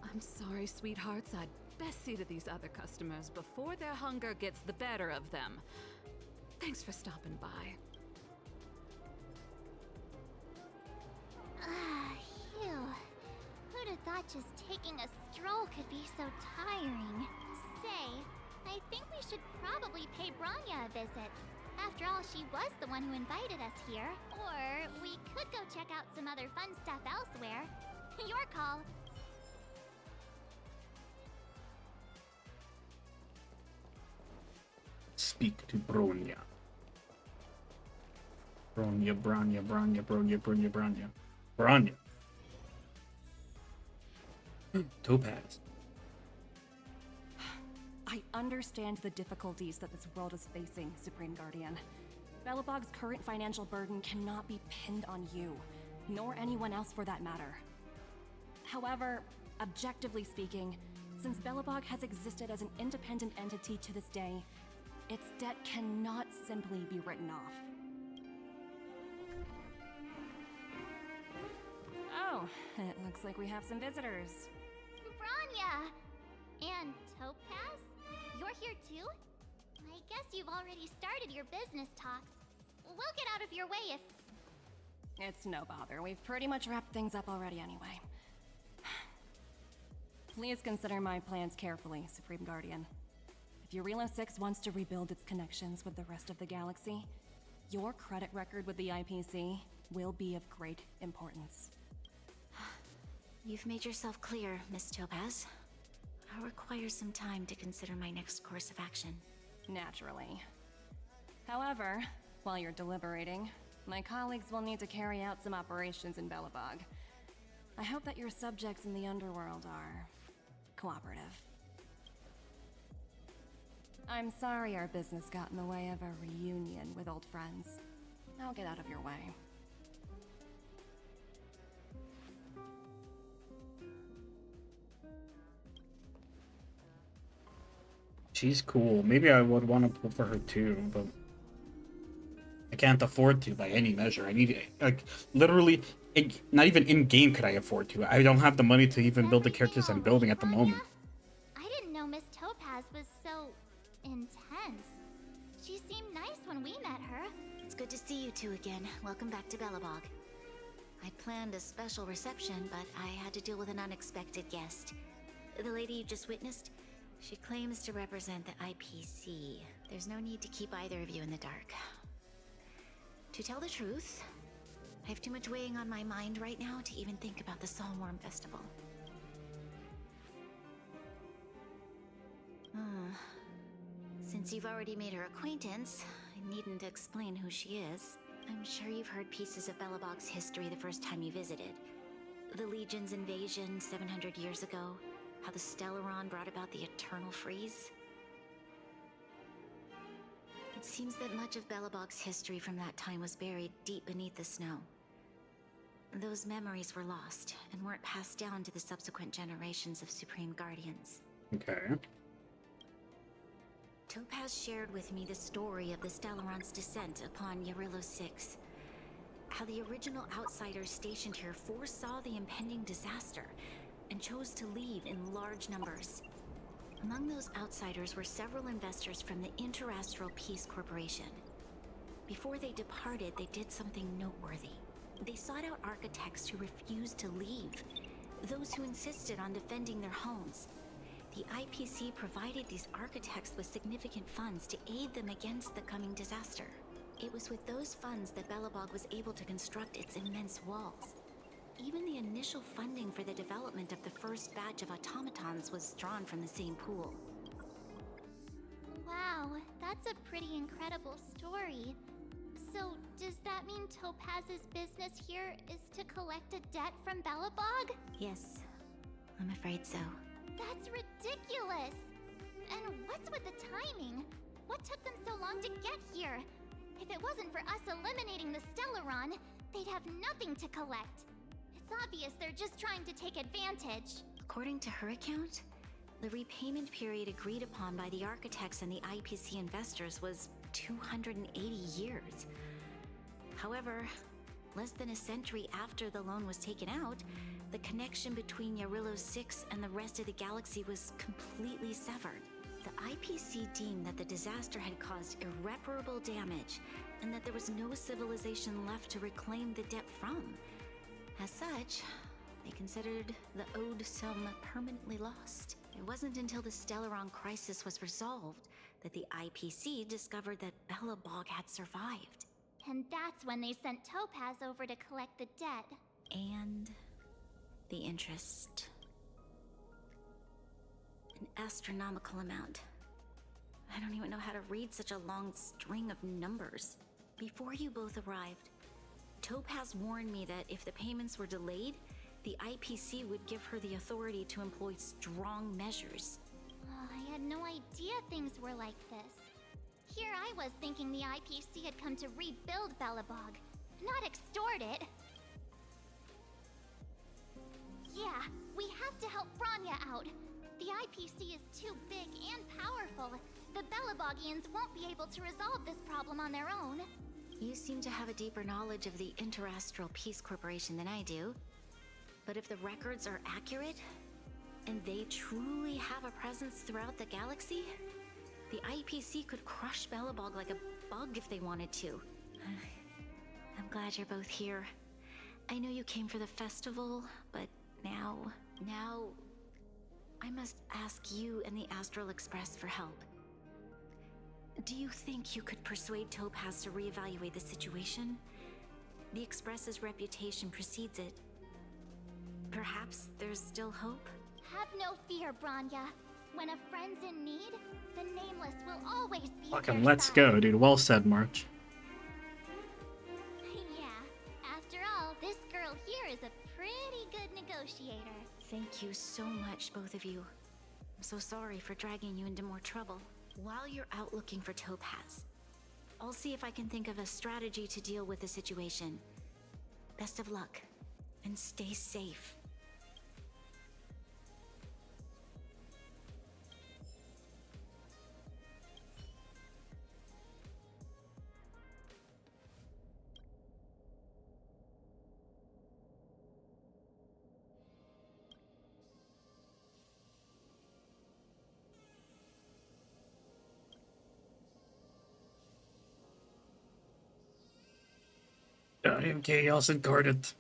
I'm sorry, sweethearts. I'd best see to these other customers before their hunger gets the better of them. Thanks for stopping by. Phew. Who'd have thought just taking a stroll could be so tiring? Say, I think we should probably pay Bronya a visit. After all, she was the one who invited us here. Or we could go check out some other fun stuff elsewhere. Your call. Speak to Bronya. Bronya. Bronya. Topaz. I understand the difficulties that this world is facing, Supreme Guardian. Belobog's current financial burden cannot be pinned on you, nor anyone else for that matter. However, objectively speaking, since Belobog has existed as an independent entity to this day, its debt cannot simply be written off. Oh, it looks like we have some visitors. Bronya! And Topaz? You're here too? I guess you've already started your business talks. We'll get out of your way if... It's no bother. We've pretty much wrapped things up already anyway. Please consider my plans carefully, Supreme Guardian. If Eurela 6 wants to rebuild its connections with the rest of the galaxy, your credit record with the IPC will be of great importance. You've made yourself clear, Miss Topaz. I'll require some time to consider my next course of action. Naturally. However, while you're deliberating, my colleagues will need to carry out some operations in Belobog. I hope that your subjects in the underworld are cooperative. I'm sorry our business got in the way of a reunion with old friends. I'll get out of your way. She's cool. Maybe I would want to pull for her too, but I can't afford to by any measure. I need, like, literally, not even in game could I afford to. I don't have the money to even build the characters I'm building at the moment. I didn't know Miss Topaz was so... intense. She seemed nice when we met her. It's good to see you two again. Welcome back to Belobog. I planned a special reception, but I had to deal with an unexpected guest. The lady you just witnessed, she claims to represent the IPC. There's no need to keep either of you in the dark. To tell the truth, I have too much weighing on my mind right now to even think about the Soulworm Festival. Since you've already made her acquaintance, I needn't explain who she is. I'm sure you've heard pieces of Belobog's history the first time you visited. The Legion's invasion 700 years ago, how the Stellaron brought about the Eternal Freeze. It seems that much of Belobog's history from that time was buried deep beneath the snow. Those memories were lost and weren't passed down to the subsequent generations of Supreme Guardians. Okay. Topaz shared with me the story of the Stellaron's descent upon Yarillo 6. How the original outsiders stationed here foresaw the impending disaster and chose to leave in large numbers. Among those outsiders were several investors from the Interastral Peace Corporation. Before they departed, they did something noteworthy. They sought out architects who refused to leave, those who insisted on defending their homes. The IPC provided these architects with significant funds to aid them against the coming disaster. It was with those funds that Belobog was able to construct its immense walls. Even the initial funding for the development of the first batch of automatons was drawn from the same pool. Wow, that's a pretty incredible story. So, does that mean Topaz's business here is to collect a debt from Belobog? Yes, I'm afraid so. That's ridiculous! And what's with the timing? What took them so long to get here? If it wasn't for us eliminating the Stellaron, they'd have nothing to collect. It's obvious they're just trying to take advantage. According to her account, the repayment period agreed upon by the architects and the IPC investors was 280 years. However, less than a century after the loan was taken out, the connection between Yarillo 6 and the rest of the galaxy was completely severed. The IPC deemed that the disaster had caused irreparable damage and that there was no civilization left to reclaim the debt from. As such, they considered the owed sum permanently lost. It wasn't until the Stellaron crisis was resolved that the IPC discovered that Belobog had survived. And that's when they sent Topaz over to collect the debt. And the interest. An astronomical amount. I don't even know how to read such a long string of numbers. Before you both arrived, Topaz warned me that if the payments were delayed, the IPC would give her the authority to employ strong measures. Oh, I had no idea things were like this. Here I was thinking the IPC had come to rebuild Belobog, not extort it. Yeah, we have to help Bronya out. The IPC is too big and powerful. The Belobogians won't be able to resolve this problem on their own. You seem to have a deeper knowledge of the Interastral Peace Corporation than I do. But if the records are accurate, and they truly have a presence throughout the galaxy, the IPC could crush Belobog like a bug if they wanted to. I'm glad you're both here. I know you came for the festival, but now I must ask you and the Astral Express for help. Do you think you could persuade Topaz to reevaluate the situation? The Express's reputation precedes it. Perhaps there's still hope? Have no fear, Bronya. When a friend's in need, the Nameless will always be at Fucking their let's side. go, dude. Well said, March. Yeah, after all, this girl here is a pretty good negotiator. Thank you so much, both of you. I'm so sorry for dragging you into more trouble. While you're out looking for Topaz, I'll see if I can think of a strategy to deal with the situation. Best of luck, and stay safe. I am chaos incarnate.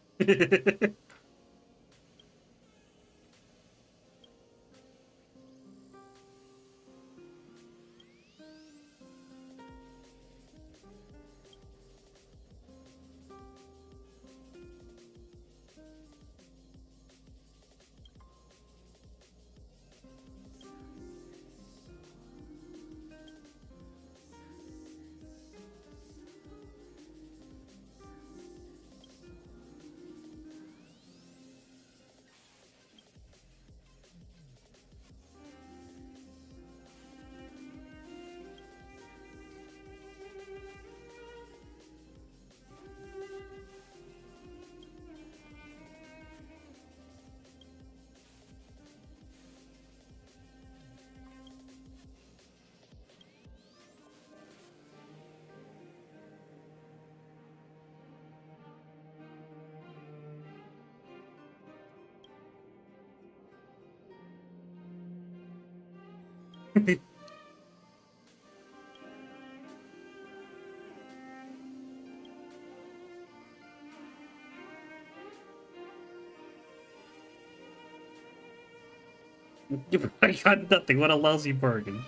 I got nothing. What a lousy bargain.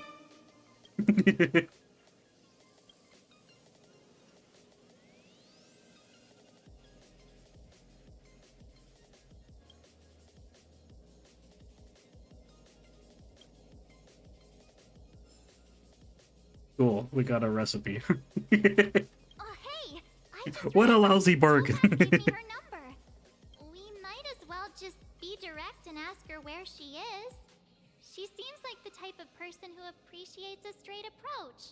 Cool, we got a recipe. What a lousy bargain. We might as well just be direct and ask her where she is. She seems like the type of person who appreciates a straight approach.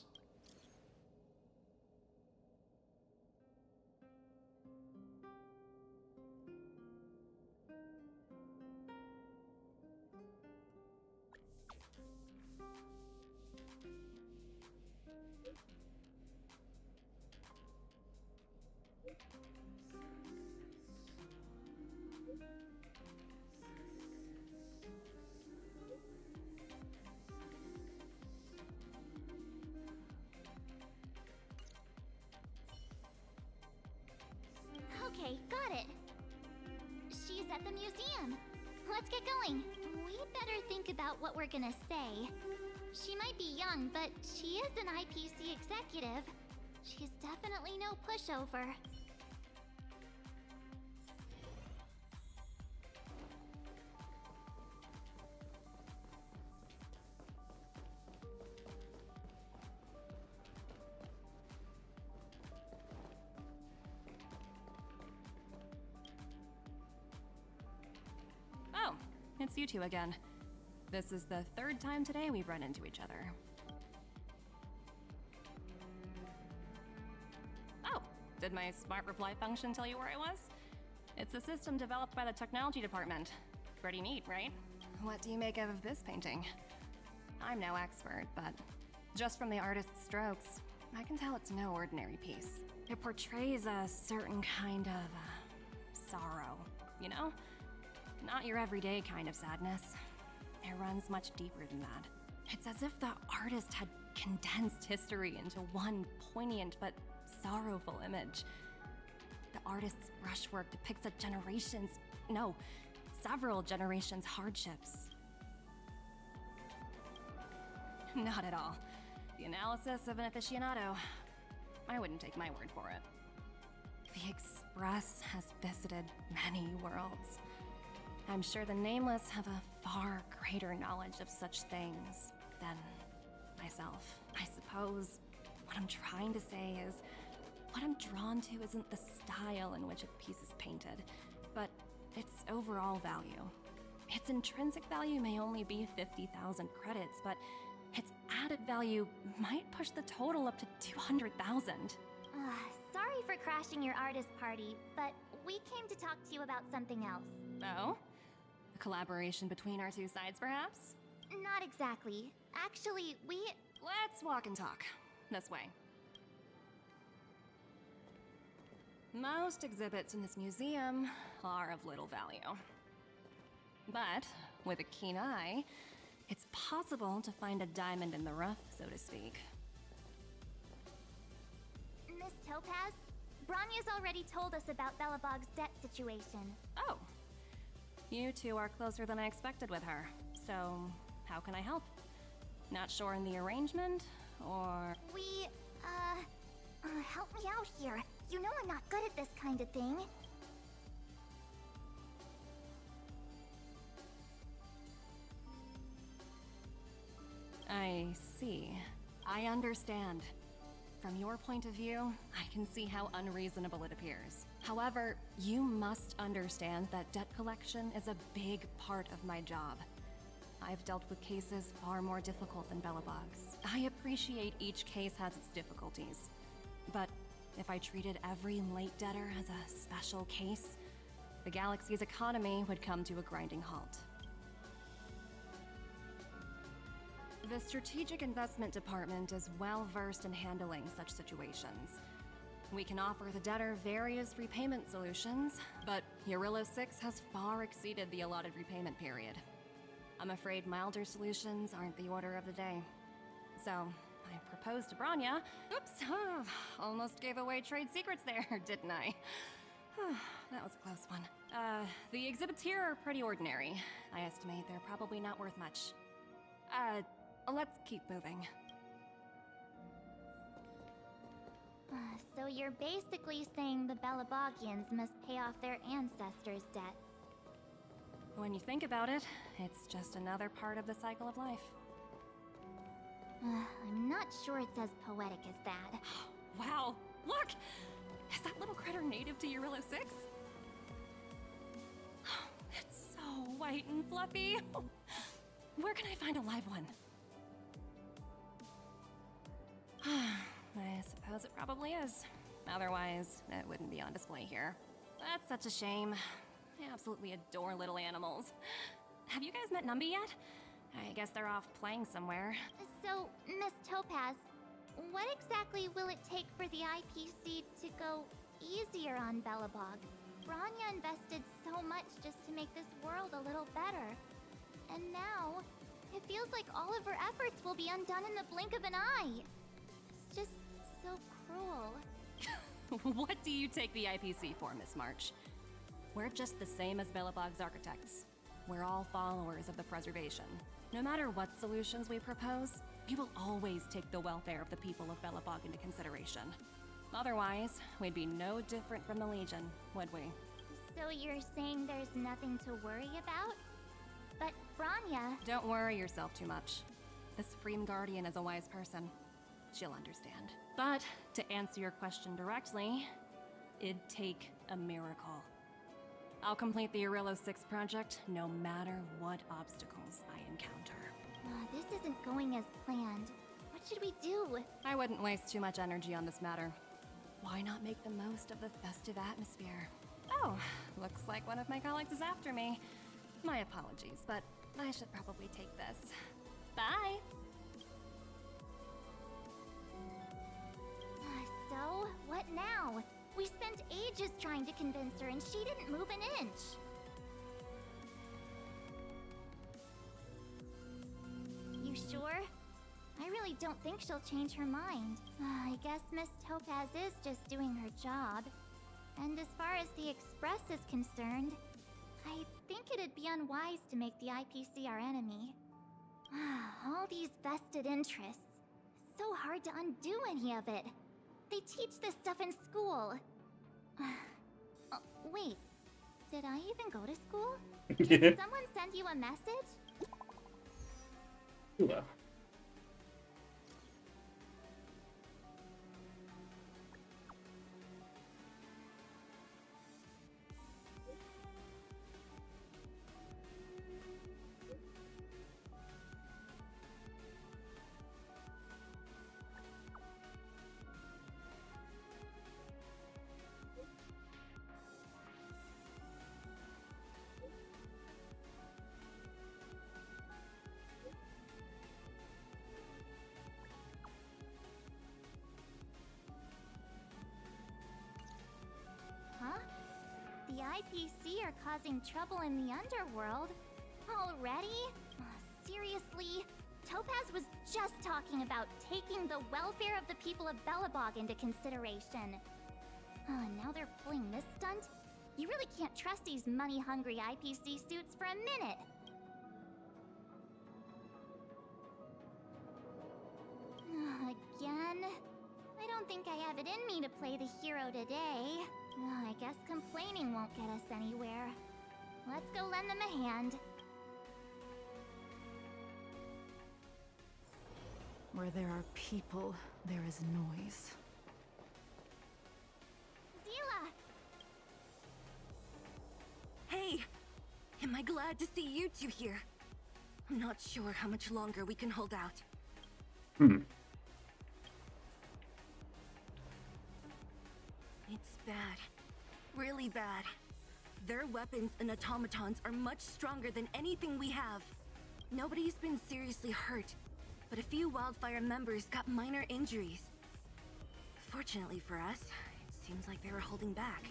Okay, got it. She's at the museum. Let's get going. We better think about what we're gonna say. She might be young, but she is an IPC executive. She's definitely no pushover. Oh, it's you two again. This is the third time today we've run into each other. Oh, did my smart reply function tell you where I was? It's a system developed by the technology department. Pretty neat, right? What do you make of this painting? I'm no expert, but just from the artist's strokes, I can tell it's no ordinary piece. It portrays a certain kind of sorrow, you know? Not your everyday kind of sadness. It runs much deeper than that. It's as if the artist had condensed history into one poignant but sorrowful image. The artist's brushwork depicts a several generations' hardships. Not at all. The analysis of an aficionado. I wouldn't take my word for it. The Express has visited many worlds. I'm sure the Nameless have a far greater knowledge of such things than myself. I suppose what I'm trying to say is, what I'm drawn to isn't the style in which a piece is painted, but its overall value. Its intrinsic value may only be 50,000 credits, but its added value might push the total up to 200,000. Sorry for crashing your artist party, but we came to talk to you about something else. Oh? A collaboration between our two sides, perhaps? Not exactly. Actually, Let's walk and talk. This way. Most exhibits in this museum are of little value. But, with a keen eye, it's possible to find a diamond in the rough, so to speak. Miss Topaz, Bronya's already told us about Belobog's debt situation. Oh. You two are closer than I expected with her. So, how can I help? Not sure in the arrangement, or... help me out here. You know I'm not good at this kind of thing. I see. I understand. From your point of view, I can see how unreasonable it appears. However, you must understand that debt collection is a big part of my job. I've dealt with cases far more difficult than Belobog's. I appreciate each case has its difficulties. But if I treated every late debtor as a special case, the galaxy's economy would come to a grinding halt. The Strategic Investment Department is well versed in handling such situations. We can offer the debtor various repayment solutions, but Eurylo 6 has far exceeded the allotted repayment period. I'm afraid milder solutions aren't the order of the day. So, I proposed to Bronya. Oops, almost gave away trade secrets there, didn't I? That was a close one. The exhibits here are pretty ordinary. I estimate they're probably not worth much. Let's keep moving. So you're basically saying the Belabogians must pay off their ancestors' debts. When you think about it, it's just another part of the cycle of life. I'm not sure it's as poetic as that. Wow, look! Is that little critter native to Eurylo 6? It's so white and fluffy. Where can I find a live one? I suppose it probably is. Otherwise, it wouldn't be on display here. That's such a shame. I absolutely adore little animals. Have you guys met Numby yet? I guess they're off playing somewhere. So, Miss Topaz, what exactly will it take for the IPC to go easier on Belobog? Bronya invested so much just to make this world a little better. And now, it feels like all of her efforts will be undone in the blink of an eye. It's just so cruel. What do you take the IPC for, Miss March? We're just the same as Belobog's architects. We're all followers of the preservation. No matter what solutions we propose, we will always take the welfare of the people of Belobog into consideration. Otherwise, we'd be no different from the Legion, would we? So you're saying there's nothing to worry about? But Bronya... Don't worry yourself too much. The Supreme Guardian is a wise person. She'll understand. But, to answer your question directly, it'd take a miracle. I'll complete the Eurylo 6 project no matter what obstacles I encounter. This isn't going as planned. What should we do? I wouldn't waste too much energy on this matter. Why not make the most of the festive atmosphere? Oh, looks like one of my colleagues is after me. My apologies, but I should probably take this. Bye! So, what now? We spent ages trying to convince her and she didn't move an inch. You sure? I really don't think she'll change her mind. I guess Miss Topaz is just doing her job. And as far as the Express is concerned, I think it'd be unwise to make the IPC our enemy. All these vested interests. So hard to undo any of it. They teach this stuff in school. Wait, did I even go to school? Did someone send you a message? Well. Huh? The IPC are causing trouble in the underworld? Already? Seriously? Topaz was just talking about taking the welfare of the people of Belobog into consideration. Now they're pulling this stunt? You really can't trust these money-hungry IPC suits for a minute. Again? I don't think I have it in me to play the hero today. I guess complaining won't get us anywhere. Let's go lend them a hand. Where there are people, there is noise. Zila! Hey! Am I glad to see you two here? I'm not sure how much longer we can hold out. It's bad. Really bad. Their weapons and automatons are much stronger than anything we have. Nobody's been seriously hurt, but a few Wildfire members got minor injuries. Fortunately for us, it seems like they were holding back.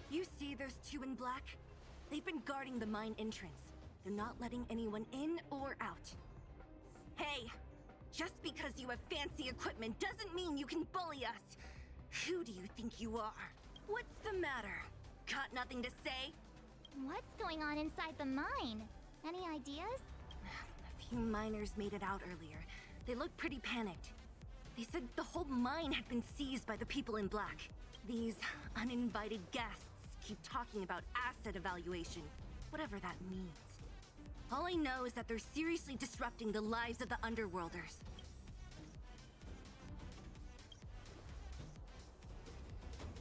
You see those two in black? They've been guarding the mine entrance. They're not letting anyone in or out. Hey, just because you have fancy equipment doesn't mean you can bully us. Who do you think you are? What's the matter? Got nothing to say? What's going on inside the mine? Any ideas? A few miners made it out earlier. They looked pretty panicked. They said the whole mine had been seized by the people in black. These uninvited guests keep talking about asset evaluation, whatever that means. All I know is that they're seriously disrupting the lives of the Underworlders.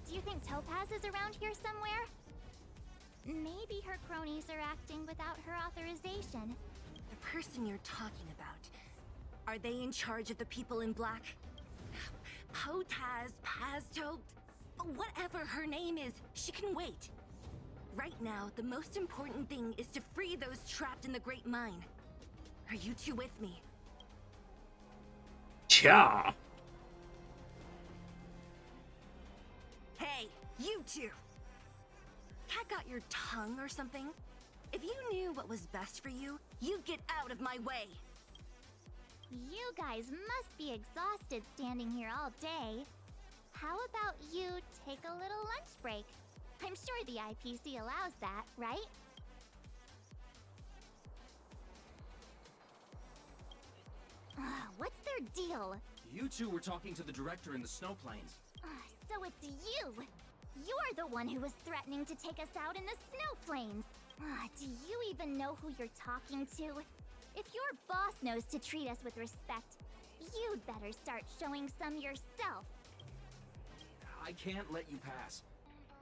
Do you think Topaz is around here somewhere? Maybe her cronies are acting without her authorization. The person you're talking about, are they in charge of the people in black? Potaz, Pazto, whatever her name is, she can wait. Right now, the most important thing is to free those trapped in the Great Mine. Are you two with me? Yeah. Hey, you two! Cat got your tongue or something? If you knew what was best for you, you'd get out of my way. You guys must be exhausted standing here all day. How about you take a little lunch break? I'm sure the IPC allows that, right? What's their deal? You two were talking to the director in the snow plains. So it's you! You're the one who was threatening to take us out in the snow plains! Do you even know who you're talking to? If your boss knows to treat us with respect, you'd better start showing some yourself. I can't let you pass.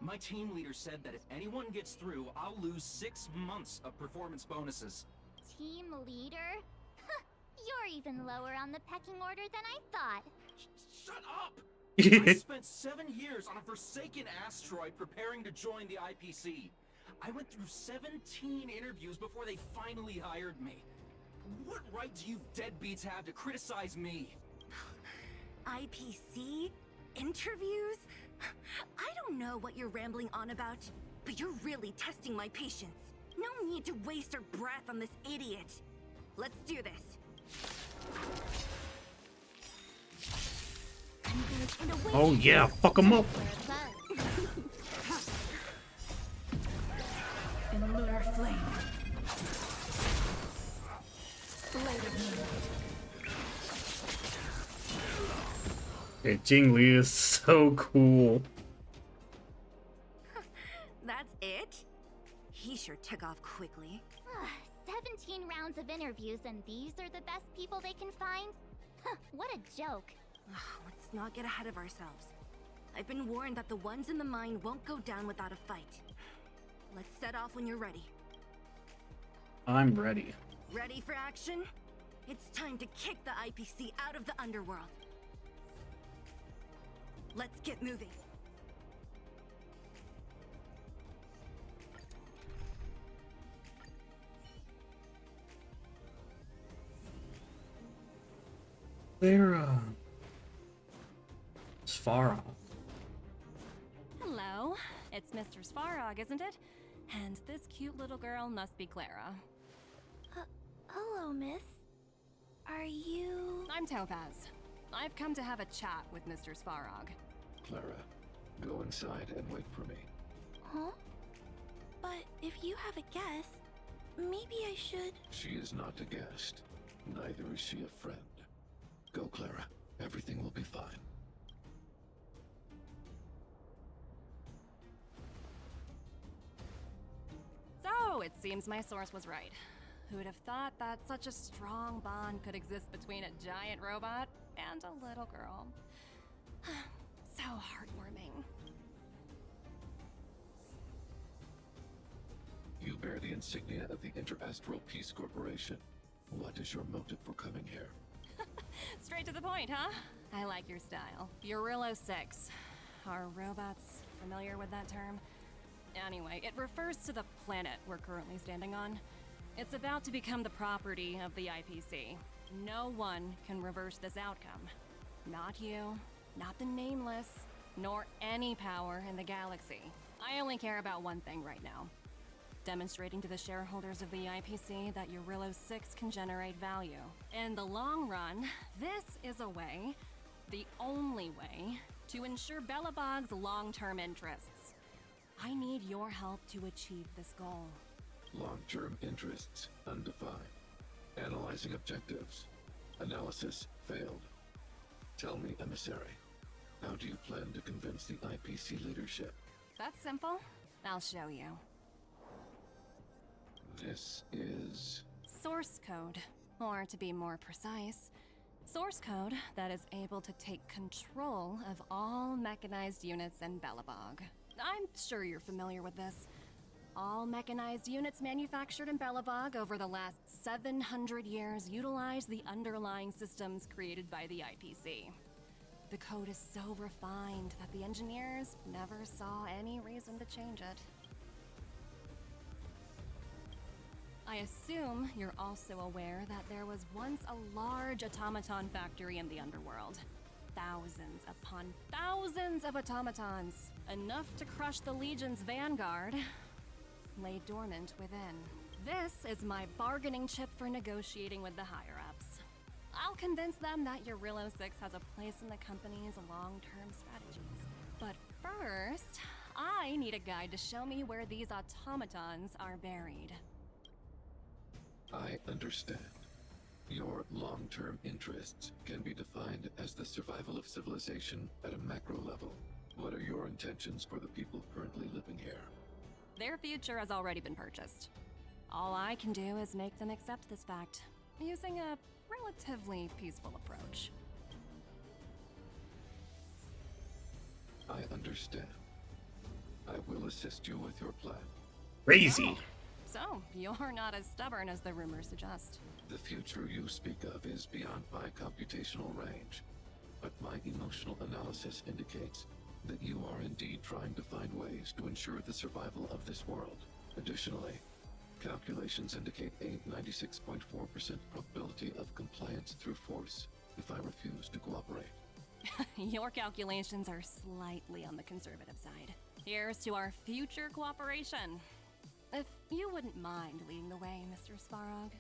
My team leader said that if anyone gets through, I'll lose 6 months of performance bonuses. Team leader? You're even lower on the pecking order than I thought. Shut up! I spent 7 years on a forsaken asteroid preparing to join the IPC. I went through 17 interviews before they finally hired me. What right do you deadbeats have to criticize me? IPC? Interviews? I don't know what you're rambling on about, but you're really testing my patience. No need to waste our breath on this idiot. Let's do this. Oh yeah, fuck them up. In lunar flame. Blade of moonlight. Yeah, Jingli is so cool. That's it? He sure took off quickly. 17 rounds of interviews and these are the best people they can find? What a joke. Let's not get ahead of ourselves. I've been warned that the ones in the mine won't go down without a fight. Let's set off when you're ready. I'm ready. Ready for action? It's time to kick the IPC out of the underworld. Let's get moving. Clara. Svarog. Hello, it's Mr. Svarog, isn't it? And this cute little girl must be Clara. Hello, miss. Are you... I'm Topaz. I've come to have a chat with Mr. Svarog. Clara, go inside and wait for me. Huh? But if you have a guest, maybe I should... She is not a guest. Neither is she a friend. Go, Clara. Everything will be fine. So, it seems my source was right. Who would have thought that such a strong bond could exist between a giant robot and a little girl? So heartwarming. You bear the insignia of the Interastral Peace Corporation. What is your motive for coming here? Straight to the point, huh? I like your style. Eurillo 6. Are robots familiar with that term? Anyway, it refers to the planet we're currently standing on. It's about to become the property of the IPC. No one can reverse this outcome. Not you, not the Nameless, nor any power in the galaxy. I only care about one thing right now. demonstrating to the shareholders of the IPC that Eurylos 6 can generate value. In the long run, this is a way, the only way, to ensure Belobog's long-term interests. I need your help to achieve this goal. Long-term interests undefined. Analyzing objectives. Analysis failed. Tell me, emissary, how do you plan to convince the IPC leadership? That's simple. I'll show you. This is... Source code. Or to be more precise, source code that is able to take control of all mechanized units in Belobog. I'm sure you're familiar with this. All mechanized units manufactured in Belobog over the last 700 years utilize the underlying systems created by the IPC. The code is so refined that the engineers never saw any reason to change it. I assume you're also aware that there was once a large automaton factory in the underworld. Thousands upon thousands of automatons, enough to crush the Legion's vanguard, lay dormant within. This is my bargaining chip for negotiating with the higher-ups. I'll convince them that Eurylos 6 has a place in the company's long-term strategies. But first, I need a guide to show me where these automatons are buried. I understand. Your long-term interests can be defined as the survival of civilization at a macro level. What are your intentions for the people currently living here? Their future has already been purchased. All I can do is make them accept this fact, using a relatively peaceful approach. I understand. I will assist you with your plan. Crazy. So, you're not as stubborn as the rumors suggest. The future you speak of is beyond my computational range, but my emotional analysis indicates that you are indeed trying to find ways to ensure the survival of this world. Additionally, calculations indicate a 96.4% probability of compliance through force if I refuse to cooperate. Your calculations are slightly on the conservative side. Here's to our future cooperation. If you wouldn't mind leading the way, Mr. Svarog.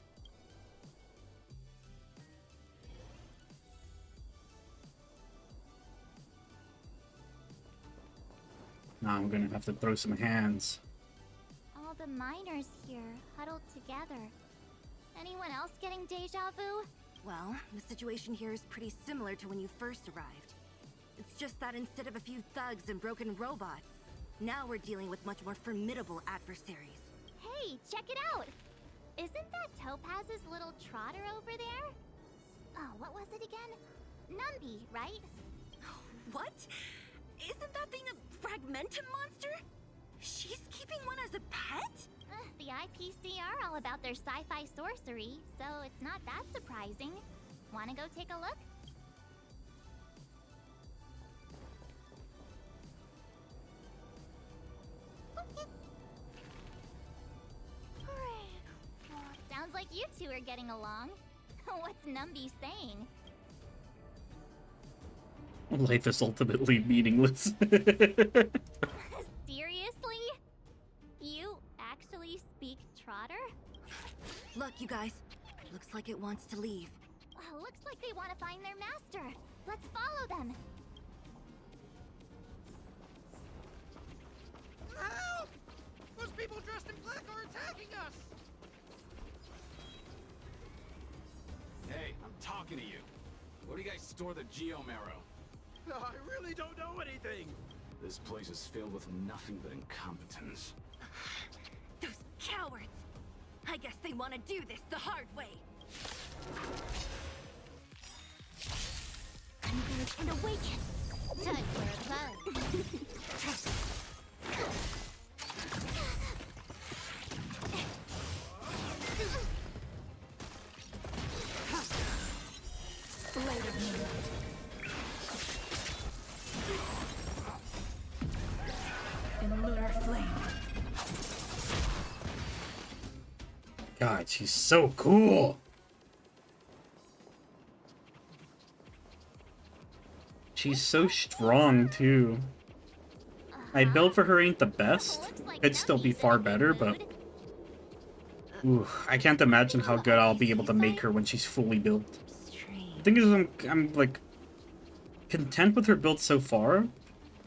Now I'm gonna have to throw some hands. All the miners here, huddled together. Anyone else getting deja vu? Well, the situation here is pretty similar to when you first arrived. It's just that instead of a few thugs and broken robots, now we're dealing with much more formidable adversaries. Hey, check it out! Isn't that Topaz's little trotter over there? Oh, what was it again? Numby, right? What? Isn't that thing a Fragmentum monster? She's keeping one as a pet? The IPC are all about their sci-fi sorcery, so it's not that surprising. Wanna go take a look? Sounds like you two are getting along. What's Numby saying? Life is ultimately meaningless. Seriously? You actually speak Trotter? Look, you guys. Looks like it wants to leave. Looks like they want to find their master. Let's follow them. Help! Those people dressed in black are attacking us! Hey, I'm talking to you. Where do you guys store the Geomarrow? I really don't know anything. This place is filled with nothing but incompetence. Those cowards! I guess they want to do this the hard way. Converge and awaken. Time for a bug. Blade of Moonlight. In lunar flame. God, she's so cool. She's so strong too. My build for her ain't the best. It'd still be far better, but Ooh, I can't imagine how good I'll be able to make her when she's fully built. The thing is, I'm like content with her build so far.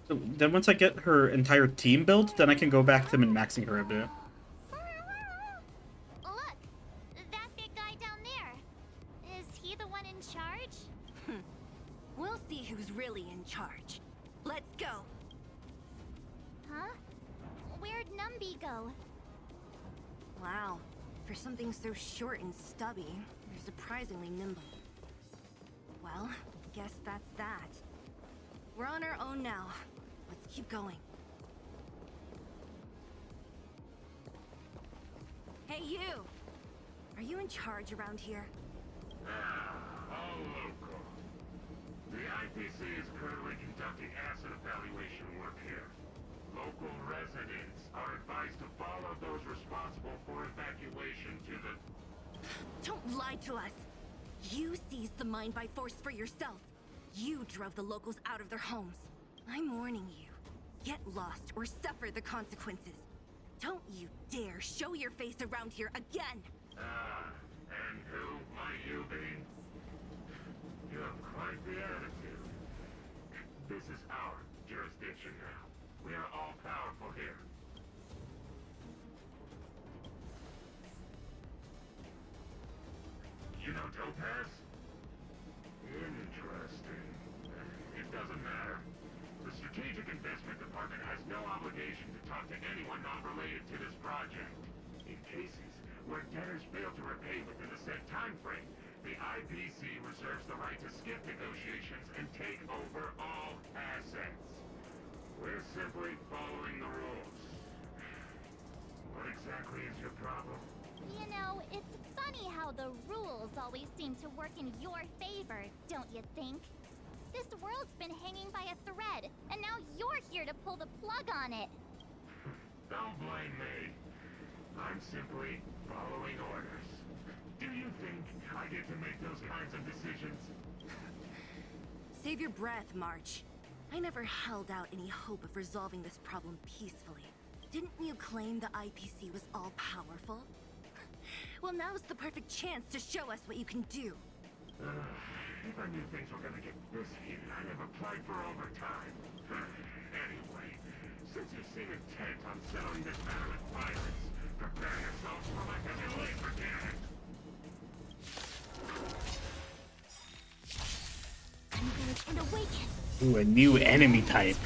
So then once I get her entire team built, then I can go back to min-maxing her a bit. Look, that big guy down there. Is he the one in charge? We'll see who's really in charge. Let's go. Huh? Where'd Numby go? Wow. For something so short and stubby, you're surprisingly nimble. Well, guess that's that. We're on our own now. Let's keep going. Hey, you! Are you in charge around here? All local. The IPC is currently conducting asset evaluation work here. Local residents are advised to follow those responsible for evacuation to the... Don't lie to us! You seized the mine by force for yourself. You drove the locals out of their homes. I'm warning you. Get lost or suffer the consequences. Don't you dare show your face around here again! And who might you be? You have quite the attitude. This is our jurisdiction now. We are all powerful here. You know Topaz? Interesting. It doesn't matter. The Strategic Investment Department has no obligation to talk to anyone not related to this project. In cases where debtors fail to repay within a set time frame, the IPC reserves the right to skip negotiations and take over all assets. We're simply following the rules. What exactly is your problem? You know, it's funny how the rules always seem to work in your favor, don't you think? This world's been hanging by a thread, and now you're here to pull the plug on it. Don't blame me. I'm simply following orders. Do you think I get to make those kinds of decisions? Save your breath, March. I never held out any hope of resolving this problem peacefully. Didn't you claim the IPC was all-powerful? Well, now's the perfect chance to show us what you can do. If I knew things were gonna get this heated, I'd have applied for overtime. Anyway, since you seem intent on settling this matter with violence, prepare yourselves for my heavy laser cannon. Converge and awaken. Ooh, a new enemy type.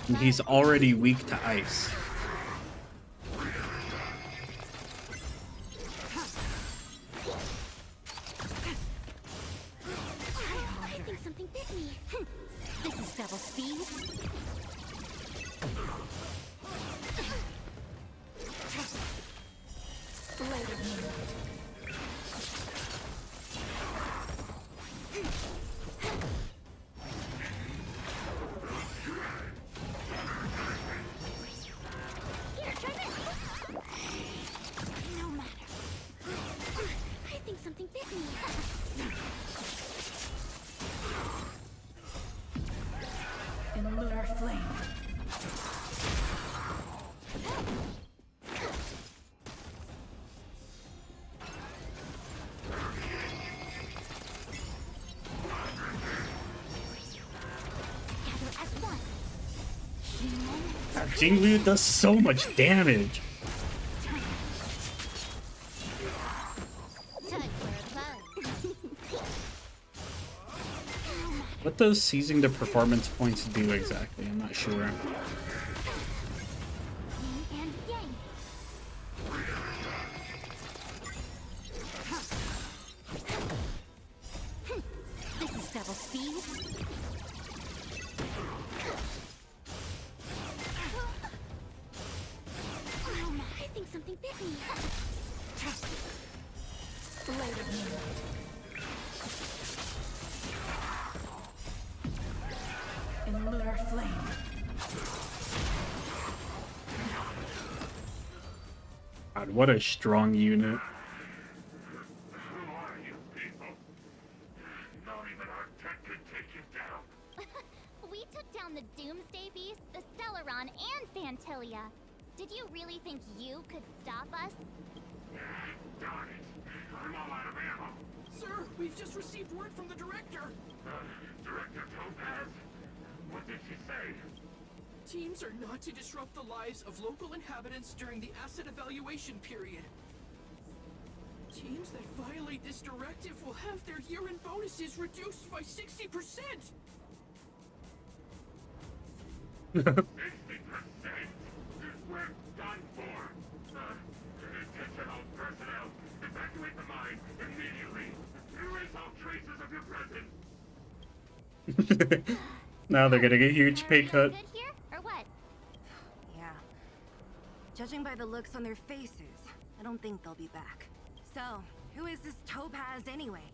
And he's already weak to ice. I think something bit me. This is double speed. Here, try this. No matter. I think something bit me. In a lunar flame. Gather as one. Jingliu does so much damage. Time for a buzz. What does seizing the performance points do exactly? I'm not sure. Yin and yang. This is double speed. I think something bit me. Later. In a lunar flame. God, what a strong unit. Who are you people? Not even our tech could take you down. We took down the Doomsday Beast, the Stellaron, and Phantilia. Did you really think you could stop us? Darn it! I'm all out of ammo. Sir, we've just received word from the director. Director Topaz? What did she say? Teams are not to disrupt the lives of local inhabitants during the asset evaluation period. Teams that violate this directive will have their year-end bonuses reduced by 60%! 60%? We're done for! Attention all personnel! Evacuate the mine immediately! Erase all traces of your presence! Now they're getting a huge pay cut. Good here, or what? Yeah. Judging by the looks on their faces, I don't think they'll be back. So, who is this Topaz anyway?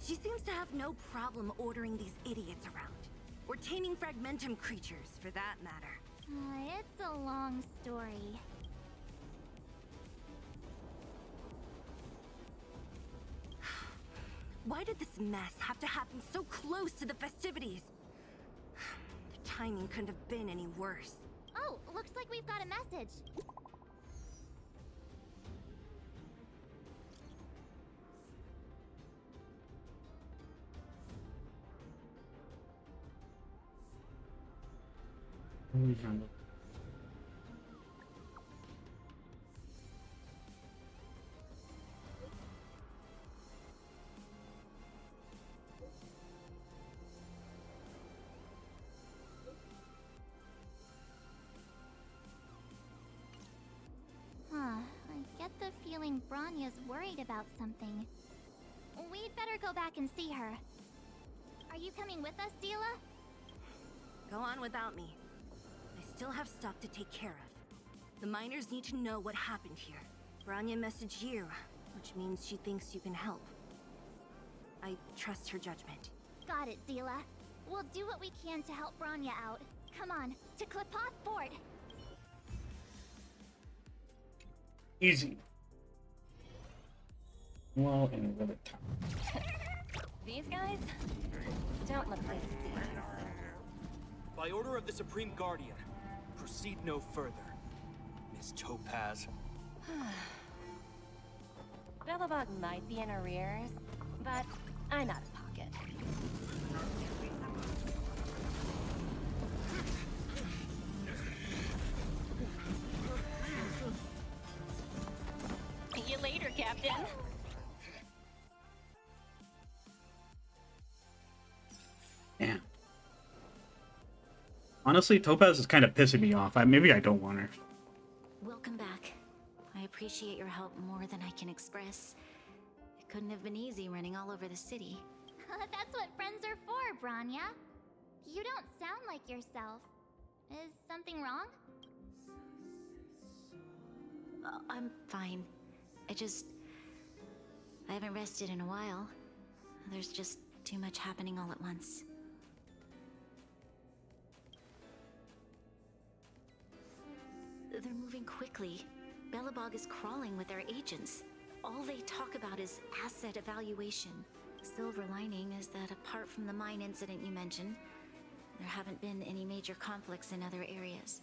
She seems to have no problem ordering these idiots around. Or taming fragmentum creatures, for that matter. It's a long story. Why did this mess have to happen so close to the festivities? The timing couldn't have been any worse. Oh, looks like we've got a message. I get the feeling Bronya's worried about something. We'd better go back and see her. Are you coming with us, Zila? Go on without me. I still have stuff to take care of. The miners need to know what happened here. Bronya messaged you, which means she thinks you can help. I trust her judgment. Got it, Zila. We'll do what we can to help Bronya out. Come on, to Klipoth Fort! Easy. Well, in a little time. These guys don't look like thieves. By order of the Supreme Guardian, proceed no further. Miss Topaz. Belobog might be in arrears, but I'm out of pocket. See you later, Captain. Yeah. Honestly, Topaz is kind of pissing me off. Maybe I don't want her. Welcome back. I appreciate your help more than I can express. It couldn't have been easy running all over the city. That's what friends are for, Bronya. You don't sound like yourself. Is something wrong? I'm fine. I haven't rested in a while. There's just too much happening all at once. They're moving quickly. Belobog is crawling with their agents. All they talk about is asset evaluation. Silver lining is that apart from the mine incident you mentioned, there haven't been any major conflicts in other areas.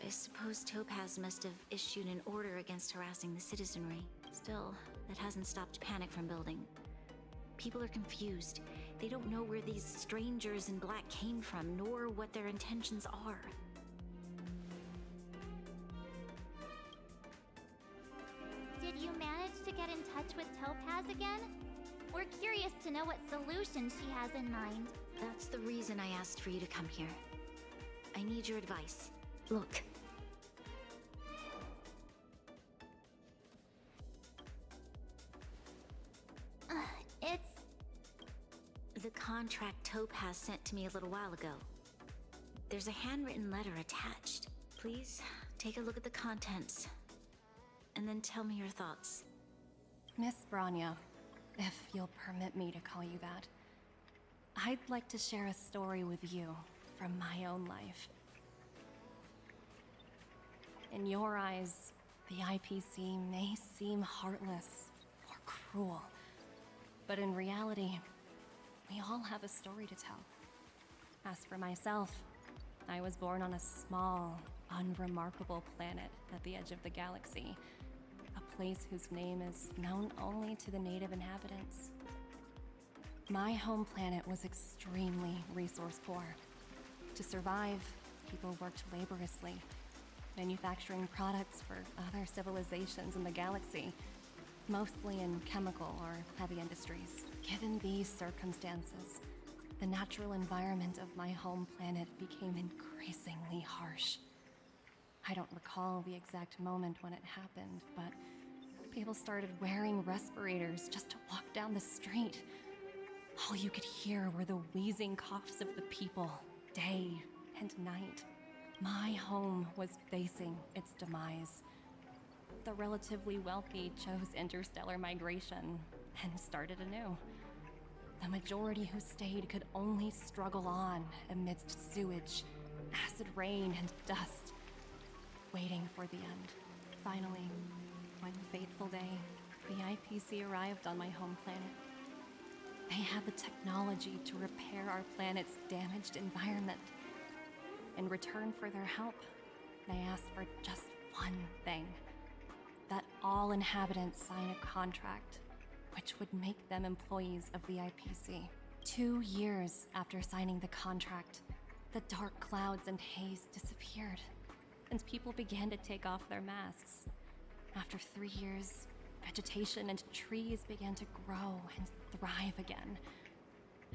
I suppose Topaz must have issued an order against harassing the citizenry. Still, that hasn't stopped panic from building. People are confused. They don't know where these strangers in black came from, nor what their intentions are. Did you manage to get in touch with Topaz again? We're curious to know what solution she has in mind. That's the reason I asked for you to come here. I need your advice. Look. It's... The contract Topaz sent to me a little while ago. There's a handwritten letter attached. Please, take a look at the contents. And then tell me your thoughts. Miss Bronya, if you'll permit me to call you that, I'd like to share a story with you from my own life. In your eyes, the IPC may seem heartless or cruel, but in reality, we all have a story to tell. As for myself, I was born on a small, unremarkable planet at the edge of the galaxy. A place whose name is known only to the native inhabitants. My home planet was extremely resource poor. To survive, people worked laboriously, manufacturing products for other civilizations in the galaxy, mostly in chemical or heavy industries. Given these circumstances, the natural environment of my home planet became increasingly harsh. I don't recall the exact moment when it happened, but people started wearing respirators just to walk down the street. All you could hear were the wheezing coughs of the people, day and night. My home was facing its demise. The relatively wealthy chose interstellar migration and started anew. The majority who stayed could only struggle on amidst sewage, acid rain, and dust, waiting for the end. Finally, one fateful day, the IPC arrived on my home planet. They had the technology to repair our planet's damaged environment. In return for their help, they asked for just one thing: that all inhabitants sign a contract which would make them employees of the IPC. 2 years after signing the contract, the dark clouds and haze disappeared, and people began to take off their masks. After 3 years, vegetation and trees began to grow and thrive again.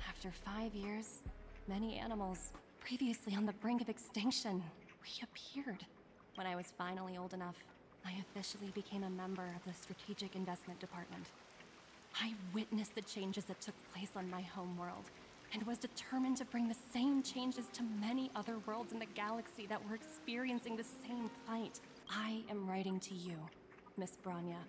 After 5 years, many animals, previously on the brink of extinction, reappeared. When I was finally old enough, I officially became a member of the Strategic Investment Department. I witnessed the changes that took place on my homeworld, and was determined to bring the same changes to many other worlds in the galaxy that were experiencing the same plight. I am writing to you, Miss Bronya,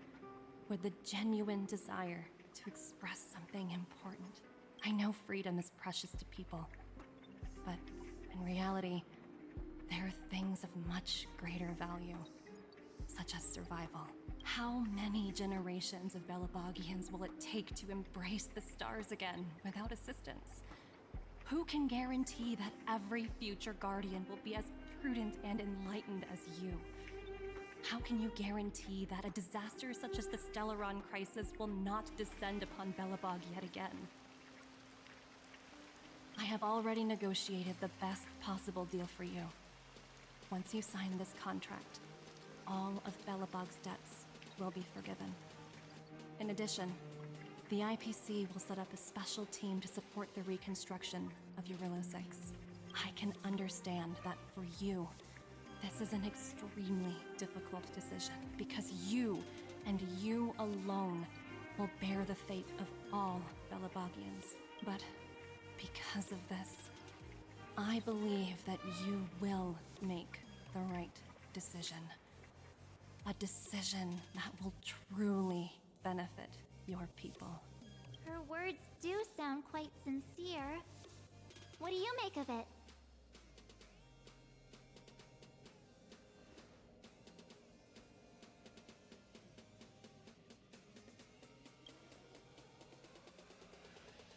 with the genuine desire to express something important. I know freedom is precious to people, but in reality, there are things of much greater value, such as survival. How many generations of Belabogians will it take to embrace the stars again without assistance? Who can guarantee that every future Guardian will be as prudent and enlightened as you? How can you guarantee that a disaster such as the Stellaron crisis will not descend upon Belobog yet again? I have already negotiated the best possible deal for you. Once you sign this contract, all of Belobog's debts will be forgiven. In addition, the IPC will set up a special team to support the reconstruction of Eurillo 6. I can understand that for you, this is an extremely difficult decision, because you, and you alone, will bear the fate of all Belabogians. But because of this, I believe that you will make the right decision. A decision that will truly benefit your people. Her words do sound quite sincere. What do you make of it?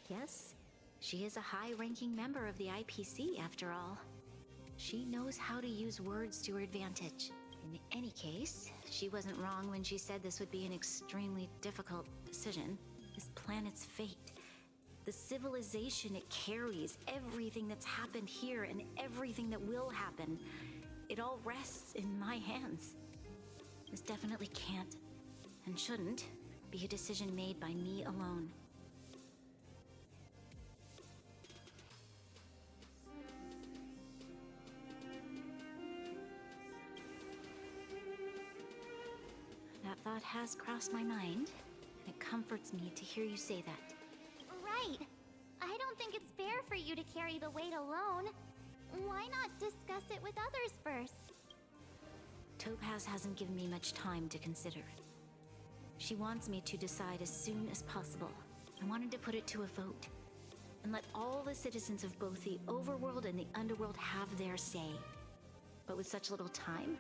Yes, she is a high-ranking member of the IPC, after all. She knows how to use words to her advantage. In any case, she wasn't wrong when she said this would be an extremely difficult decision. This planet's fate, the civilization it carries, everything that's happened here and everything that will happen, it all rests in my hands. This definitely can't, and shouldn't, be a decision made by me alone. That thought has crossed my mind, and it comforts me to hear you say that. Right. I don't think it's fair for you to carry the weight alone. Why not discuss it with others first? Topaz hasn't given me much time to consider. She wants me to decide as soon as possible. I wanted to put it to a vote, and let all the citizens of both the Overworld and the Underworld have their say. But with such little time,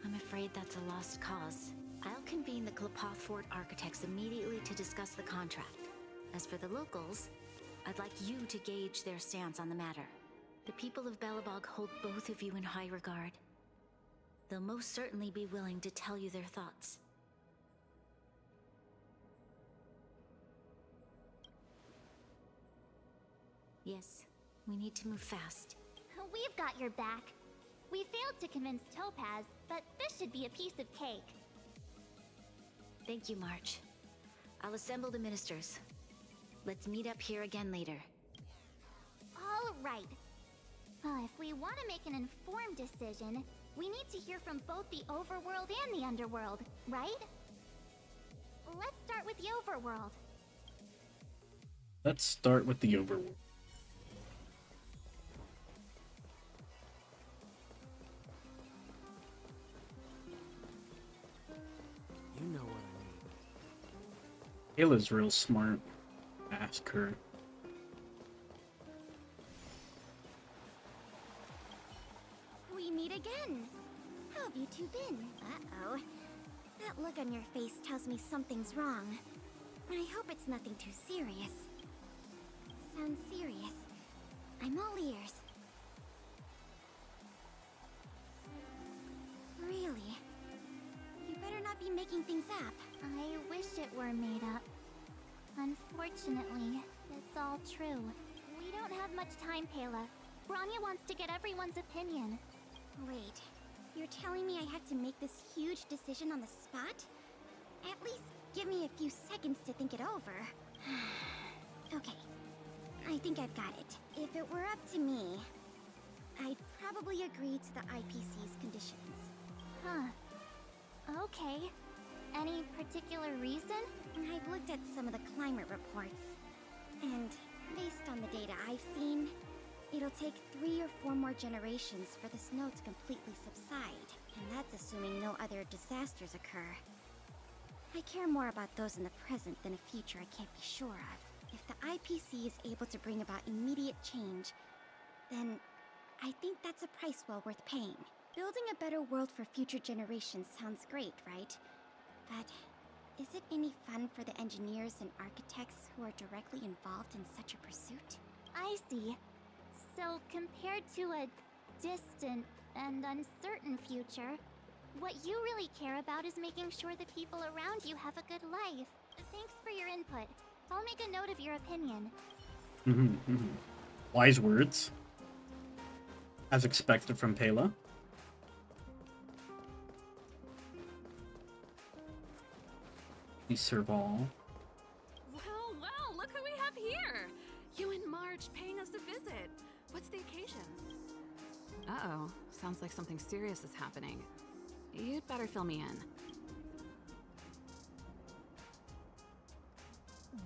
I'm afraid that's a lost cause. I'll convene the Klapoth Fort architects immediately to discuss the contract. As for the locals, I'd like you to gauge their stance on the matter. The people of Belobog hold both of you in high regard. they'll most certainly be willing to tell you their thoughts. Yes, we need to move fast. We've got your back. We failed to convince Topaz, but this should be a piece of cake. Thank you, March. I'll assemble the ministers. Let's meet up here again later. All right. If we want to make an informed decision, we need to hear from both the overworld and the underworld, right? Let's start with the overworld. Let's start with the overworld. You know what I mean. Ayla's real smart. Ask her. We meet again. How have you two been? Uh-oh. That look on your face tells me something's wrong. I hope it's nothing too serious. Sounds serious. I'm all ears. Really? You better not be making things up. I wish it were made up. Unfortunately, it's all true. We don't have much time, Pela. Bronya wants to get everyone's opinion. Wait, you're telling me I have to make this huge decision on the spot? At least give me a few seconds to think it over. Okay, I think I've got it. If it were up to me, I'd probably agree to the IPC's conditions. Huh. Okay. Any particular reason? I've looked at some of the climate reports, and based on the data I've seen, it'll take 3 or 4 more generations for the snow to completely subside, and that's assuming no other disasters occur. I care more about those in the present than a future I can't be sure of. If the IPC is able to bring about immediate change, then I think that's a price well worth paying. Building a better world for future generations sounds great, right? But is it any fun for the engineers and architects who are directly involved in such a pursuit? I see. So, compared to a distant and uncertain future, what you really care about is making sure the people around you have a good life. Thanks for your input. I'll make a note of your opinion. Wise words. As expected from Pela. Serval. Well, look who we have here! You and March paying us a visit. What's the occasion? Uh-oh, sounds like something serious is happening. You'd better fill me in.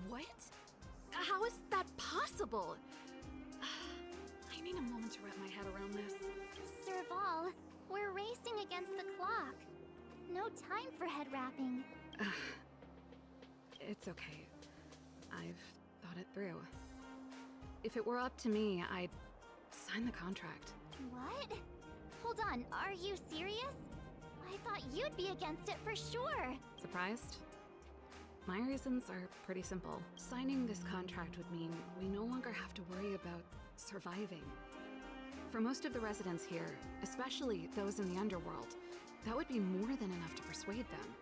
What? How is that possible? I need a moment to wrap my head around this. Serval, we're racing against the clock. No time for head wrapping. It's okay. I've thought it through. If it were up to me, I'd sign the contract. What? Hold on, are you serious? I thought you'd be against it for sure. Surprised? My reasons are pretty simple. Signing this contract would mean we no longer have to worry about surviving. For most of the residents here, especially those in the underworld, that would be more than enough to persuade them.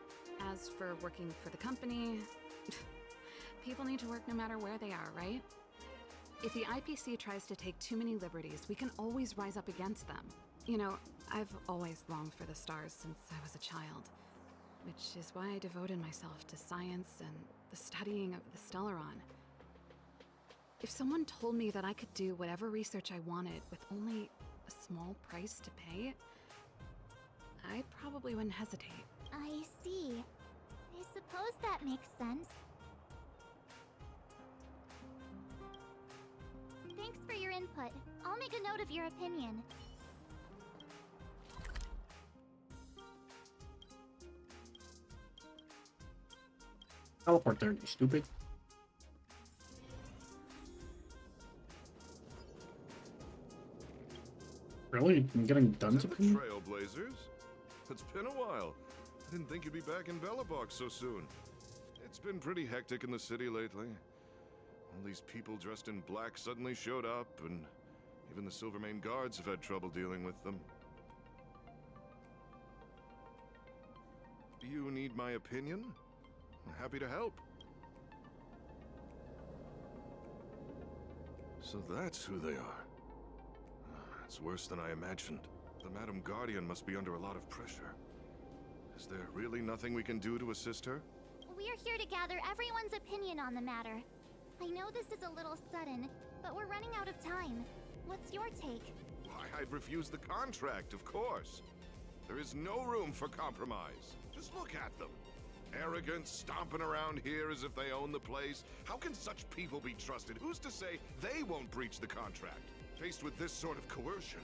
As for working for the company, people need to work no matter where they are, right? If the IPC tries to take too many liberties, we can always rise up against them. You know, I've always longed for the stars since I was a child, which is why I devoted myself to science and the studying of the Stellaron. If someone told me that I could do whatever research I wanted with only a small price to pay, I probably wouldn't hesitate. I see. I suppose that makes sense. Thanks for your input. I'll make a note of your opinion. Teleport there, you stupid. Really? I'm getting done to pin? Trailblazers? It's been a while. I didn't think you'd be back in Belobog so soon. It's been pretty hectic in the city lately. All these people dressed in black suddenly showed up, and even the Silvermane guards have had trouble dealing with them. you need my opinion, I'm happy to help. So that's who they are. It's worse than I imagined. The Madam Guardian must be under a lot of pressure. Is there really nothing we can do to assist her? We're here to gather everyone's opinion on the matter. I know this is a little sudden, but we're running out of time. What's your take? Why, I'd refuse the contract, of course. There is no room for compromise. Just look at them. Arrogant, stomping around here as if they own the place. How can such people be trusted? Who's to say they won't breach the contract? Faced with this sort of coercion,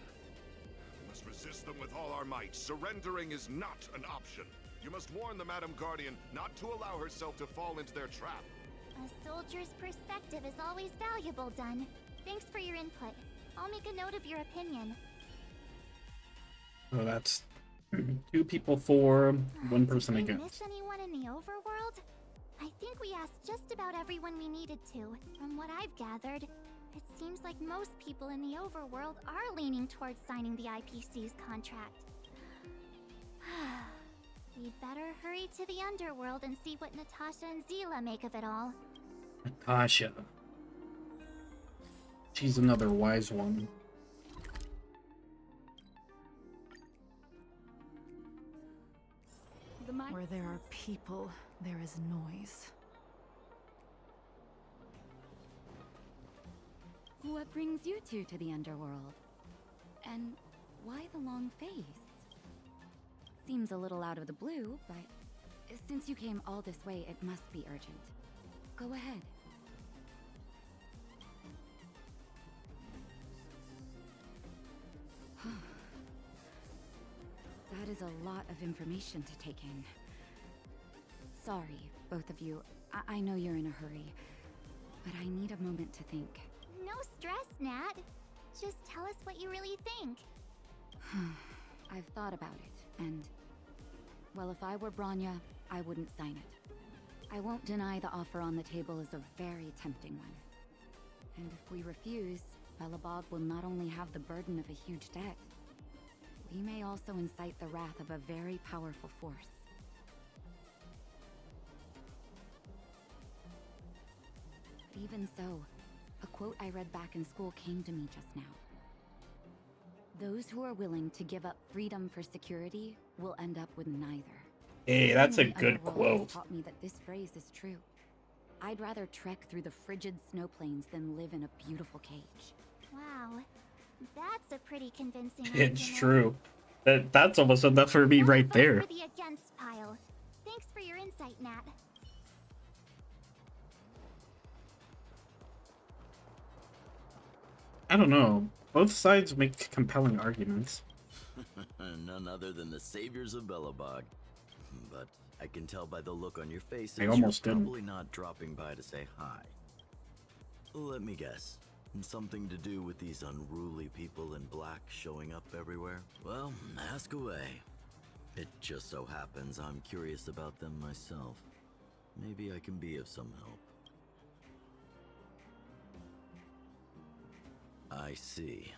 we must resist them with all our might. Surrendering is not an option. You must warn the Madam Guardian not to allow herself to fall into their trap. A soldier's perspective is always valuable, Dunn. Thanks for your input. I'll make a note of your opinion. Oh, that's 2 people for, 1 person Did we against. miss anyone in the overworld? I think we asked just about everyone we needed to. From what I've gathered, it seems like most people in the overworld are leaning towards signing the IPC's contract. We'd better hurry to the underworld and see what Natasha and Zila make of it all. Natasha. She's another wise one. Where there are people, there is noise. What brings you two to the underworld? And why the long face? Seems a little out of the blue, but since you came all this way, it must be urgent. Go ahead. That is a lot of information to take in. Sorry, both of you. I know you're in a hurry, but I need a moment to think. No stress, Nat. Just tell us what you really think. I've thought about it, and... well, if I were Bronya, I wouldn't sign it. I won't deny the offer on the table is a very tempting one. And if we refuse, Belobog will not only have the burden of a huge debt, we may also incite the wrath of a very powerful force. But even so, a quote I read back in school came to me just now. Those who are willing to give up freedom for security will end up with neither. Hey, that's a Only good Underworld quote. has taught me that this phrase is true. I'd rather trek through the frigid snow plains than live in a beautiful cage. Wow, that's a pretty convincing It's argument. true. That's almost enough for me right there. For the against pile. Thanks for your insight, Nat. I don't know. Both sides make compelling arguments. None other than the saviors of Belobog. But I can tell by the look on your faces I almost you're didn't. probably not dropping by to say hi. Let me guess. Something to do with these unruly people in black showing up everywhere? Well, ask away. It just so happens I'm curious about them myself. Maybe I can be of some help. I see.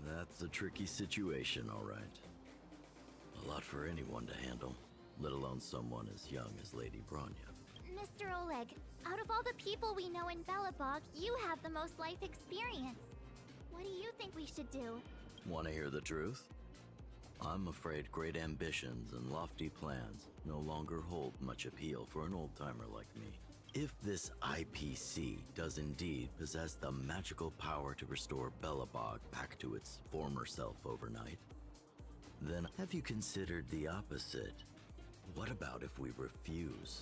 That's a tricky situation, all right. A lot for anyone to handle, let alone someone as young as Lady Bronya. Mr. Oleg, out of all the people we know in Belobog, you have the most life experience. What do you think we should do? Want to hear the truth? I'm afraid great ambitions and lofty plans no longer hold much appeal for an old-timer like me. If this IPC does indeed possess the magical power to restore Belobog back to its former self overnight, then have you considered the opposite? What about if we refuse?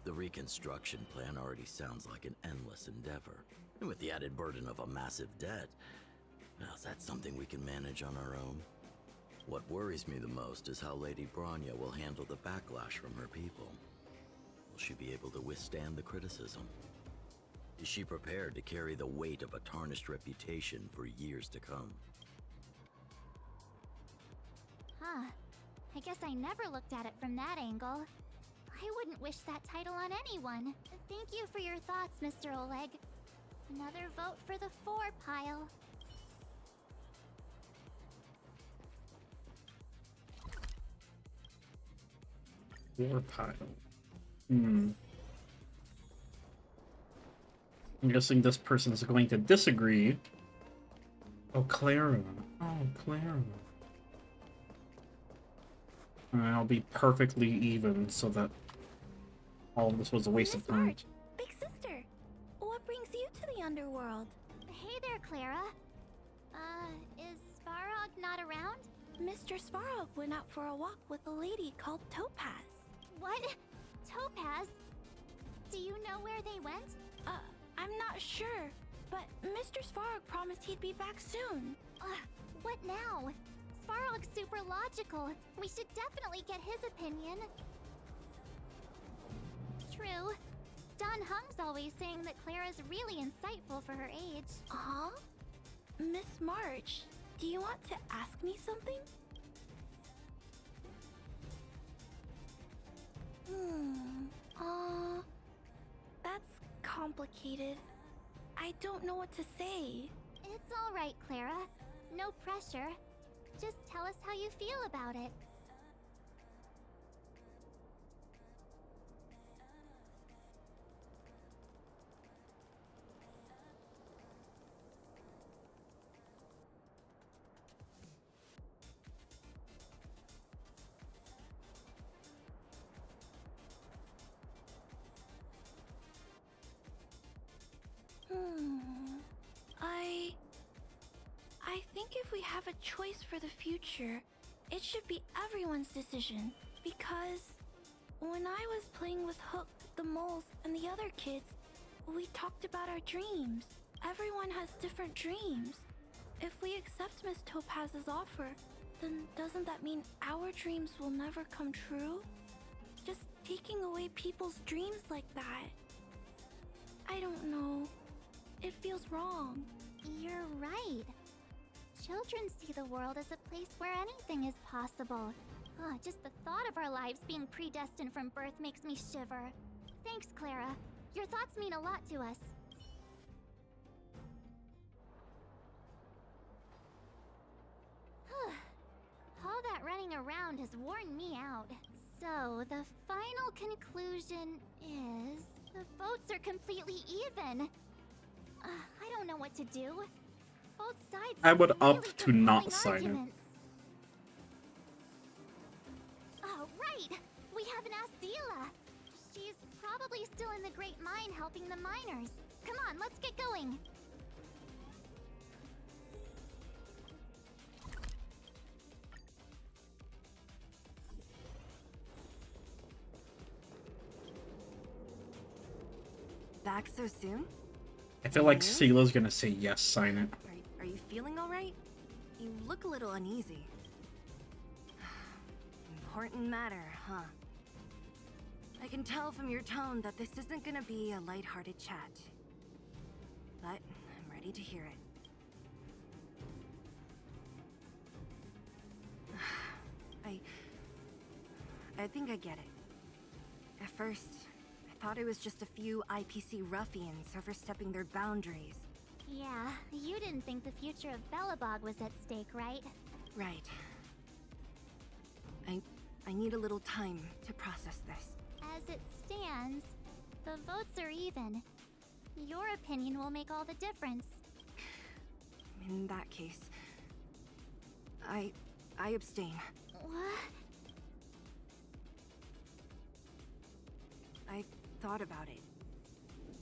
The reconstruction plan already sounds like an endless endeavor. And with the added burden of a massive debt, now is that something we can manage on our own? What worries me the most is how Lady Bronya will handle the backlash from her people. Will she be able to withstand the criticism? Is she prepared to carry the weight of a tarnished reputation for years to come? Huh. I guess I never looked at it from that angle. I wouldn't wish that title on anyone. Thank you for your thoughts, Mr. Oleg. Another vote for the 4 pile. War pile. I'm guessing this person is going to disagree. Oh, Clara. Oh, Clara. I'll be perfectly even so that all of this was a waste of time. Big sister, what brings you to the underworld? Hey there, Clara. Is Svarog not around? Mr. Svarog went out for a walk with a lady called Topaz. What? Topaz? Do you know where they went? I'm not sure, but Mr. Svarog promised he'd be back soon. What now? Svarog's super logical. We should definitely get his opinion. True. Don Hung's always saying that Clara's really insightful for her age. Huh? Miss March, do you want to ask me something? That's complicated. I don't know what to say. It's all right, Clara. No pressure. Just tell us how you feel about it. I think if we have a choice for the future, it should be everyone's decision. Because when I was playing with Hook, the moles, and the other kids, we talked about our dreams. Everyone has different dreams. If we accept Miss Topaz's offer, then doesn't that mean our dreams will never come true? Just taking away people's dreams like that. I don't know. It feels wrong. You're right. Children see the world as a place where anything is possible. Just the thought of our lives being predestined from birth makes me shiver. Thanks, Clara. Your thoughts mean a lot to us. All that running around has worn me out. So, the final conclusion is... the votes are completely even. I don't know what to do. Both sides I would have opt really to not compelling sign it. arguments. Oh, right! We haven't asked Dila. She's probably still in the Great Mine helping the miners. Come on, let's get going. Back so soon? I feel like Sela's gonna say yes, sign it. Are you feeling alright? You look a little uneasy. Important matter, huh? I can tell from your tone that this isn't gonna be a lighthearted chat. But I'm ready to hear it. I think I get it. At first, I thought it was just a few IPC ruffians overstepping their boundaries. Yeah, you didn't think the future of Belobog was at stake, right? Right. I need a little time to process this. As it stands, the votes are even. Your opinion will make all the difference. In that case, I abstain. What? I thought about it.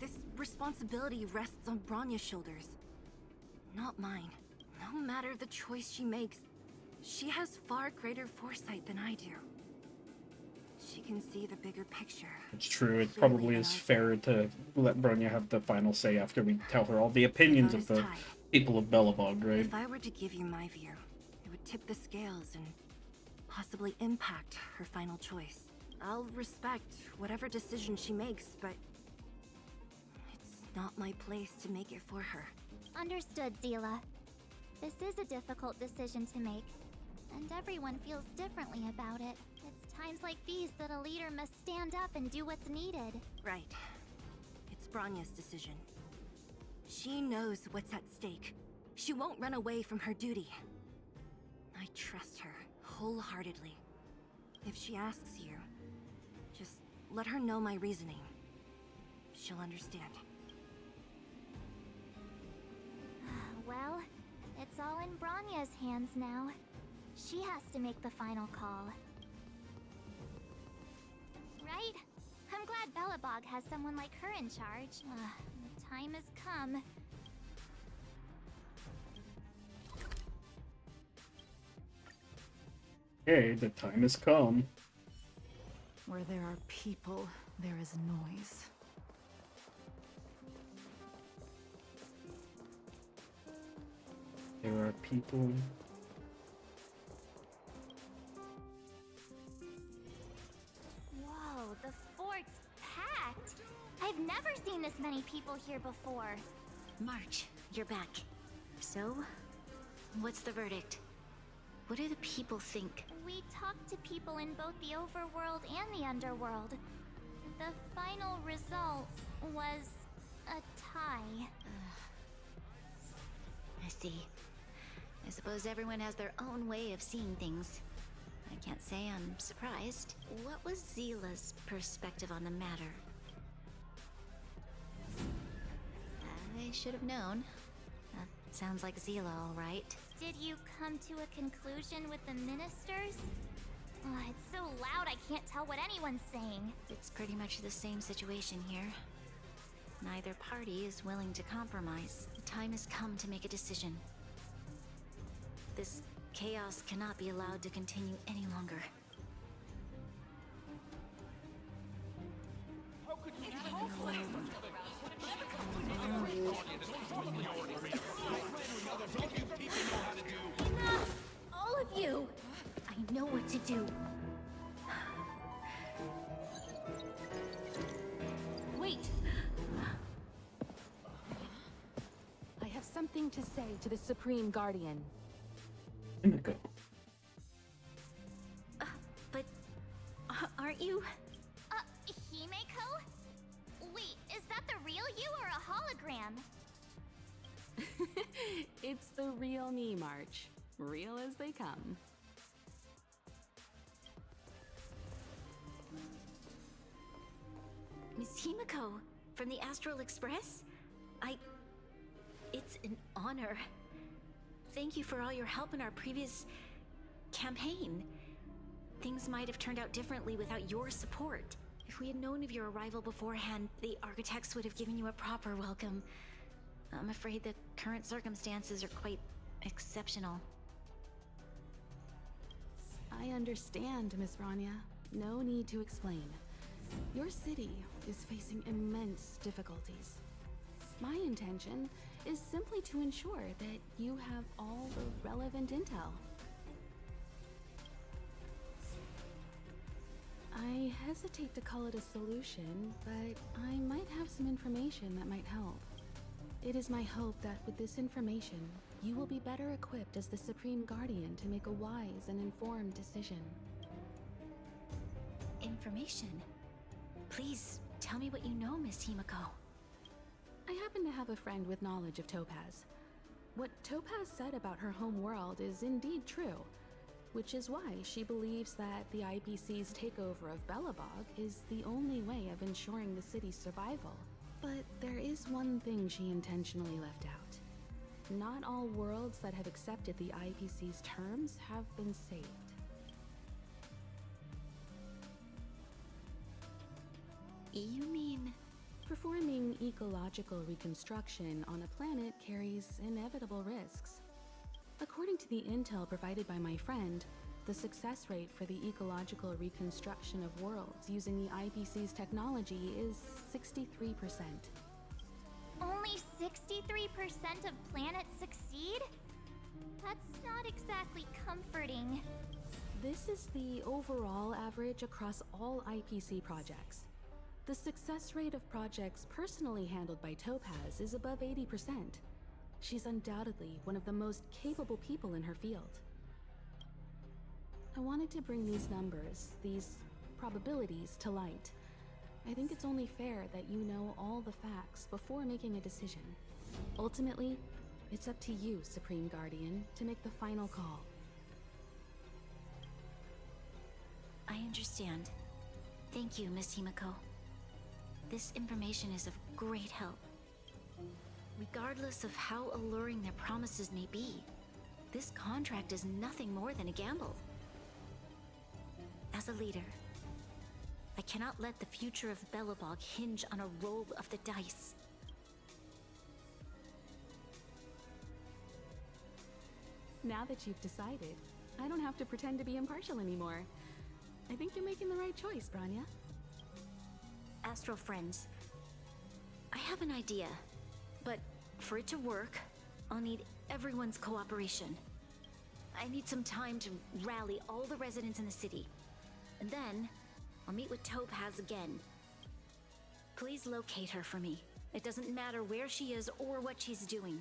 This responsibility rests on Bronya's shoulders, not mine. No matter the choice she makes, she has far greater foresight than I do. She can see the bigger picture. It's true, it probably is fair to let Bronya have the final say after we tell her all the opinions of the people of Belobog, right? If I were to give you my view, it would tip the scales and possibly impact her final choice. I'll respect whatever decision she makes, but it's not my place to make it for her. Understood, Dila. This is a difficult decision to make, and everyone feels differently about it. It's times like these that a leader must stand up and do what's needed. Right. It's Bronya's decision. She knows what's at stake. She won't run away from her duty. I trust her wholeheartedly. If she asks you, Let her know my reasoning. She'll understand. Well, it's all in Bronya's hands now. She has to make the final call. Right? I'm glad Belobog has someone like her in charge. The time has come. Hey, the time has come. Where there are people, there is noise. There are people. Whoa, the fort's packed. I've never seen this many people here before. March, you're back. So, what's the verdict? What do the people think? We talked to people in both the overworld and the underworld. The final result was a tie. I see. I suppose everyone has their own way of seeing things. I can't say I'm surprised. What was Zila's perspective on the matter? I should have known. That sounds like Zila, all right. Did you come to a conclusion with the ministers? Oh, it's so loud I can't tell what anyone's saying. It's pretty much the same situation here. Neither party is willing to compromise. The time has come to make a decision. This chaos cannot be allowed to continue any longer. Enough! All of you! I know what to do. Wait! I have something to say to the Supreme Guardian. Himiko. But aren't you? Himeko? Wait, is that the real you or a hologram? It's the real me, March. Real as they come. Miss Himiko, from the Astral Express? It's an honor. Thank you for all your help in our previous campaign. Things might have turned out differently without your support. If we had known of your arrival beforehand, the architects would have given you a proper welcome. I'm afraid the current circumstances are quite exceptional. I understand, Miss Rania. No need to explain. Your city is facing immense difficulties. My intention is simply to ensure that you have all the relevant intel. I hesitate to call it a solution, but I might have some information that might help. It is my hope that with this information, you will be better equipped as the Supreme Guardian to make a wise and informed decision. Information? Please, tell me what you know, Miss Himiko. I happen to have a friend with knowledge of Topaz. What Topaz said about her home world is indeed true, which is why she believes that the IPC's takeover of Belobog is the only way of ensuring the city's survival. But there is one thing she intentionally left out. Not all worlds that have accepted the IPC's terms have been saved. You mean? Performing ecological reconstruction on a planet carries inevitable risks. According to the intel provided by my friend, the success rate for the ecological reconstruction of worlds using the IPC's technology is 63%. Only 63% of planets succeed? That's not exactly comforting. This is the overall average across all IPC projects. The success rate of projects personally handled by Topaz is above 80%. She's undoubtedly one of the most capable people in her field. I wanted to bring these numbers, these probabilities, to light. I think it's only fair that you know all the facts before making a decision. Ultimately, it's up to you, Supreme Guardian, to make the final call. I understand. Thank you, Miss Himiko. This information is of great help. Regardless of how alluring their promises may be, this contract is nothing more than a gamble. As a leader, I cannot let the future of Belobog hinge on a roll of the dice. Now that you've decided, I don't have to pretend to be impartial anymore. I think you're making the right choice, Bronya. Astral friends, I have an idea, but for it to work, I'll need everyone's cooperation. I need some time to rally all the residents in the city, and then I'll meet with Topaz again. Please locate her for me. It doesn't matter where she is or what she's doing.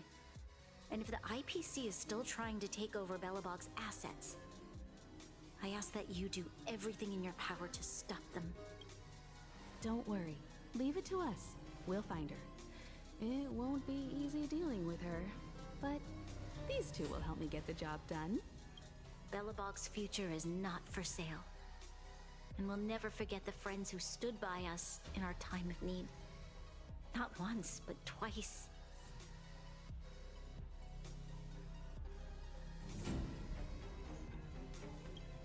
And if the IPC is still trying to take over Belobog's assets, I ask that you do everything in your power to stop them. Don't worry. Leave it to us. We'll find her. It won't be easy dealing with her, but these two will help me get the job done. Belobog's future is not for sale. And we'll never forget the friends who stood by us in our time of need. Not once, but twice.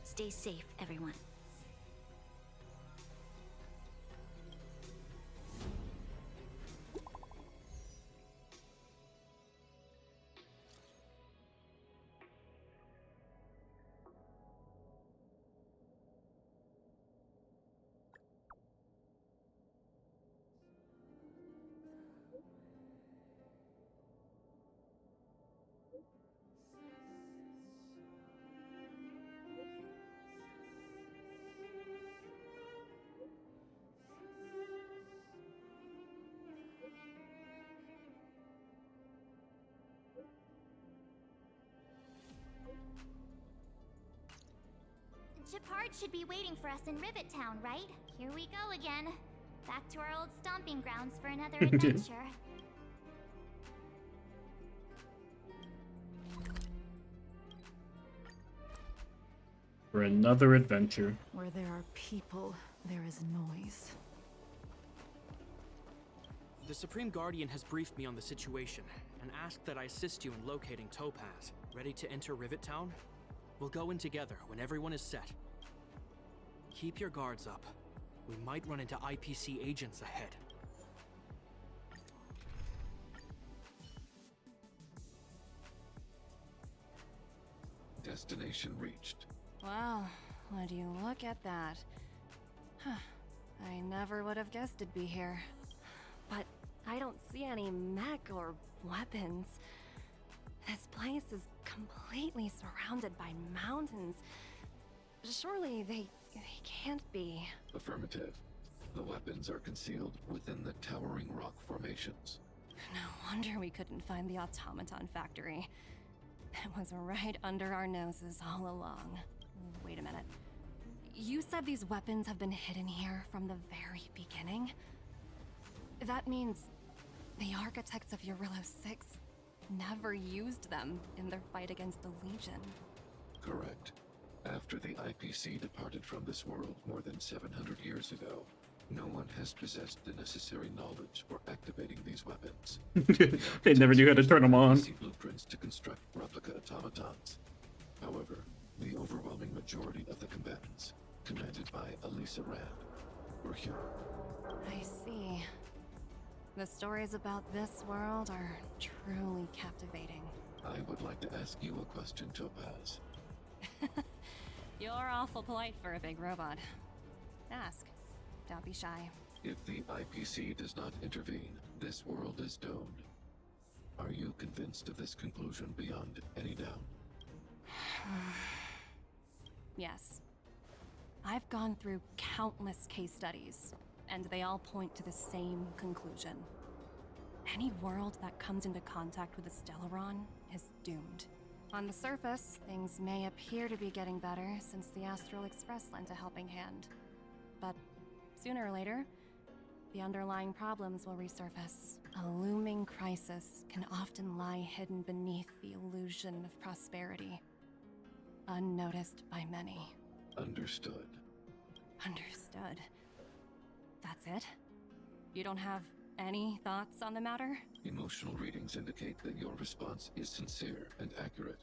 Stay safe, everyone. Gepard should be waiting for us in Rivet Town, right? Here we go again. Back to our old stomping grounds for another adventure. For another adventure. Where there are people, there is noise. The Supreme Guardian has briefed me on the situation and asked that I assist you in locating Topaz. Ready to enter Rivet Town? We'll go in together when everyone is set. Keep your guards up. We might run into IPC agents ahead. Destination reached. Wow, would you look at that? Huh. I never would have guessed it'd be here. But I don't see any mech or weapons. This place is completely surrounded by mountains. Surely they can't be. Affirmative. The weapons are concealed within the towering rock formations. No wonder we couldn't find the automaton factory. It was right under our noses all along. Wait a minute. You said these weapons have been hidden here from the very beginning? That means the architects of Jarilo 6 never used them in their fight against the Legion. Correct. After the IPC departed from this world more than 700 years ago, no one has possessed the necessary knowledge for activating these weapons. They never knew how to turn them on. Blueprints to construct replica automatons. However, the overwhelming majority of the combatants, commanded by Elisa Rand, were human. I see. The stories about this world are truly captivating. I would like to ask you a question, Topaz. You're awful polite for a big robot. Ask. Don't be shy. If the IPC does not intervene, this world is doomed. Are you convinced of this conclusion beyond any doubt? Yes. I've gone through countless case studies, and they all point to the same conclusion. Any world that comes into contact with the Stellaron is doomed. On the surface, things may appear to be getting better since the Astral Express lent a helping hand. But sooner or later, the underlying problems will resurface. A looming crisis can often lie hidden beneath the illusion of prosperity, unnoticed by many. Understood. Understood. That's it? You don't have any thoughts on the matter? Emotional readings indicate that your response is sincere and accurate.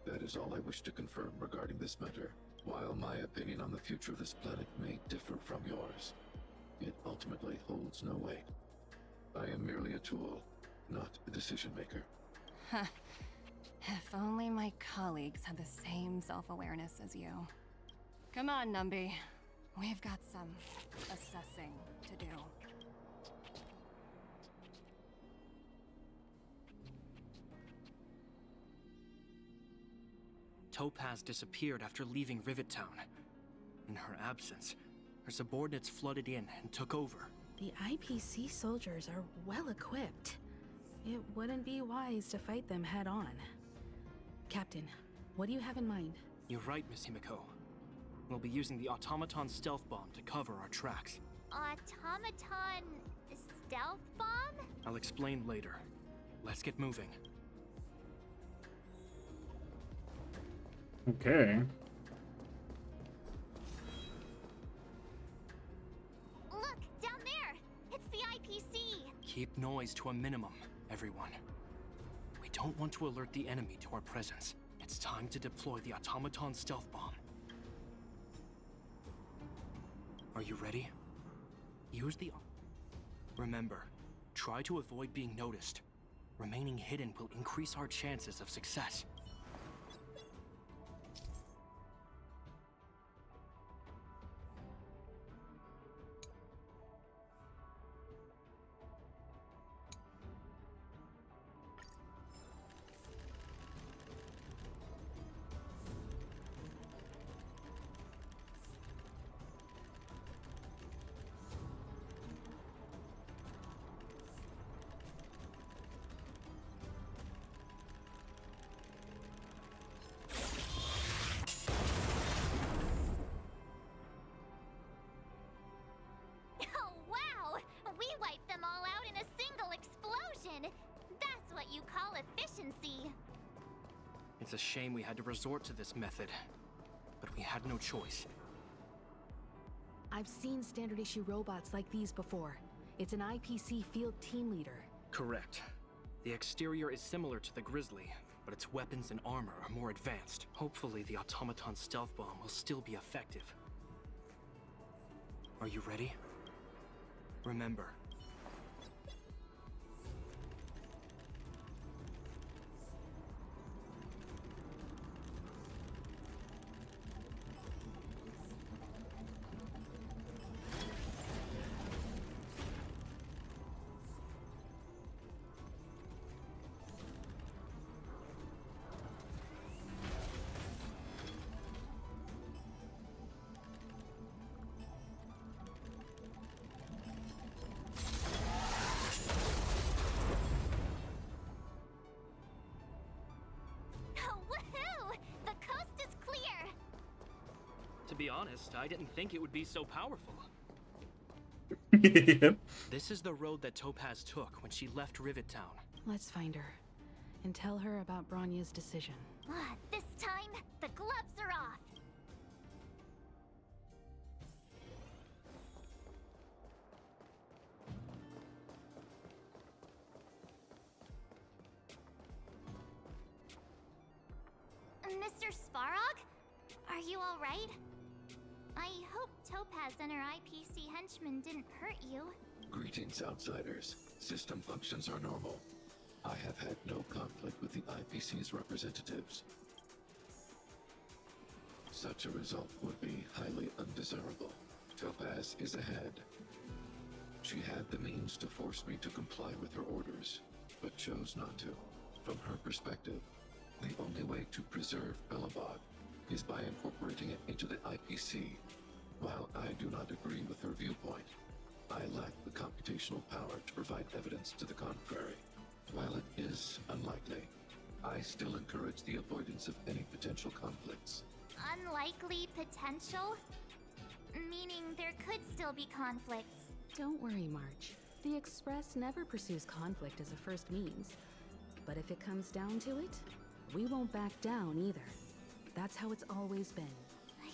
That is all I wish to confirm regarding this matter. While my opinion on the future of this planet may differ from yours, it ultimately holds no weight. I am merely a tool, not a decision maker. Huh. If only my colleagues had the same self-awareness as you. Come on, Numby. We've got some assessing to do. Topaz disappeared after leaving Rivet Town. In her absence, her subordinates flooded in and took over. The IPC soldiers are well equipped. It wouldn't be wise to fight them head on. Captain, what do you have in mind? You're right, Miss Himiko. We'll be using the automaton stealth bomb to cover our tracks. Automaton stealth bomb? I'll explain later. Let's get moving. Okay. Look, down there! It's the IPC! Keep noise to a minimum, everyone. We don't want to alert the enemy to our presence. It's time to deploy the automaton stealth bomb. Are you ready? Use the... Remember, try to avoid being noticed. Remaining hidden will increase our chances of success. Oh, wow! We wiped them all out in a single explosion! That's what you call efficiency! It's a shame we had to resort to this method, but we had no choice. I've seen standard issue robots like these before. It's an IPC field team leader. Correct. The exterior is similar to the Grizzly, but its weapons and armor are more advanced. Hopefully the automaton stealth bomb will still be effective. Are you ready? Remember, Woohoo! The coast is clear! to be honest, I didn't think it would be so powerful. Yep. This is the road that Topaz took when she left Rivet Town. Let's find her and tell her about Bronya's decision. This time, the gloves are off! Mr. Svarog? Are you alright? I hope Topaz and her IPC henchmen didn't hurt you. Greetings, outsiders. System functions are normal. I have had no conflict with the IPC's representatives. Such a result would be highly undesirable. Topaz is ahead. She had the means to force me to comply with her orders, but chose not to. From her perspective, the only way to preserve Belobog is by incorporating it into the IPC. While I do not agree with her viewpoint, I lack the computational power to provide evidence to the contrary. While it is unlikely, I still encourage the avoidance of any potential conflicts. Unlikely potential? Meaning there could still be conflicts. Don't worry, March. The Express never pursues conflict as a first means. But if it comes down to it, we won't back down either. That's how it's always been.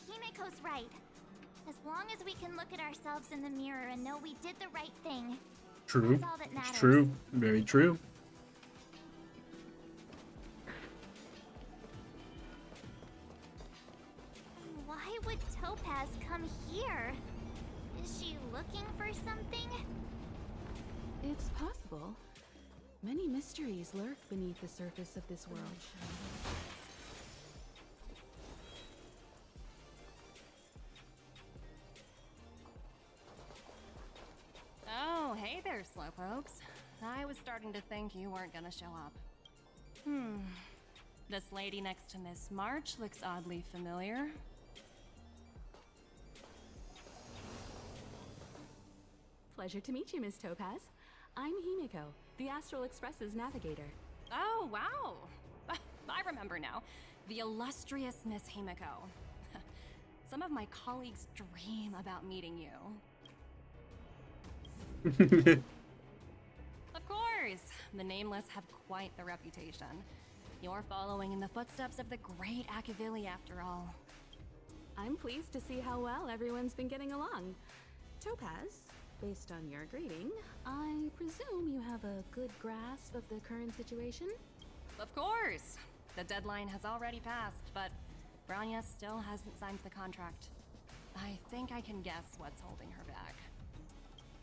Himiko's right. As long as we can look at ourselves in the mirror and know we did the right thing. True. That's all that matters. It's true. Very true. Why would Topaz come here? Is she looking for something? It's possible. Many mysteries lurk beneath the surface of this world. Oh, hey there, slowpokes. I was starting to think you weren't gonna show up. This lady next to Miss March looks oddly familiar. Pleasure to meet you, Miss Topaz. I'm Himiko, the Astral Express's navigator. Oh, wow! I remember now. The illustrious Miss Himiko. Some of my colleagues dream about meeting you. Of course! The Nameless have quite the reputation. You're following in the footsteps of the great Akavili, after all. I'm pleased to see how well everyone's been getting along. Topaz, based on your greeting, I presume you have a good grasp of the current situation? Of course! The deadline has already passed, but Bronya still hasn't signed the contract. I think I can guess what's holding her back.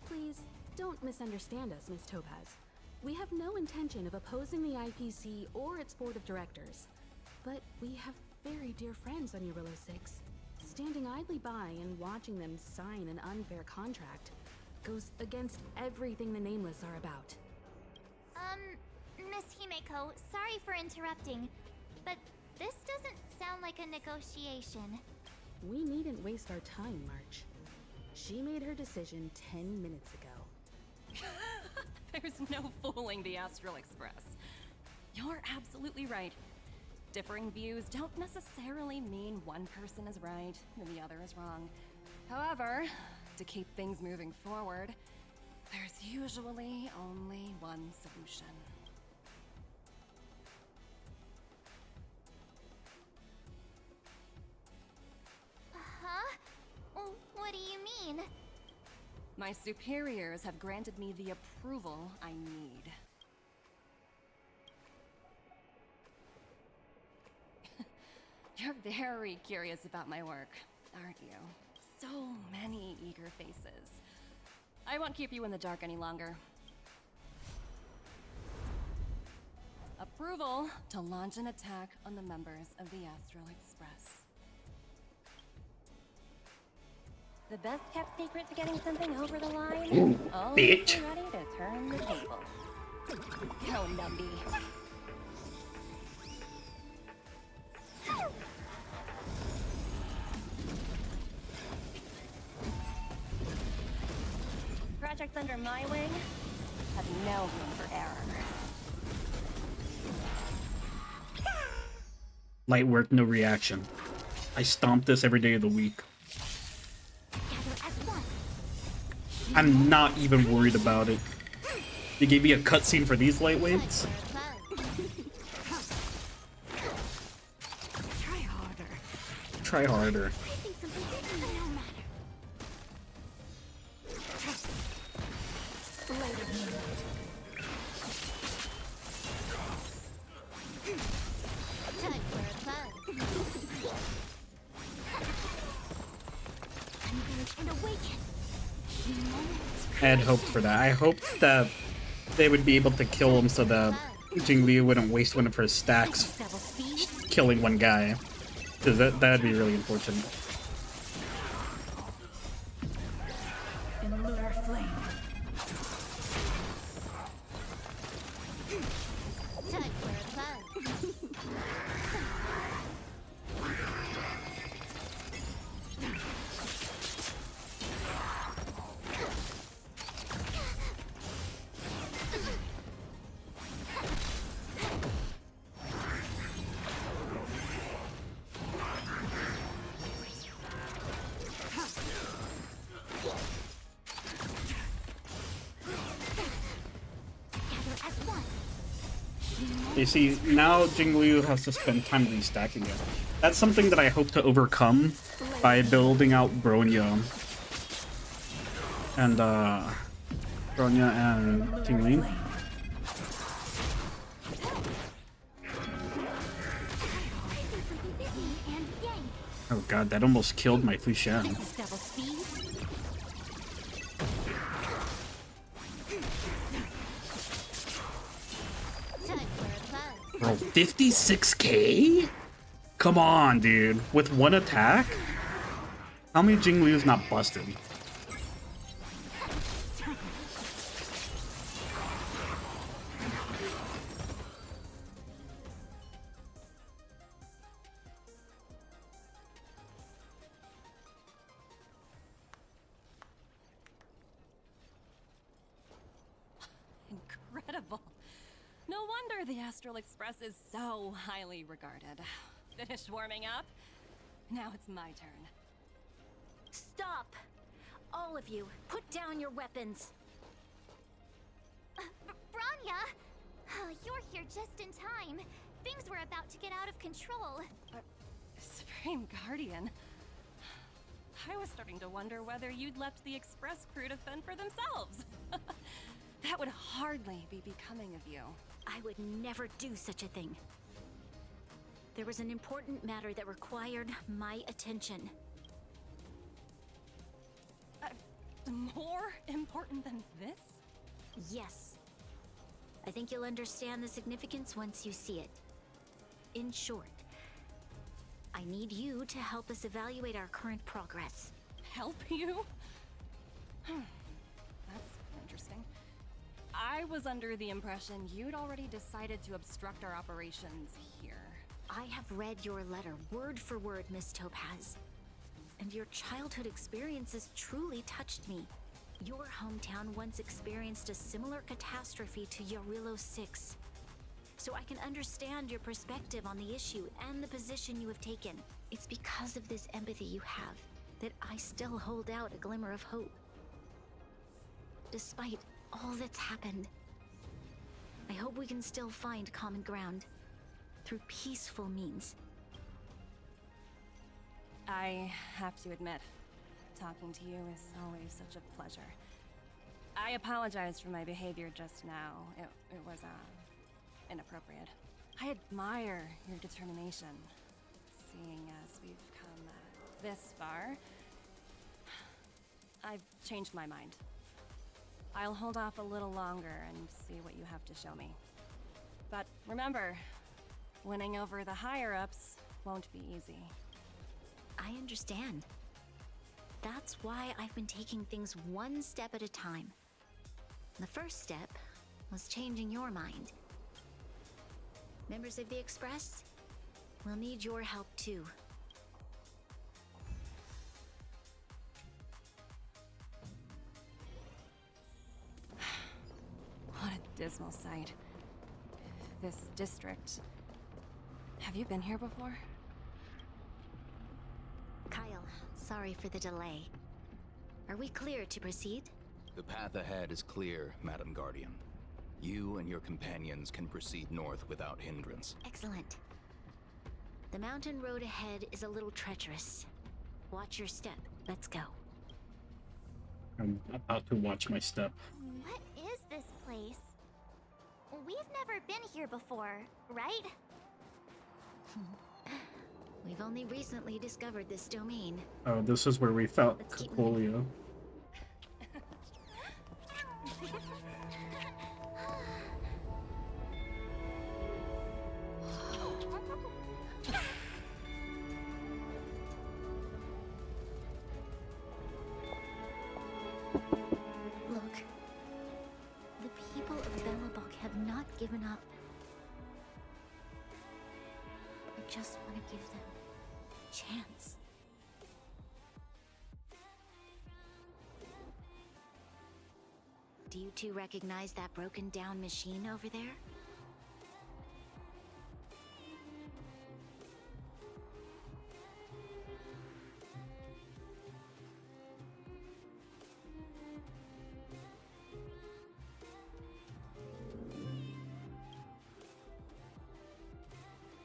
Please, don't misunderstand us, Miss Topaz. We have no intention of opposing the IPC or its board of directors. But we have very dear friends on Jarilo 6. Standing idly by and watching them sign an unfair contract goes against everything the Nameless are about. Miss Himeko, sorry for interrupting, but this doesn't sound like a negotiation. We needn't waste our time, March. She made her decision 10 minutes ago. There's no fooling the Astral Express. You're absolutely right. Differing views don't necessarily mean one person is right and the other is wrong. However, to keep things moving forward, there's usually only one solution. Huh? What do you mean? My superiors have granted me the approval I need. You're very curious about my work, aren't you? So many eager faces. I won't keep you in the dark any longer. Approval to launch an attack on the members of the Astral Express. The best kept secret to getting something over the line? Always Bitch. be ready to turn the tables. Go, Numby. Projects under my wing have no room for error. Light work, no reaction. I stomp this every day of the week. I'm not even worried about it. They gave me a cutscene for these lightweights. Try harder. Try harder. I had hoped for that. I hoped that they would be able to kill him so that Jingliu wouldn't waste one of her stacks killing one guy. Because that'd be really unfortunate. Lunar flame. You see, now Jingliu has to spend time restacking it. That's something that I hope to overcome by building out Bronya and Tingling. Oh god, that almost killed my Fushan. Bro, 56k? Come on, dude. With one attack? How many Jingliu's not busted? Incredible. No wonder the Astral Express is so highly regarded. Finished warming up? Now it's my turn. Stop! All of you, put down your weapons. Bronya! You're here just in time. Things were about to get out of control. Supreme Guardian. I was starting to wonder whether you'd left the Express crew to fend for themselves. That would hardly be becoming of you. I would never do such a thing. There was an important matter that required my attention. More important than this? Yes. I think you'll understand the significance once you see it. In short, I need you to help us evaluate our current progress. Help you? That's interesting. I was under the impression you'd already decided to obstruct our operations here. I have read your letter word for word, Miss Topaz. And your childhood experiences truly touched me. Your hometown once experienced a similar catastrophe to Yarilo 6. So I can understand your perspective on the issue and the position you have taken. It's because of this empathy you have that I still hold out a glimmer of hope. Despite all that's happened, I hope we can still find common ground through peaceful means. I have to admit, talking to you is always such a pleasure. I apologize for my behavior just now. It was, inappropriate. I admire your determination. Seeing as we've come this far, I've changed my mind. I'll hold off a little longer and see what you have to show me. But remember, winning over the higher-ups won't be easy. I understand. That's why I've been taking things one step at a time. The first step was changing your mind. Members of the Express, we'll need your help too. What a dismal sight. This district. Have you been here before? Kyle, sorry for the delay. Are we clear to proceed? The path ahead is clear, Madam Guardian. You and your companions can proceed north without hindrance. Excellent. The mountain road ahead is a little treacherous. Watch your step. Let's go. I'm about to watch my step. What is this place? We've never been here before, right? We've only recently discovered this domain. Oh, this is where we felt Coolio. Look. The people of Belobog have not given up. I just want to give them a chance. Do you two recognize that broken down machine over there?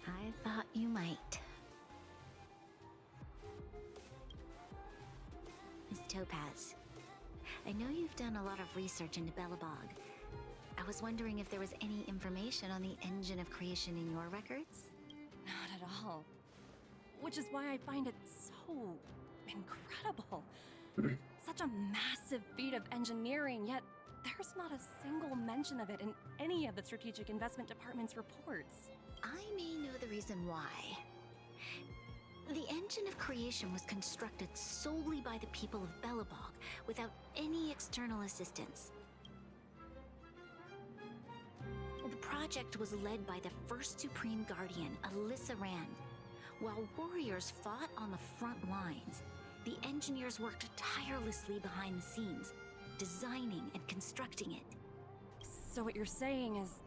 I thought you might. Topaz. I know you've done a lot of research into Belobog. I was wondering if there was any information on the engine of creation in your records? Not at all. Which is why I find it so incredible. Such a massive feat of engineering, yet there's not a single mention of it in any of the Strategic Investment Department's reports. I may know the reason why. The engine of creation was constructed solely by the people of Belobog, without any external assistance. The project was led by the first Supreme Guardian, Alyssa Rand. While warriors fought on the front lines, the engineers worked tirelessly behind the scenes, designing and constructing it. So what you're saying is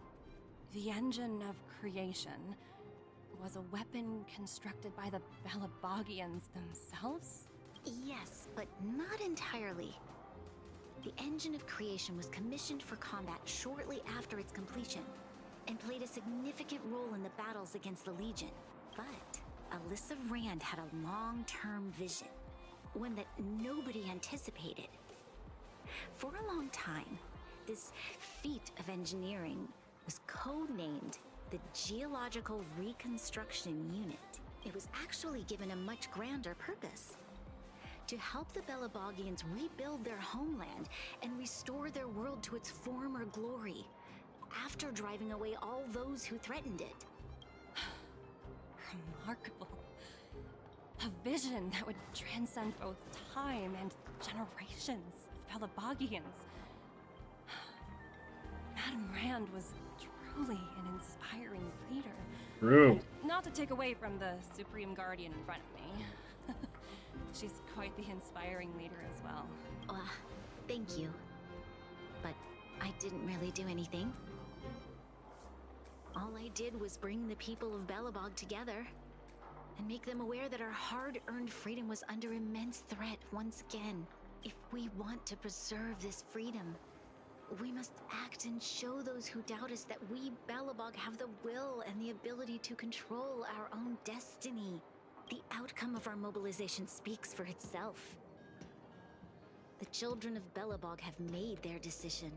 the engine of creation was a weapon constructed by the Belabogians themselves? Yes, but not entirely. The engine of creation was commissioned for combat shortly after its completion, and played a significant role in the battles against the Legion. But Alyssa Rand had a long-term vision, one that nobody anticipated. For a long time, this feat of engineering was codenamed the Geological Reconstruction Unit. It was actually given a much grander purpose: to help the Belabogians rebuild their homeland and restore their world to its former glory, after driving away all those who threatened it. Remarkable. A vision that would transcend both time and generations of Belabogians. Madame Rand was truly an inspiring leader. True. And not to take away from the Supreme Guardian in front of me. She's quite the inspiring leader as well. Thank you. But I didn't really do anything. All I did was bring the people of Belobog together and make them aware that our hard-earned freedom was under immense threat once again. If we want to preserve this freedom, we must act and show those who doubt us that we, Belobog, have the will and the ability to control our own destiny. The outcome of our mobilization speaks for itself. The children of Belobog have made their decision.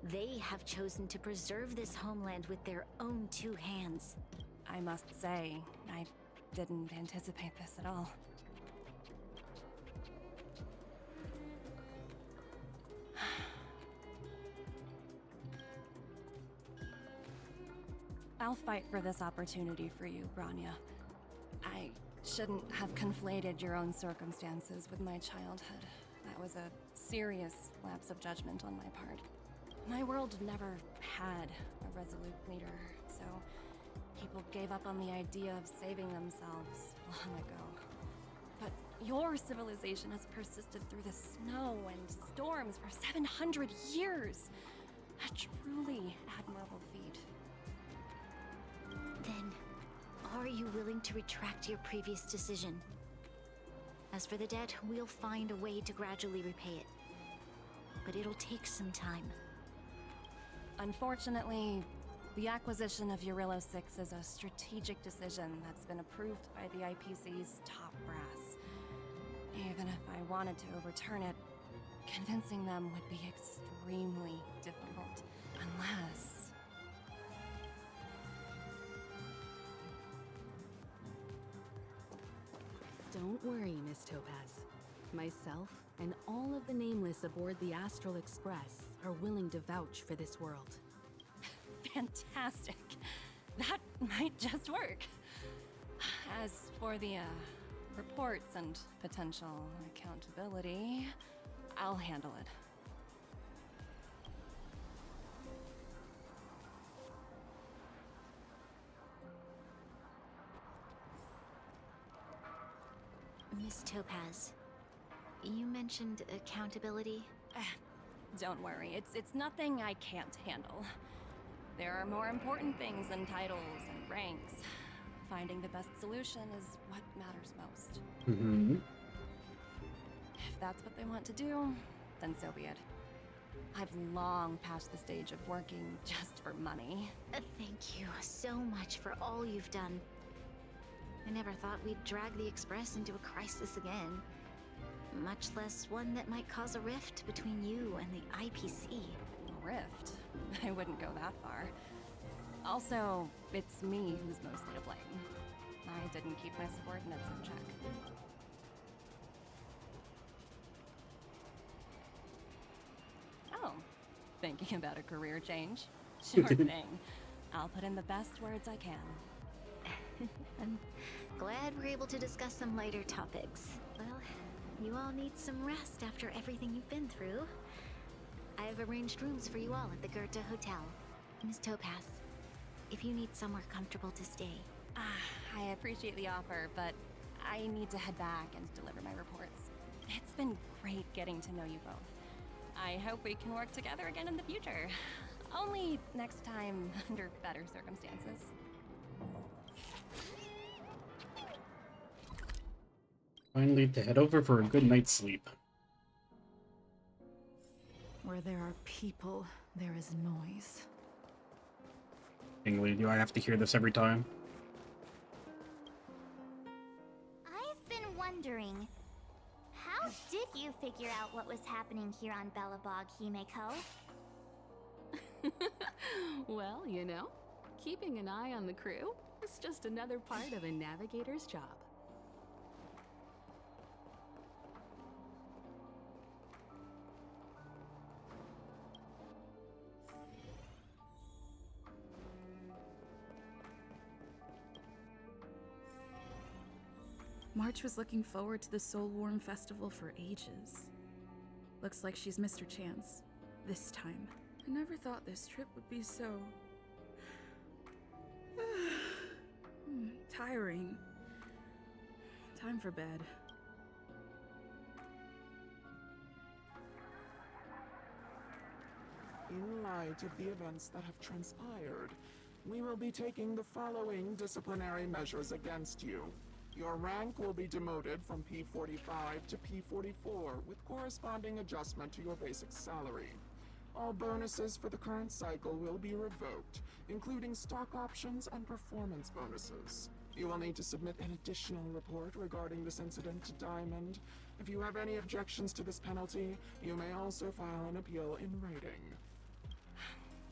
They have chosen to preserve this homeland with their own two hands. I must say, I didn't anticipate this at all. I'll fight for this opportunity for you, Bronya. I shouldn't have conflated your own circumstances with my childhood. That was a serious lapse of judgment on my part. My world never had a resolute leader, so people gave up on the idea of saving themselves long ago. But your civilization has persisted through the snow and storms for 700 years. A truly admirable feat. Then, are you willing to retract your previous decision? As for the debt, we'll find a way to gradually repay it. But it'll take some time. Unfortunately, the acquisition of Jarilo 6 is a strategic decision that's been approved by the IPC's top brass. Even if I wanted to overturn it, convincing them would be extremely difficult, unless... Don't worry, Miss Topaz. Myself and all of the Nameless aboard the Astral Express are willing to vouch for this world. Fantastic. That might just work. As for the reports and potential accountability, I'll handle it. Miss Topaz, you mentioned accountability. Don't worry, it's nothing I can't handle. There are more important things than titles and ranks. Finding the best solution is what matters most. If that's what they want to do, then so be it. I've long passed the stage of working just for money. Thank you so much for all you've done. I never thought we'd drag the Express into a crisis again. much less one that might cause a rift between you and the IPC. Rift? I wouldn't go that far. Also, it's me who's mostly to blame. I didn't keep my subordinates in check. Oh, thinking about a career change? Sure thing. I'll put in the best words I can. I'm glad we're able to discuss some lighter topics. Well, you all need some rest after everything you've been through. I have arranged rooms for you all at the Goethe Hotel. Miss Topaz, if you need somewhere comfortable to stay. I appreciate the offer, but I need to head back and deliver my reports. It's been great getting to know you both. I hope we can work together again in the future. Only next time under better circumstances. Finally, to head over for a good night's sleep. Where there are people, there is noise. Bingley, do I have to hear this every time? I've been wondering, how did you figure out what was happening here on Belobog, Himeko? Well, you know, keeping an eye on the crew is just another part of a navigator's job. March was looking forward to the Soulworm Festival for ages. Looks like she's missed her chance. This time. I never thought this trip would be so... tiring. Time for bed. In light of the events that have transpired, we will be taking the following disciplinary measures against you. Your rank will be demoted from P45 to P44 with corresponding adjustment to your basic salary. All bonuses for the current cycle will be revoked, including stock options and performance bonuses. You will need to submit an additional report regarding this incident to Diamond. If you have any objections to this penalty, you may also file an appeal in writing.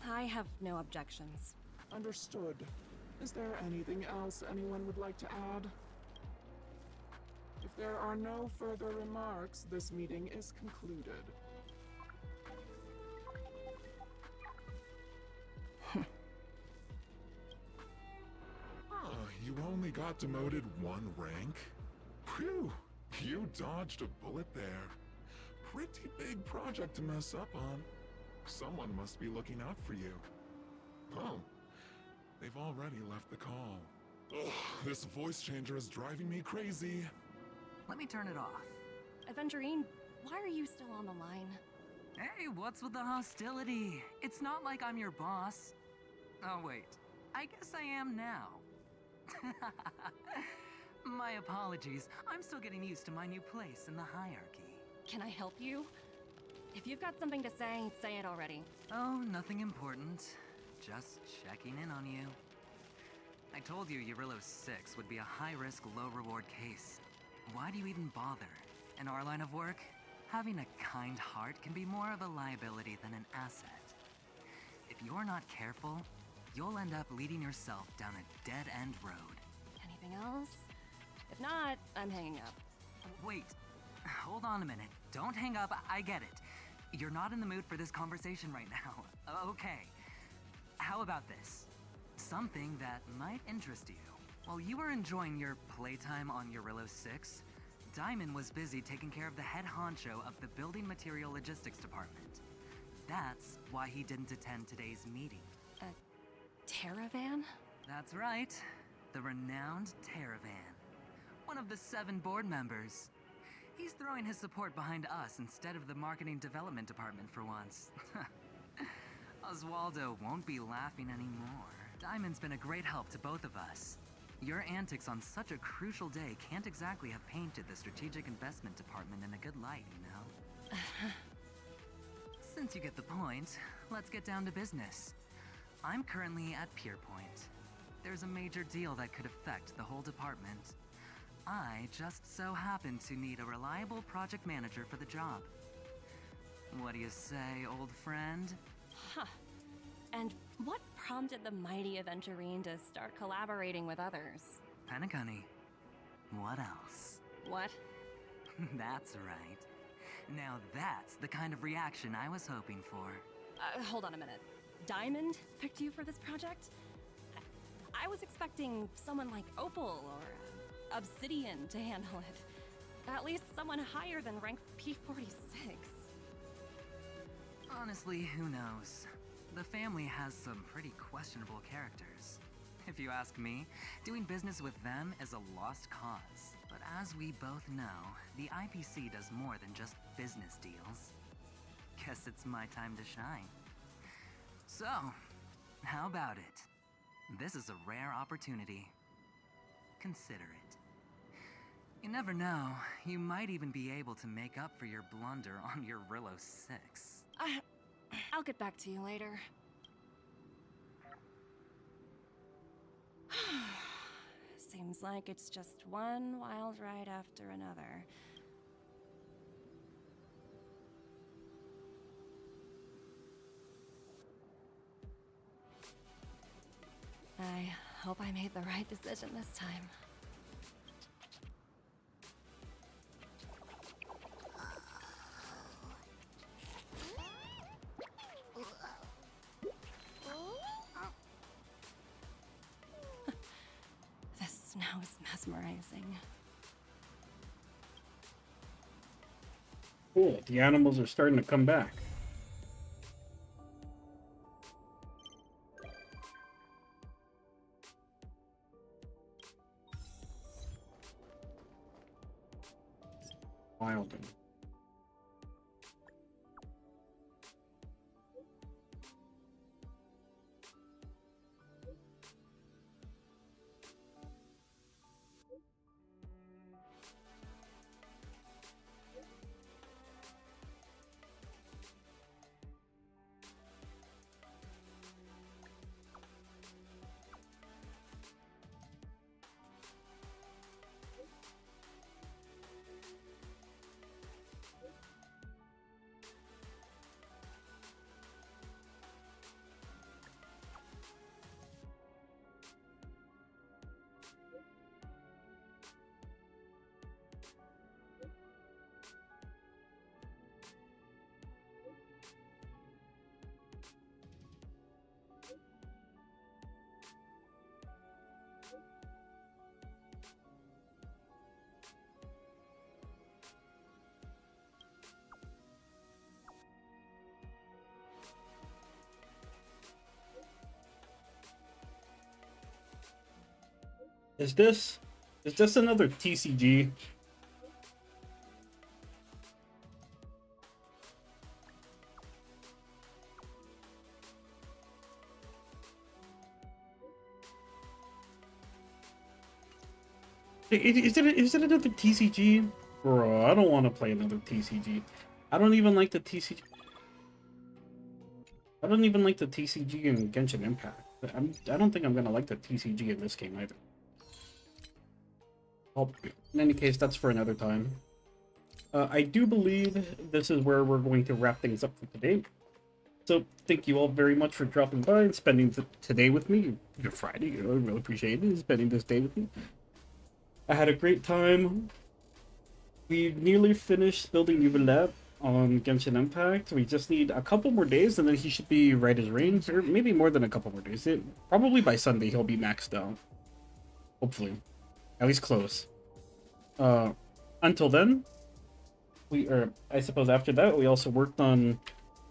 I have no objections. Understood. Is there anything else anyone would like to add? If there are no further remarks, this meeting is concluded. You only got demoted one rank? Phew, you dodged a bullet there. Pretty big project to mess up on. Someone must be looking out for you. Oh, they've already left the call. Ugh, this voice changer is driving me crazy. Let me turn it off. Aventurine, why are you still on the line? Hey, what's with the hostility? It's not like I'm your boss. Oh, wait. I guess I am now. My apologies. I'm still getting used to my new place in the hierarchy. Can I help you? If you've got something to say it already. Oh, nothing important. Just checking in on you. I told you Eurylo 6 would be a high-risk, low-reward case. Why do you even bother? In our line of work, having a kind heart can be more of a liability than an asset. If you're not careful, you'll end up leading yourself down a dead-end road. Anything else? If not, I'm hanging up. Wait, hold on a minute. Don't hang up, I get it. You're not in the mood for this conversation right now. Okay. How about this? Something that might interest you. While you were enjoying your playtime on Eurylo 6, Diamond was busy taking care of the head honcho of the Building Material Logistics Department. That's why he didn't attend today's meeting. Terravan? That's right. The renowned Terravan. One of the 7 board members. He's throwing his support behind us instead of the Marketing Development Department for once. Oswaldo won't be laughing anymore. Diamond's been a great help to both of us. Your antics on such a crucial day can't exactly have painted the Strategic Investment Department in a good light, you know? Since you get the point, let's get down to business. I'm currently at Pierpoint. There's a major deal that could affect the whole department. I just so happen to need a reliable project manager for the job. What do you say, old friend? Huh. And what prompted the mighty Aventurine to start collaborating with others? Penacunny. What else? What? That's right. Now that's the kind of reaction I was hoping for. Hold on a minute. Diamond picked you for this project? I was expecting someone like Opal or Obsidian to handle it. At least someone higher than rank P46. Honestly, who knows? The family has some pretty questionable characters. If you ask me, doing business with them is a lost cause. But as we both know, the IPC does more than just business deals. Guess it's my time to shine. So, how about it? This is a rare opportunity. Consider it. You never know, you might even be able to make up for your blunder on your Rillo 6. I'll get back to you later. Seems like it's just one wild ride after another. I hope I made the right decision this time. This snow is mesmerizing. Cool. The animals are starting to come back. Wilding. Is this another TCG? Is it another TCG? Bro, I don't want to play another TCG. I don't even like the TCG. I don't even like the TCG in Genshin Impact. I don't think I'm gonna like the TCG in this game either. Oh, in any case, that's for another time. I do believe this is where we're going to wrap things up for today. So, thank you all very much for dropping by and spending today with me. Your Friday, I really appreciate it, spending this day with me. I had a great time. We nearly finished building Yuvalette on Genshin Impact. We just need a couple more days and then he should be right as rain, or maybe more than a couple more days. Probably by Sunday he'll be maxed out. Hopefully. At least close. Until then, I suppose after that, we also worked on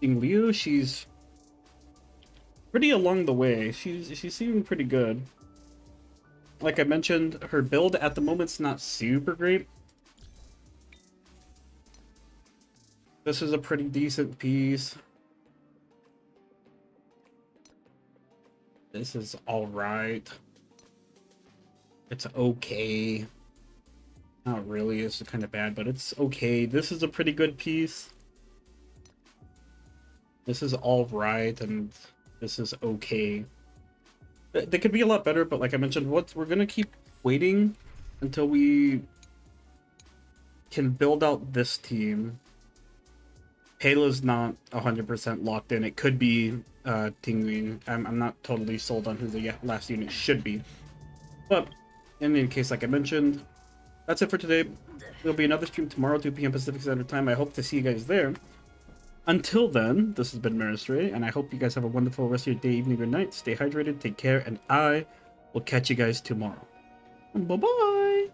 Ying Liu. She's pretty along the way. She's seeming pretty good. Like I mentioned, her build at the moment's not super great. This is a pretty decent piece. This is alright. It's okay. Not really, it's kind of bad, but it's okay. This is a pretty good piece. This is alright, and this is okay. They could be a lot better, but like I mentioned, we're gonna keep waiting until we can build out this team. Halo's not 100% locked in. It could be Tingwing. I'm not totally sold on who the last unit should be. But in any case, like I mentioned, that's it for today. There'll be another stream tomorrow, 2 p.m. Pacific Standard Time. I hope to see you guys there. Until then, this has been Maris Ray, and I hope you guys have a wonderful rest of your day, evening, or night. Stay hydrated, take care, and I will catch you guys tomorrow. Bye-bye!